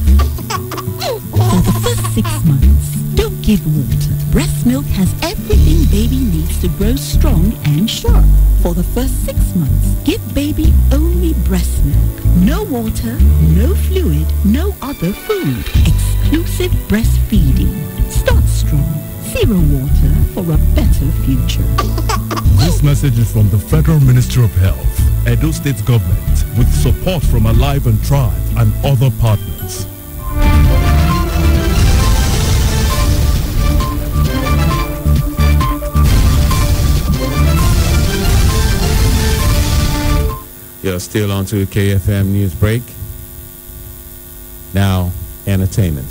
For the first 6 months, don't give water. Breast milk has everything baby needs to grow strong and sharp. For the first 6 months, give baby only breast milk. No water, no fluid, no other food. Exclusive breastfeeding. Start strong. Zero water for a better future. This message is from the Federal Ministry of Health, Edo State Government, with support from Alive and Thrive and other partners. You're still on to KFM News Break. Now, entertainment.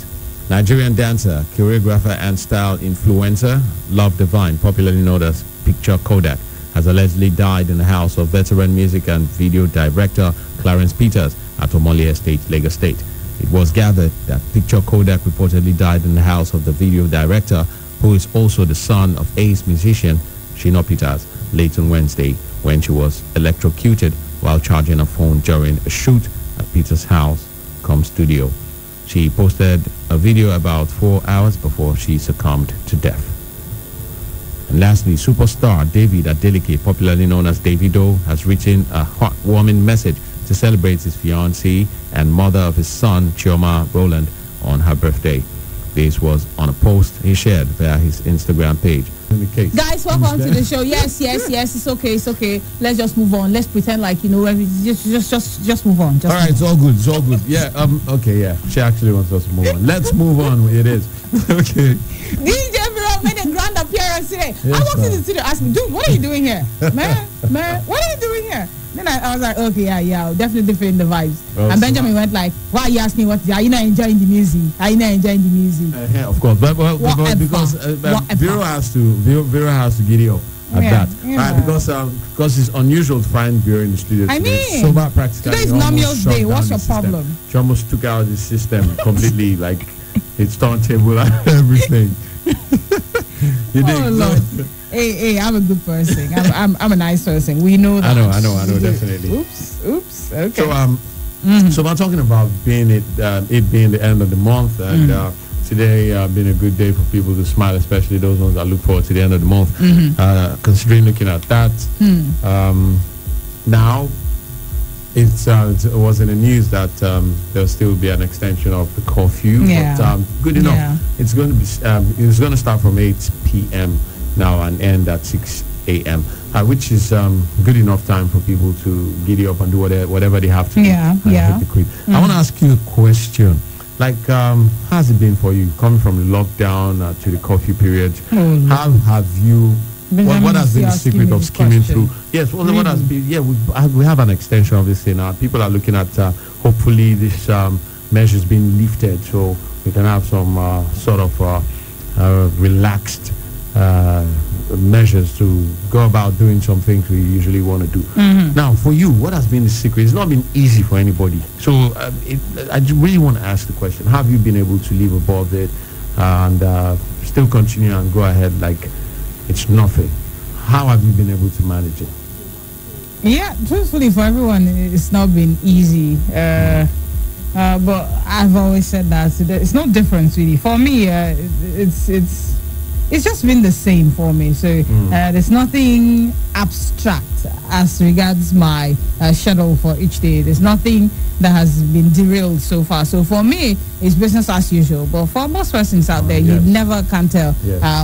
Nigerian dancer, choreographer and style influencer Love Divine, popularly known as Picture Kodak, has allegedly died in the house of veteran music and video director Clarence Peters at Omole Estate, Lagos State. It was gathered that Picture Kodak reportedly died in the house of the video director, who is also the son of ace musician Shina Peters, late on Wednesday when she was electrocuted while charging a phone during a shoot at Peters' house, studio. She posted a video about 4 hours before she succumbed to death. And lastly, superstar David Adeleke, popularly known as Davido, has written a heartwarming message to celebrate his fiancée and mother of his son, Chioma Rowland, on her birthday. This was on a post he shared via his Instagram page. In the case. Guys, welcome to the show. Yes, it's okay. Let's just move on. Let's pretend like, you know, just move on. All right, it's all good. Yeah, okay, yeah. She actually wants us to move on. Let's move on. It is. Okay. DJ Bro made a grand appearance today. Yes, I walked in the studio and asked me, dude, what are you doing here? Man, what are you doing here? Then I was like, okay, yeah, I'll definitely feeling the vibes. Oh, and Benjamin went like, why are you asking are you not enjoying the music? Yeah, of course. But because Vero has to get up at that. Yeah. Right, because it's unusual to find Vero in the studio today. I mean, it's so bad practically. Today's Namios Day. What's your problem? She almost took out the system completely, like its turntable and everything. Lord. Hey, I'm a good person. I'm a nice person. We know that. I know, definitely. Oops. Okay. So, so I'm talking about it being the end of the month, and today been a good day for people to smile, especially those ones that look forward to the end of the month. Considering looking at that, now it was in the news that there'll still be an extension of the curfew, but good enough. Yeah. It's going to start from 8 p.m. now and end at 6 a.m., which is good enough time for people to giddy up and do whatever they have to do. Hit the creek. I want to ask you a question. Like, how's it been for you coming from the lockdown to the curfew period? How have you? What has been the secret of skimming through? Yes, what has been? Yeah, we have an extension of this thing now. People are looking at hopefully this measures being lifted, so we can have some sort of relaxed measures to go about doing some things we usually want to do. Now, for you, what has been the secret? It's not been easy for anybody. So I really want to ask the question: have you been able to live above it and still continue and go ahead like it's nothing. How have you been able to manage it? Yeah, truthfully, for everyone, it's not been easy. But I've always said that it's no difference really. For me, it's just been the same for me. So there's nothing abstract as regards my schedule for each day. There's nothing that has been derailed so far. So for me, it's business as usual. But for most persons out there, you never can tell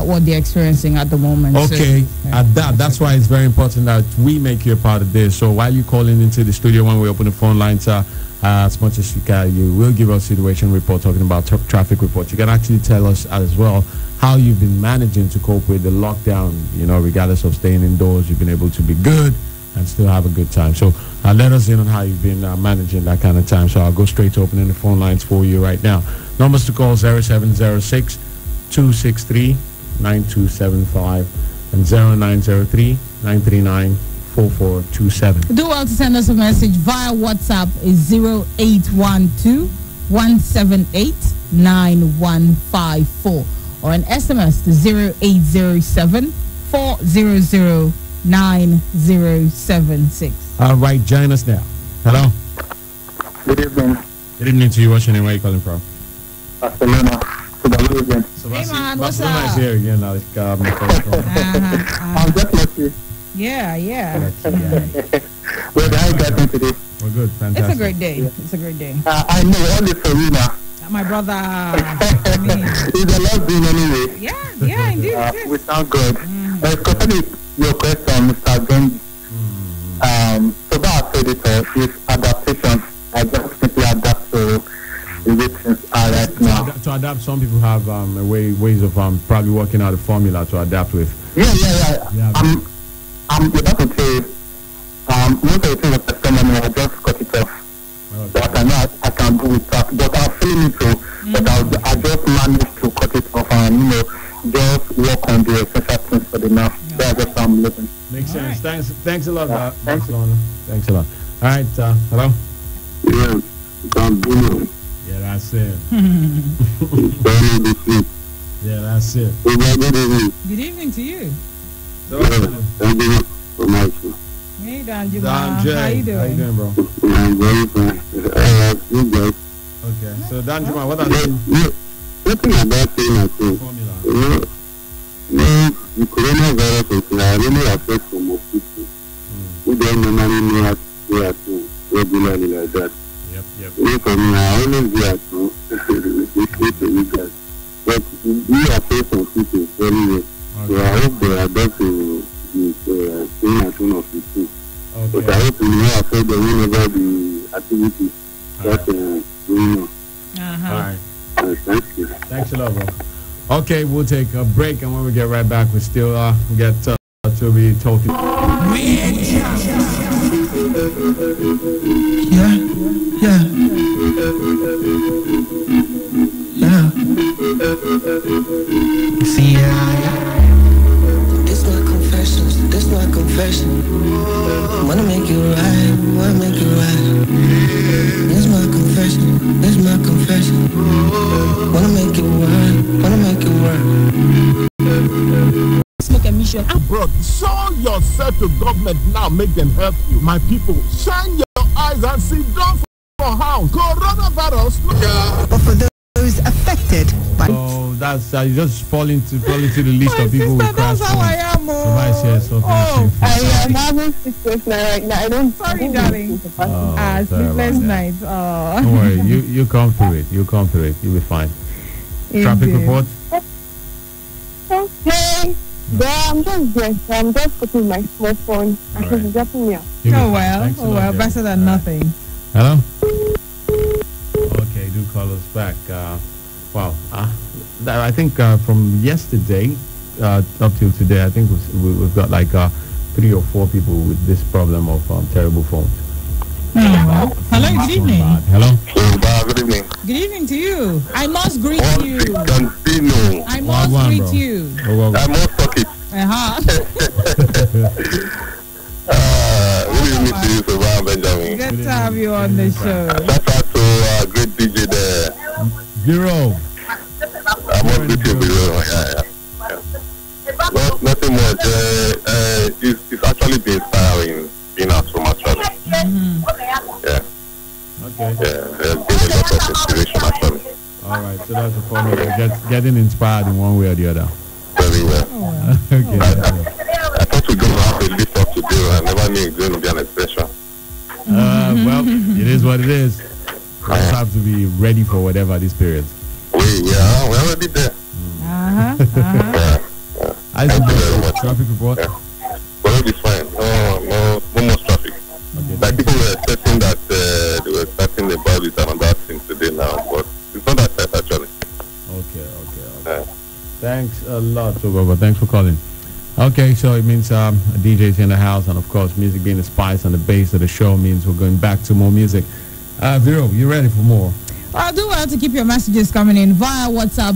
what they're experiencing at the moment. Okay, so, that's why it's very important that we make you a part of this. So while you're calling into the studio, when we open the phone lines, as much as you can, you will give us a situation report talking about traffic reports. You can actually tell us as well how you've been managing to cope with the lockdown, regardless of staying indoors. You've been able to be good and still have a good time. So let us in on how you've been managing that kind of time. So I'll go straight to opening the phone lines for you right now. Numbers to call 0706 263 9275 and 0903 939 4427. Do well to send us a message via WhatsApp is 0812 178 9154 or an SMS to 0807 400 9076. All right, join us now. Hello. Good evening. Good evening to you. What's your name? Where are you calling from? Barcelona. Good evening. Hey man, what's Barcelona up? is here again. I'm just lucky. Yeah. Well, how are you guys doing today? We're good. Fantastic. It's a great day. It's a great day. I know all this arena. My brother. It's a lot doing anyway. Yeah, indeed. We sound good. Concerning your question, Mr. Benji, so that I said it is adaptation. I just simply adapt to the way things are right now. To adapt, some people have ways of probably working out a formula to adapt with. Yeah. I'm about to say, most of the things that I I just cut it off. But I know I can do it, but I'm feeling it too. But I just managed to cut it off and, just work on the essential things for the now. That's just how I'm living. Makes sense. Right. Thanks a lot, Barcelona. Thanks a lot. All right, hello? Yeah, yeah, that's it. Yeah, that's it. Good evening to you. Hey, Danjuma. How you doing? How you doing, bro? I'm very fine. Okay, so Danjuma, what are you? Nothing about saying at all. The coronavirus is really affects most people. We don't normally know how to stay at home regularly like that. Yep. For me, I always be at home. But we affect some people very well. So I hope they adapt to staying at home of people. But I hope we will affect them whenever the activity that going on. All right. Thank you. Thanks a lot, bro. Okay, we'll take a break, and when we get right back, we still get to be talking. Yeah. See, this my confession. Wanna make it right. This my confession. Wanna make it work. Smoke emission. Bro, show yourself to government now, make them help you. My people, shine your eyes and sit down for house. Coronavirus. But for those affected by... So that's you just fall into the list of people who crash. That's how I am. I am having sleepless night right now. I don't. Sorry, darling. Sleepless night. Don't worry, you come through it. You'll be fine. Traffic report. Okay. Yeah, I'm just putting my smartphone. I can dropping me out. Oh well, better than nothing. Hello. Okay, do call us back. Wow. I think from yesterday up till today, I think we've got like 3 or 4 people with this problem of terrible phones. Hello, good evening. Hello. Good evening. Good evening to you. I must greet you. I must greet you. I must talk it. Good evening to you, Savannah Benjamin. Good to have you on the show. Shout out to great DJ there. Zero. I must greet you, Zero. Yeah. nothing much. It's actually been inspiring being at home, actually. Yeah. Okay. Yeah, there's been a lot of inspiration, actually. All right, so that's the formula. Getting inspired in one way or the other. Very well. Okay. I thought we were going to have a lift up to do. I never knew it was going to be an extension. Well, it is what it is. We just have to be ready for whatever this period. We're already there. I Thank you very much. Traffic report? Well, it'll be fine. No more traffic. Okay, like people were expecting that they were expecting about this and that thing today now, but it's not that tight actually. Okay. Thanks a lot, Togogo. Thanks for calling. Okay, so it means DJs in the house, and of course, music being the spice and the base of the show means we're going back to more music. Vero, you ready for more? Well, do well to keep your messages coming in via WhatsApp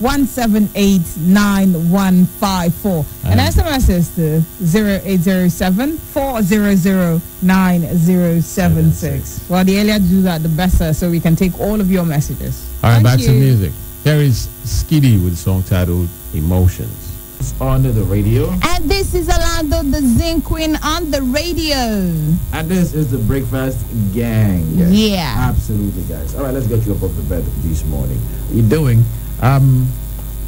0812-178-9154 and SMSs to 0807-400-9076. Well, the earlier you do that, the better, so we can take all of your messages. All right, back to music. Here is Skiddy with a song titled Emotions. It's on the radio. And this is Orlando, the Zinc Queen, on the radio. And this is the Breakfast Gang. Yes. Yeah. Absolutely, guys. All right, let's get you up off the bed this morning. What are you doing? All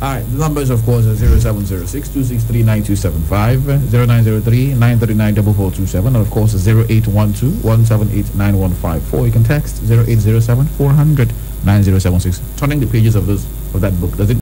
right, the numbers, of course, are 0706-263-9275, 0903-939-4427, and, of course, 0812-178-9154. You can text 0807-400-9076. Turning the pages of that book, does it